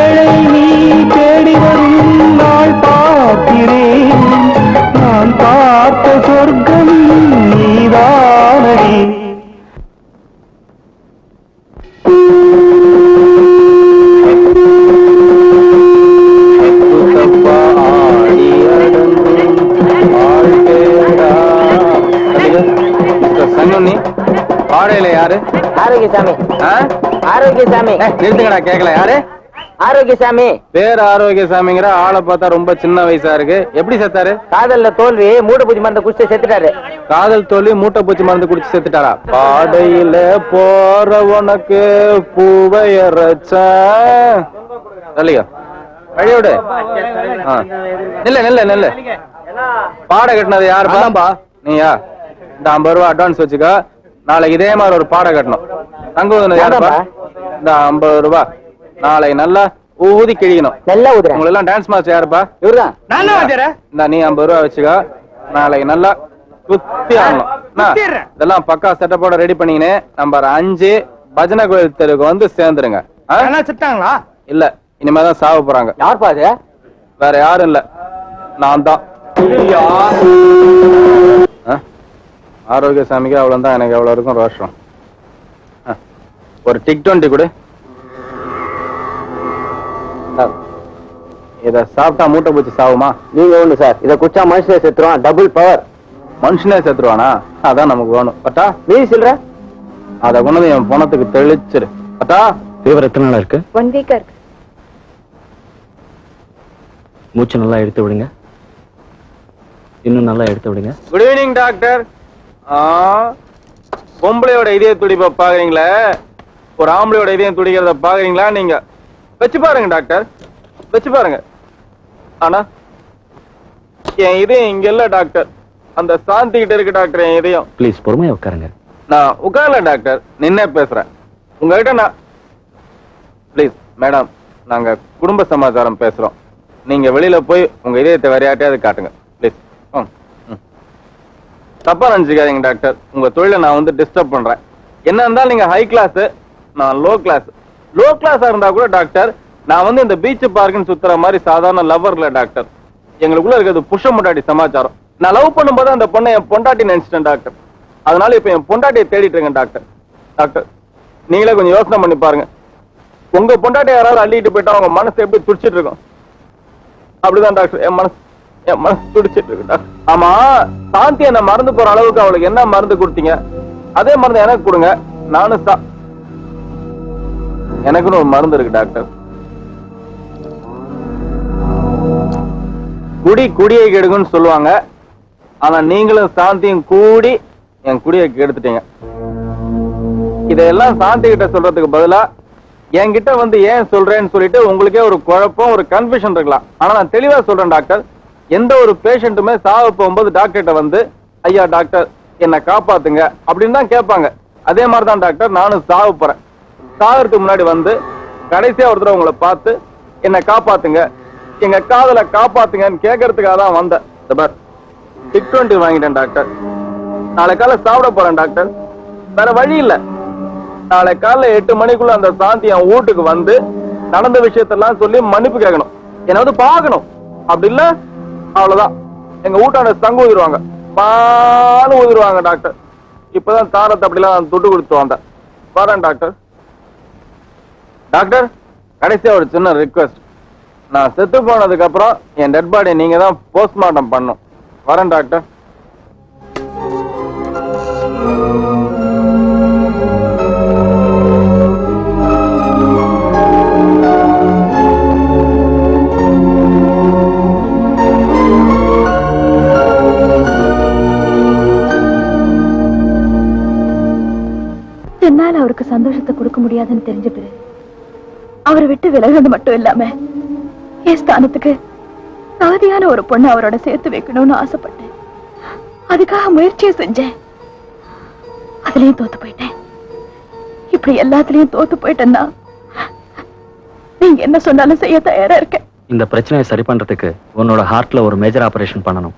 ஏழை நீ தேடி வரும் நாள் பார்க்கிறேன் நான் பார்த்த சொர்க்கம் நீதானே சங்கண்ணி பாடையில யாரு? ஆரோக்கியசாமி. ஆரோக்கியசாமி. நிறுத்துங்கடா, கேக்கல யாரு? ஆரோக்கியசாமி. பேர் ஆரோக்கியசாமிங்கிற ஆளை பார்த்தா ரொம்ப சின்ன வயசா இருக்கு. எப்படி செத்தாரு? காதல்ல தோல்வி மூட்டை பூச்சி மருந்து குடிச்சு செத்துட்டாரு. காதல் தோல்வி மூட்டை பூச்சி மருந்து குடிச்சு செத்துட்டாரா? பாடையில போற உனக்கு பூவையரச்ச சொல்லியா வழியோடு நெல்ல நெல்ல நெல்ல பாடை கட்டினது யாருப்பா? நீயா? இந்த 50 ரூபா அட்வான்ஸ் வச்சுக்க. நாளைக்கு இதே மாதிரி ஒரு பாடை கட்டணும். தங்குவது யாருப்பா? இந்த 50 ரூபா நாளைக்கு நல்லா ஊதி கிழிக்கணும். நல்லா ஊதுறேன். உங்களுக்கு எல்லாம் டான்ஸ் மாஸ்டர் யாருப்பா? இவர்தான். இந்த நீ 50 ரூபா வச்சுக்க. நாளைக்கு நல்லா குத்தி ஆகணும். இதெல்லாம் பக்கா செட்டப்போட ரெடி பண்ணீங்கன்னு நம்பர் 5 பஜனை கோயில் தெருவுக்கு வந்து சேர்ந்துருங்க. செட்டாங்களா? இல்ல, இனிமேதான் சாவ போறாங்க. யாருப்பா அது? வேற யாரும் இல்ல, நான் தான். ஆரோக்கியசாமிக்கு அவ்வளவுதான், எனக்கு எவ்வளவு இருக்கும் ரோஷம். ஒரு டிக் 20 கொடு. இத சாப்பிட்டா மூட்டை பூச்சி சாவுமா? நீங்க ஒண்ணு சார், இத குச்சா மனுஷனே செத்துருவான். Double power. மனுஷனே செத்துருவானா? அதான் நமக்கு வேணும். பட்டா நீ சொல்ற அத கொண்டு என் பணத்துக்கு தெளிச்சிரு. பட்டா ஃபீவர் எத்தனை நாளா இருக்கு? 1 வீக்கா இருக்கு. மூச்சு நல்லா எடுத்து விடுங்க, இன்னும் நல்லா எடுத்து விடுங்க. Good evening doctor. பொம்பளையோட இதய துடிப்ப பாக்குறீங்களா? ஒரு ஆம்பளையோட இதயம் துடிக்கிறத பாக்குறீங்களா? நீங்க வச்சு பாருங்க டாக்டர், வச்சு பாருங்க. ஆனா என் இதயம் இங்க இல்ல டாக்டர், அந்த சாந்தி கிட்ட இருக்கு டாக்டர் என் இதயம். ப்ளீஸ் பொறுமையா உட்காருங்க. நான் உட்காரல டாக்டர், நின்னே பேசுறேன் உங்ககிட்ட. நான் ப்ளீஸ் மேடம், நாங்க குடும்ப சமாச்சாரம் பேசுறோம். நீங்க வெளியில போய் உங்க இதயத்தை வேற யார்ட்டையாவது காட்டுங்க ப்ளீஸ். தப்பா நினைச்சுக்காதீங்க டாக்டர், உங்க தொழிலை நான் வந்து டிஸ்டர்ப் பண்றேன். என்ன இருந்தாலும் நீங்க ஹை கிளாஸ், நான் லோ கிளாஸ். லோ கிளாஸா இருந்தா கூட டாக்டர், நான் வந்து இந்த பீச் பார்க்குன்னு சுத்துற மாதிரி சாதாரண லவர் இல்ல டாக்டர். எங்களுக்குள்ள இருக்கிறது புருஷ பொண்டாட்டி சமாச்சாரம். நான் லவ் பண்ணும்போது அந்த பொண்ணை என் பொண்டாட்டி நினைச்சிட்டேன் டாக்டர். அதனால இப்ப என் பொண்டாட்டியை தேடிட்டு இருக்கேன் டாக்டர். டாக்டர் நீங்களே கொஞ்சம் யோசனை பண்ணி பாருங்க. உங்க பொண்டாட்டி யாராவது அள்ளிட்டு போயிட்டா உங்க மனசு எப்படி துடிச்சிட்டு இருக்கும்? அப்படிதான் டாக்டர் என் மனசு துடிச்சிட்டு இருக்கு டாக்டர். ஆமா, சாந்தி என்ன மறந்து போற அளவுக்கு அவளுக்கு என்ன மருந்து கொடுத்தீங்க? அதே மருந்து எனக்கு கொடுங்க. நானும் எனக்குன்னு ஒரு மருந்து இருக்கு டாக்டர். குடி குடியை கெடுக்குன்னு சொல்லுவாங்க. ஆனா நீங்களும் சாந்தியும் கூடி என் குடியை கெடுத்துட்டீங்க. இதெல்லாம் சாந்தி கிட்ட சொல்றதுக்கு பதிலா என்கிட்ட வந்து ஏன் சொல்றேன்னு சொல்லிட்டு உங்களுக்கே ஒரு குழப்பம், ஒரு கன்ஃபியூஷன் இருக்கலாம். ஆனா நான் தெளிவா சொல்றேன் டாக்டர், எந்த ஒரு பேஷண்ட்டுமே சாவ போகும்போது டாக்டர்கிட்ட வந்து ஐயா டாக்டர் என்னை காப்பாத்துங்க அப்படின்னு தான் கேட்பாங்க. அதே மாதிரிதான் டாக்டர் நானும் சாவ போறேன். சாகிறதுக்கு முன்னாடி வந்து கடைசியா ஒருத்தர் உங்களை பார்த்து என்னை காப்பாத்துங்க, எங்க காதலை காப்பாத்துங்கன்னு கேட்கறதுக்காக தான் வந்தேன். டிக் 20 வாங்கிட்டேன் டாக்டர். நாளை காலை சாப்பிட போறேன் டாக்டர், வேற வழி இல்ல. நாளை காலைல 8 மணிக்குள்ள அந்த சாந்தி என் வீட்டுக்கு வந்து நடந்த விஷயத்தெல்லாம் சொல்லி மன்னிப்பு கேட்கணும், என்னை வந்து பாக்கணும். அப்படி இல்ல அவ்வளவுதான், எங்க வீட்டான சங்கு ஊதிருவாங்க, பானு ஊதிருவாங்க டாக்டர். இப்பதான் தாரத்தை அப்படிலாம் நான் துட்டு கொடுத்து வந்தேன். வரேன் டாக்டர். டாக்டர் கடைசியா ஒரு சின்ன ரிக்வெஸ்ட், நான் செத்து போனதுக்கு அப்புறம் என் டெட் பாடி நீங்க தான் போஸ்ட்மார்ட்டம் பண்ணும். வரேன் டாக்டர். என்னால அவருக்கு சந்தோஷத்தை கொடுக்க முடியாதுன்னு தெரிஞ்ச பிறகு அவரை விட்டு விலகிறது மட்டும் இல்லாம என் ஸ்தானத்துக்கு தகுதியான ஒரு பொண்ணு அவரோட சேர்த்து வைக்கணும்னு ஆசைப்பட்டேன். அதுக்காக முயற்சியை செஞ்சேன். அதுலயும் தோத்து போயிட்டேன். இப்படி எல்லாத்துலயும் தோத்து போயிட்டேன்னா நீங்க என்ன சொன்னாலும் செய்ய தயாரா இருக்கேன். இந்த பிரச்சனையை சரி பண்றதுக்கு உன்னோட ஹார்ட்ல ஒரு மேஜர் ஆபரேஷன் பண்ணணும்.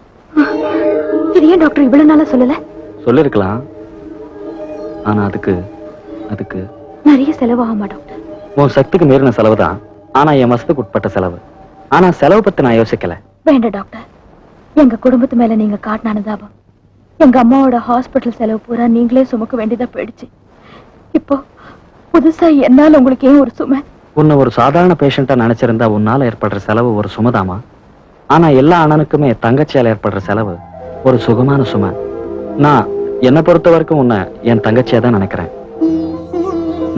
இது ஏன் டாக்டர் இவ்வளவு நாளா சொல்லல? சொல்லிருக்கலாம், ஆனா அதுக்கு நிறைய செலவாகுமா டாக்டர்? உன் சக்திக்கு மீறின செலவு தான், ஆனா என் மசத்துக்கு உட்பட்ட செலவு. ஆனா செலவு பத்தி நான் யோசிக்கல. வேண்டாம் டாக்டர், எங்க குடும்பத்து மேல நீங்க காட்டின அனுதாபம், எங்க அம்மாவோட ஹாஸ்பிட்டல் செலவு பூரா நீங்களே சுமக்க வேண்டியதா போயிடுச்சு. இப்போ புதுசா என்னால உங்களுக்கு ஏன் ஒரு சுமை? உன்னை ஒரு சாதாரண பேஷண்டா நினைச்சிருந்தா உன்னால ஏற்படுற செலவு ஒரு சுமதாமா. ஆனா எல்லா அண்ணனுக்குமே தங்கச்சியால ஏற்படுற செலவு ஒரு சுகமான சுமை. நான் என்னை பொறுத்த வரைக்கும் உன்னை என் தங்கச்சியா தான் நினைக்கிறேன்.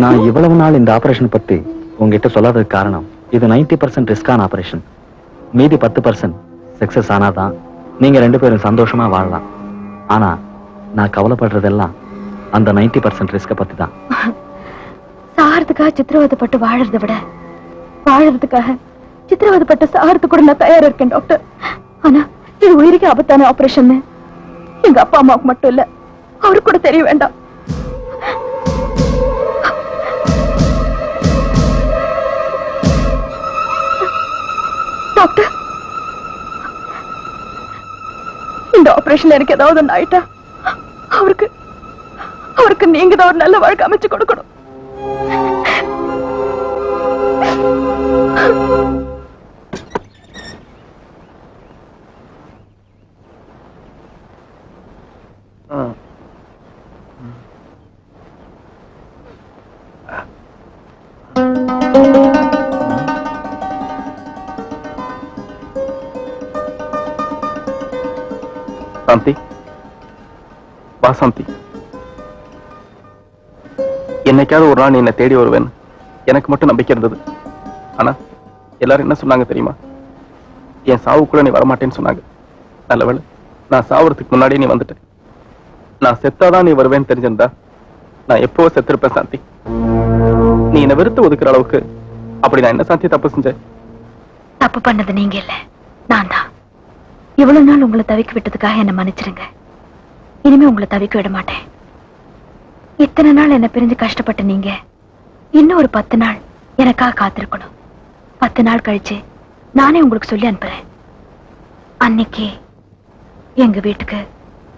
நான் இவ்வளவு நாள் இந்த ஆபரேஷன் பத்தி உங்ககிட்ட சொல்லாததுக்கு காரணம், இது 90% ரிஸ்கான ஆபரேஷன். மீதி 10% சக்சஸ் ஆனாதான் நீங்க 2 பேரும் சந்தோஷமா வாழலாம். ஆனா நான் கவலைப்படுறதெல்லாம் அந்த 90% ரிஸ்க பத்தி தான். சாகிறதுக்காக சித்திரவதைப்பட்டு வாழறதை விட வாழறதுக்காக சித்திரவதைப்பட்டு சாகிறதுக்கு கூட நான் தயாரா இருக்கேன் டாக்டர். ஆனா இது உயிருக்கு ஆபத்தான ஆபரேஷன் எங்க அப்பா அம்மாவுக்கு மட்டும் இல்ல, அவருக்கு கூட தெரிய வேண்டாம். டாக்டர், இந்த ஆபரேஷன் எனக்கு ஏதாவது ஒண்ணு ஆயிட்டா அவருக்கு நீங்க தான் ஒரு நல்ல வாழ்க்கை அமைச்சு கொடுக்கணும். சாந்தி, வா சாந்தி. என்னைக்காவது ஒரு நாள் நீ என்னை தேடி வருவேன் எனக்கு மட்டும் நம்பிக்கை இருந்தது. ஆனா எல்லாரும் என்ன சொன்னாங்க தெரியுமா? என் சாவுக்குள்ள நீ வரமாட்டேன்னு சொன்னாங்க. நல்லவேளை நான் சாவுறதுக்கு முன்னாடி நீ வந்துட்ட. நான் செத்தாதான் நீ வருவேன்னு தெரிஞ்சிருந்தா நான் எப்போ செத்திருப்பேன் சாந்தி. நீ என்னை வெறுத்து ஒதுக்குற அளவுக்கு அப்படி நான் என்ன சாந்தி தப்பு செஞ்சேன்? தப்பு பண்ணது நீங்க இல்ல, நான் தான். இவ்வளவு நாள் உங்களை தவிக்க விட்டதுக்காக என்ன மன்னிச்சிருங்க. இனிமே உங்களை தவிக்க விட மாட்டேன். இத்தனை நாள் என்ன பிரிஞ்சு கஷ்டப்பட்ட நீங்க இன்னும் ஒரு 10 நாள் எனக்காக காத்திருக்கணும். 10 நாள் கழிச்சு நானே உங்களுக்கு சொல்லி அனுப்புறேன். அன்னைக்கு எங்க வீட்டுக்கு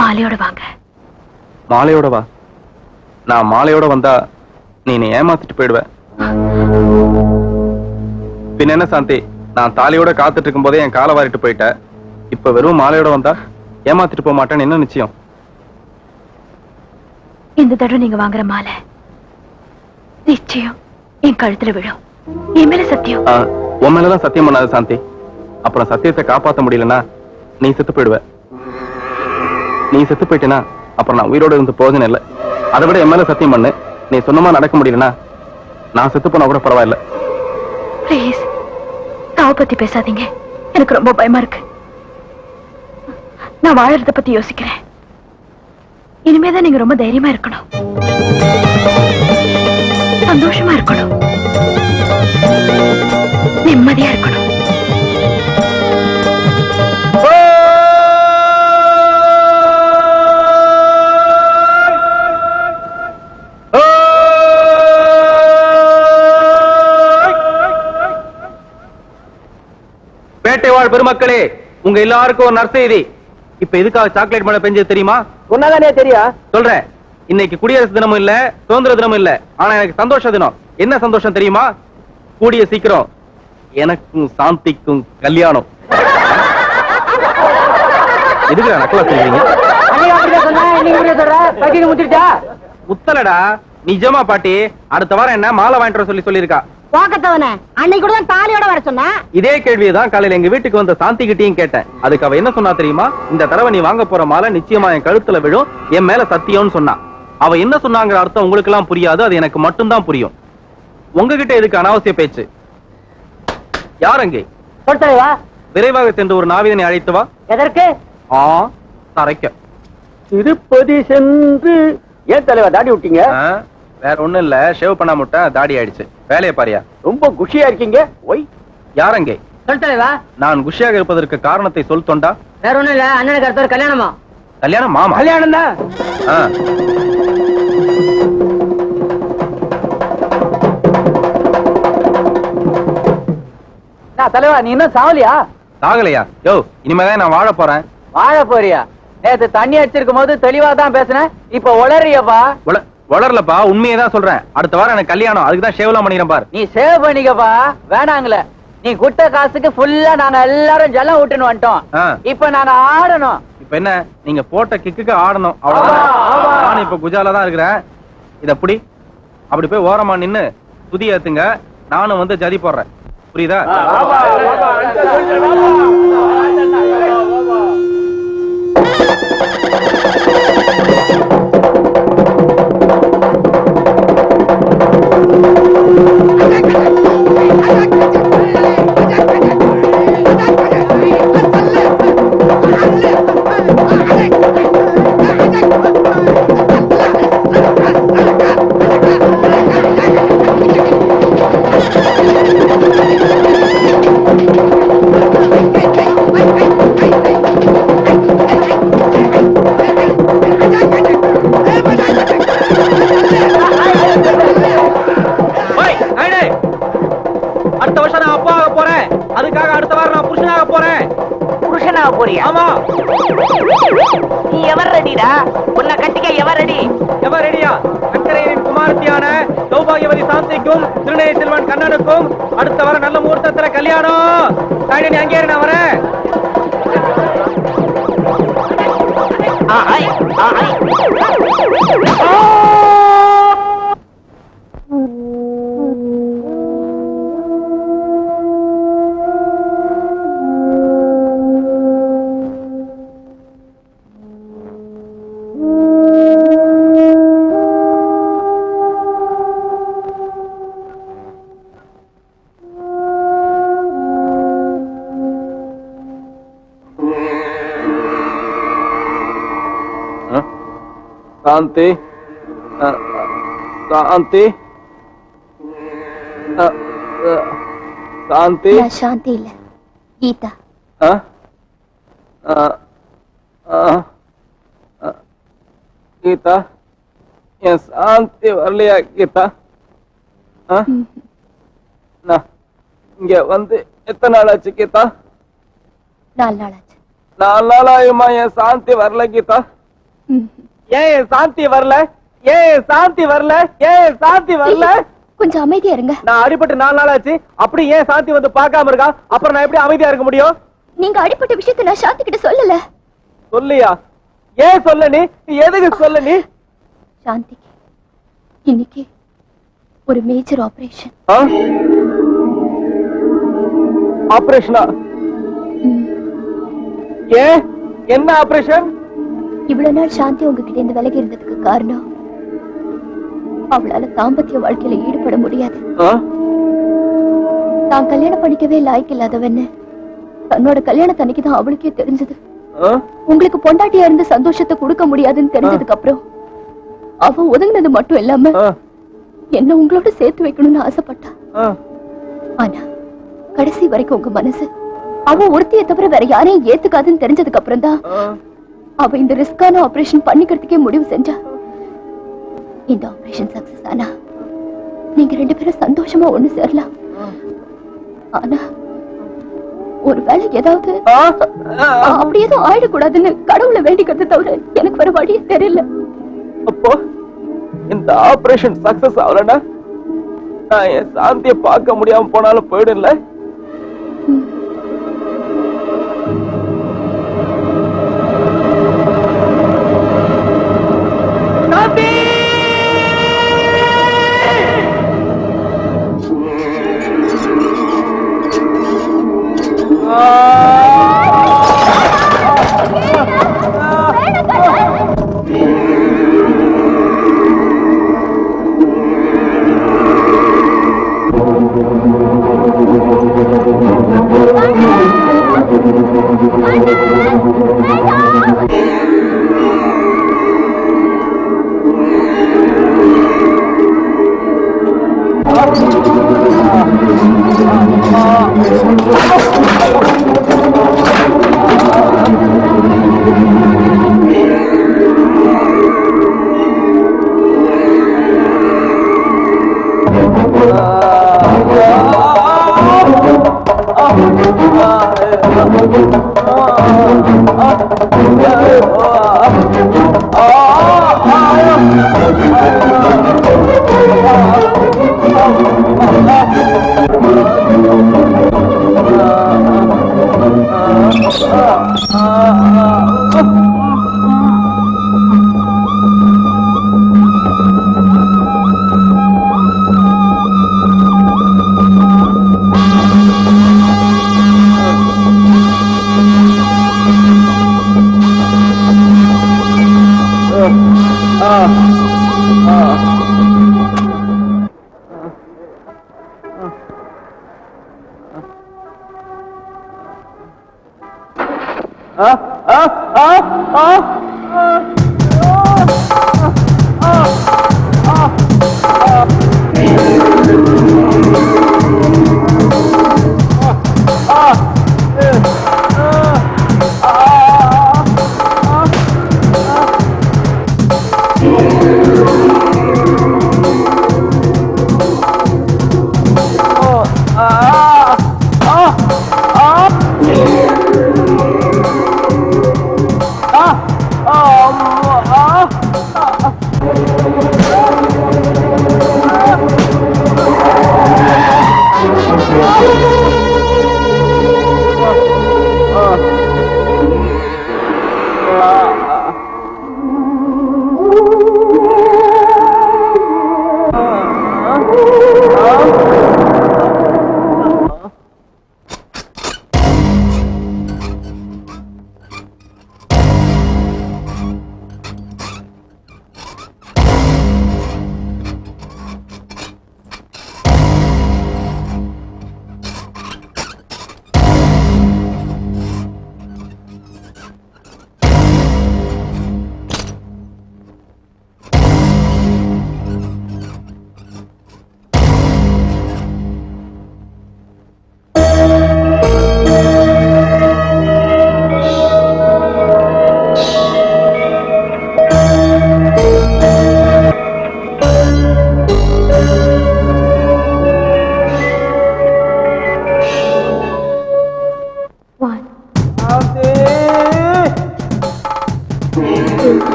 மாலையோட வாங்க. மாலையோட வா? நான் மாலையோட வந்தா நீ என்னை ஏமாத்திட்டு போயிடுவ. பின்ன என்ன சாந்தி, நான் தாலியோட காத்துட்டு இருக்கும் போதே என் காலை வாரிட்டு போயிட்ட. இப்ப வெறும் மாலையோட வந்தா ஏமாத்திட்டு போக மாட்டேன்னு என்ன நிச்சயம்? இந்த தடவை நீங்க வாங்குற மாலை நிச்சயம் என் கழுத்துல விழும். என் மேல சத்தியம். உன் மேலதான் சத்தியம் பண்ணாத சாந்தி. அப்புறம் சத்தியத்தை காப்பாற்ற முடியலன்னா நீ செத்து போயிடுவ. நீ செத்து போயிட்டேன்னா அப்புறம் நான் உயிரோட இருந்து போதுன்னு இல்லை. அதை விட என் மேல சத்தியம் பண்ணு. நீ சொன்னமா நடக்க முடியலன்னா நான் செத்து போனா கூட பரவாயில்ல. ப்ளீஸ் தாவ பத்தி பேசாதீங்க, எனக்கு ரொம்ப பயமா இருக்கு. நான் வாழறத பத்தி யோசிக்கிறேன். இனிமேதான் நீங்க ரொம்ப தைரியமா இருக்கணும், சந்தோஷமா இருக்கணும், நிம்மதியா இருக்கணும். பேட்டைவாழ் பெருமக்களே, உங்க எல்லாருக்கும் ஒரு நற்செய்தி. இப்ப எதுக்காக சாக்லேட் மழை பெஞ்சது தெரியுமா? உன்னதானே தெரியும். சொல்றேன். இன்னைக்கு குடியரசு தினமும் இல்ல, சுதந்திர தினமும் இல்ல, ஆனா எனக்கு சந்தோஷ தினம். என்ன சந்தோஷம் தெரியுமா? கூடிய சீக்கிரம் எனக்கும் சாந்திக்கும் கல்யாணம். எதுக்கு நக்கலா சொல்றீங்க? முத்தலடா, நிஜமா பாட்டி. அடுத்த வாரம் என்ன மாலை வாங்கிட்டு வர சொல்லியிருக்கா. போக்கத்தவனே, அன்னைக்கு கூட தான் தாலியோட வர சொன்னா. இதே கேள்வியதான் காலையில எங்க வீட்டுக்கு வந்த சாந்தி கிட்டையும் கேட்டேன். அதுக்கு அவ என்ன சொன்னா தெரியுமா? இந்த தடவை நீ வாங்க போற மாலை நிச்சயமா என் கழுத்துல விழும், என் மேல சத்தியம்னு சொன்னா. அவ என்ன சொன்னாங்கிற அர்த்தம் உங்களுக்கு எல்லாம் புரியாது, அது எனக்கு மட்டும்தான் புரியும். உங்ககிட்ட எதுக்கு அனாவசிய பேச்சு? யாரங்கே? விரைவாக சென்று ஒரு நாவிதனை அழைத்து வா. எதற்கு? தரைக்க. திருப்பதி சென்று. ஏன் தலைவா தாடி விட்டீங்க? வேற ஒண்ணும் இல்ல, ஷேவ் பண்ண முட்டை தாடி ஆயிடுச்சு. வேலையை பாரியா. ரொம்ப குஷியா இருக்கீங்க. ஒய் யாரங்கே? சொல் தலைவா. நான் குஷியாக இருப்பதற்கு காரணத்தை சொல் தொண்டா. வேற ஒண்ணும் இல்ல, அண்ணனுக்கு அடுத்த கல்யாணமா? கல்யாணம் மாமா? கல்யாணம் தான். தலைவா நீ இன்னும் சாவலியா? சாகலையா? யோ இனிமேதான் நான் வாழ போறேன். வாழ போறியா? நேத்து தண்ணி அடிச்சிருக்கும் போது தெளிவா தான் பேசுனேன், இப்ப உளறியப்பா. வளரலப்பா, உண்மையை தான் சொல்றேன். அடுத்த வாரம் எனக்கு கல்யாணம், அதுக்குதான் சேவலாம் பண்ணிக்கிறேன் பாரு. நீ சேவ் பண்ணிக்கப்பா, வேணாங்களே. நீ குட்ட காசுக்கு ஃபுல்லா நாங்க எல்லாரும் ஜலம் விட்டுன்னு வந்துட்டோம். இப்ப நான் ஆடணும். இப்ப என்ன, நீங்க போட்ட கிக்குக்கு ஆடணும், அவ்வளவுதான். நான் இப்ப குஜால தான் இருக்கிறேன். இத அப்படி அப்படி போய் ஓரமா நின்னு துதி ஏத்துங்க, நானும் வந்து ஜதி போடுறேன். புரியுதா? அடுத்த வருஷம் நான் அப்பா ஆக போறேன், அதுக்காக அடுத்த வாரம் நான் புருஷனாக போறேன். புருஷனாக போறியா? ஆமா. நீ எவர் ரெடிடா? உன்னை கட்டிக்க எவர் ரெடி? எவர் ரெடியா? அக்கரையின் குமாரத்தியான சௌபாகியவதி சாந்திக்கும் திருநெய் செல்வன் கண்ணனுக்கும் அடுத்த வாரம் நல்ல முகூர்த்தத்துல கல்யாணம். நீ அங்கே நான் வரேன். சாந்தி, சாந்தி, சாந்தி. சாந்தி இல்ல, கீதா. கீதா, என் சாந்தி வரலையா கீதா? நான் இங்க வந்து எத்தனை நாள் ஆச்சு கீதா? 4 நாள் ஆச்சு. 4 நாள் ஆயுமா என் சாந்தி வரல கீதா? ஏன் சாந்தி வரல? ஏன் சாந்தி வரல? ஏன் சாந்தி வரல? கொஞ்சம் அமைதியா இருங்க. நான் அடிபட்டு 4 நாள் ஆச்சு, அப்படி ஏன் சாந்தி வந்து பார்க்காம இருக்கா? அப்புறம் நான் எப்படி அமைதியா இருக்க முடியும்? நீங்க அடிபட்ட விஷயத்தை நான் சாந்தி கிட்ட சொல்லல. சொல்லியா? ஏன் சொல்ல நீ? எதுக்கு சொல்ல நீ? சாந்திக்கு இன்னைக்கு ஒரு மேஜர் ஆபரேஷன். ஆபரேஷனா? ஏன், என்ன ஆபரேஷன்? இவ்வளவு நாள் சாந்தி உங்ககிட்ட இருந்து விலகி இருந்ததுக்கு காரணம் அவளால தாம்பத்திய வாழ்க்கையில ஈடுபட முடியாது. தான் கல்யாணம் பண்ணிக்கவே லாய்க்கு இல்லாதவன்னு தன்னோட கல்யாணத்தன்னைக்கு தான் அவளுக்கே தெரிஞ்சது. உங்களுக்கு பொண்டாட்டியா இருந்து சந்தோஷத்தை கொடுக்க முடியாதுன்னு தெரிஞ்சதுக்கு அப்புறம் அவ ஒதுங்கினது மட்டும் இல்லாம என்ன உங்களோட சேர்த்து வைக்கணும்னு ஆசைப்பட்டா. ஆனா கடைசி வரைக்கும் உங்க மனசு அவ ஒருத்திய தவிர வேற யாரையும் ஏத்துக்காதுன்னு தெரிஞ்சதுக்கு அப்புறம் தான் அவ இந்த ரிஸ்கான ஆபரேஷன் பண்ணிக்கிறதுக்கே முடிவு செஞ்சா. இந்த ஆபரேஷன் சக்சஸ் ஆனா நீங்க 2 பேரும் சந்தோஷமா ஒண்ணு சேரலாம். ஆனா ஒருவேளை ஏதாவது அப்படி எதுவும் ஆயிடக்கூடாதுன்னு கடவுளை வேண்டிக்கிறது தவிர எனக்கு வேற வழியே தெரியல. அப்போ இந்த ஆபரேஷன் சக்சஸ் ஆகலன்னா நான் என் சாந்தியை பார்க்க முடியாம போனாலும் போயிடும்ல?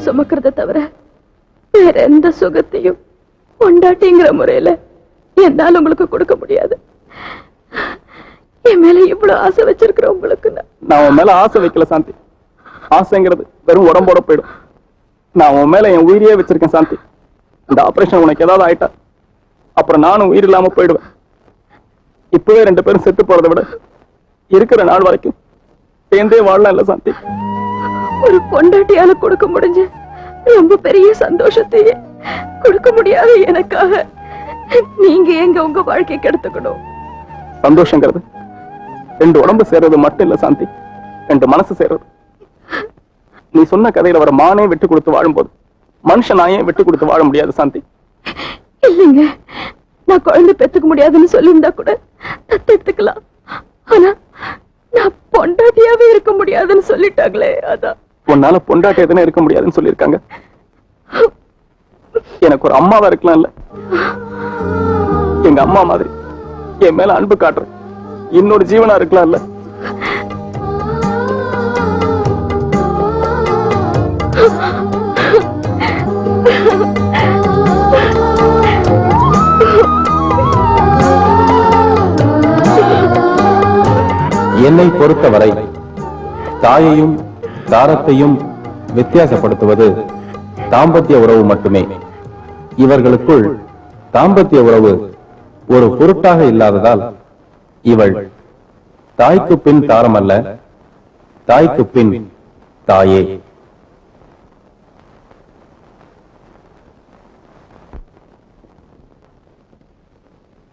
சுமக்கிறத தவிர வேற எந்த சுகத்தையும் கொண்டாட்டிங்கிற முறையில என்னால உங்களுக்கு கொடுக்க முடியாது. என் மேல இவ்வளவு ஆசை வச்சிருக்கிற உங்களுக்கு நான் உன் மேல ஆசை வைக்கல சாந்தி. ஆசைங்கிறது வெறும் உடம்போட போயிடும். நான் உன் மேல என் உயிரியே வச்சிருக்கேன் சாந்தி. இந்த ஆபரேஷன் உனக்கு ஏதாவது ஆயிட்டா அப்புறம் நானும் உயிர் இல்லாம போயிடுவேன். இப்பவே 2 பேரும் செத்து போறதை விட இருக்கிற நாள் வரைக்கும் சேர்ந்தே வாழலாம் இல்ல சாந்தி. ஒரு பொண்டாட்டியால கொடுக்க முடிஞ்ச ரொம்ப பெரிய சந்தோஷத்தையே கொடுக்க முடியாத எனக்காக நீங்க எங்க உங்க வாழ்க்கை கெடுத்துக்கணும். சந்தோஷங்கிறது ரெண்டு உடம்பு சேர்றது மட்டும் இல்ல சாந்தி, ரெண்டு மனசு சேர்றது. நீ சொன்ன கதையில வர மானே விட்டு கொடுத்து வாழும்போது மனுஷன் நாயே விட்டு கொடுத்து வாழ முடியாது சாந்தி. இல்லைங்க, நான் குழந்தை பெத்துக்க முடியாதுன்னு சொல்லியிருந்தா கூட தத்தெடுத்துக்கலாம். ஆனா நான் பொண்டாட்டியாவே இருக்க முடியாதுன்னு சொல்லிட்டாங்களே, அதான். உன்னால பொண்டாட்டி எதுனா இருக்க முடியாதுன்னு சொல்லியிருக்காங்க. எனக்கு ஒரு அம்மாவா இருக்கலாம் இல்ல, எங்க அம்மா மாதிரி என் மேல அன்பு காட்டுற இன்னொரு ஜீவனா இருக்கலாம் இல்ல. என்னை பொறுத்தவரை தாயையும் தாரத்தையும் வித்தியாசப்படுத்துவது தாம்பத்திய உறவு மட்டுமே. இவர்களுக்குள் தாம்பத்திய உறவு ஒரு பொருட்டாக இல்லாததால் இவள் தாய்க்கு பின் தாரம் அல்ல, தாய்க்கு பின் தாயே.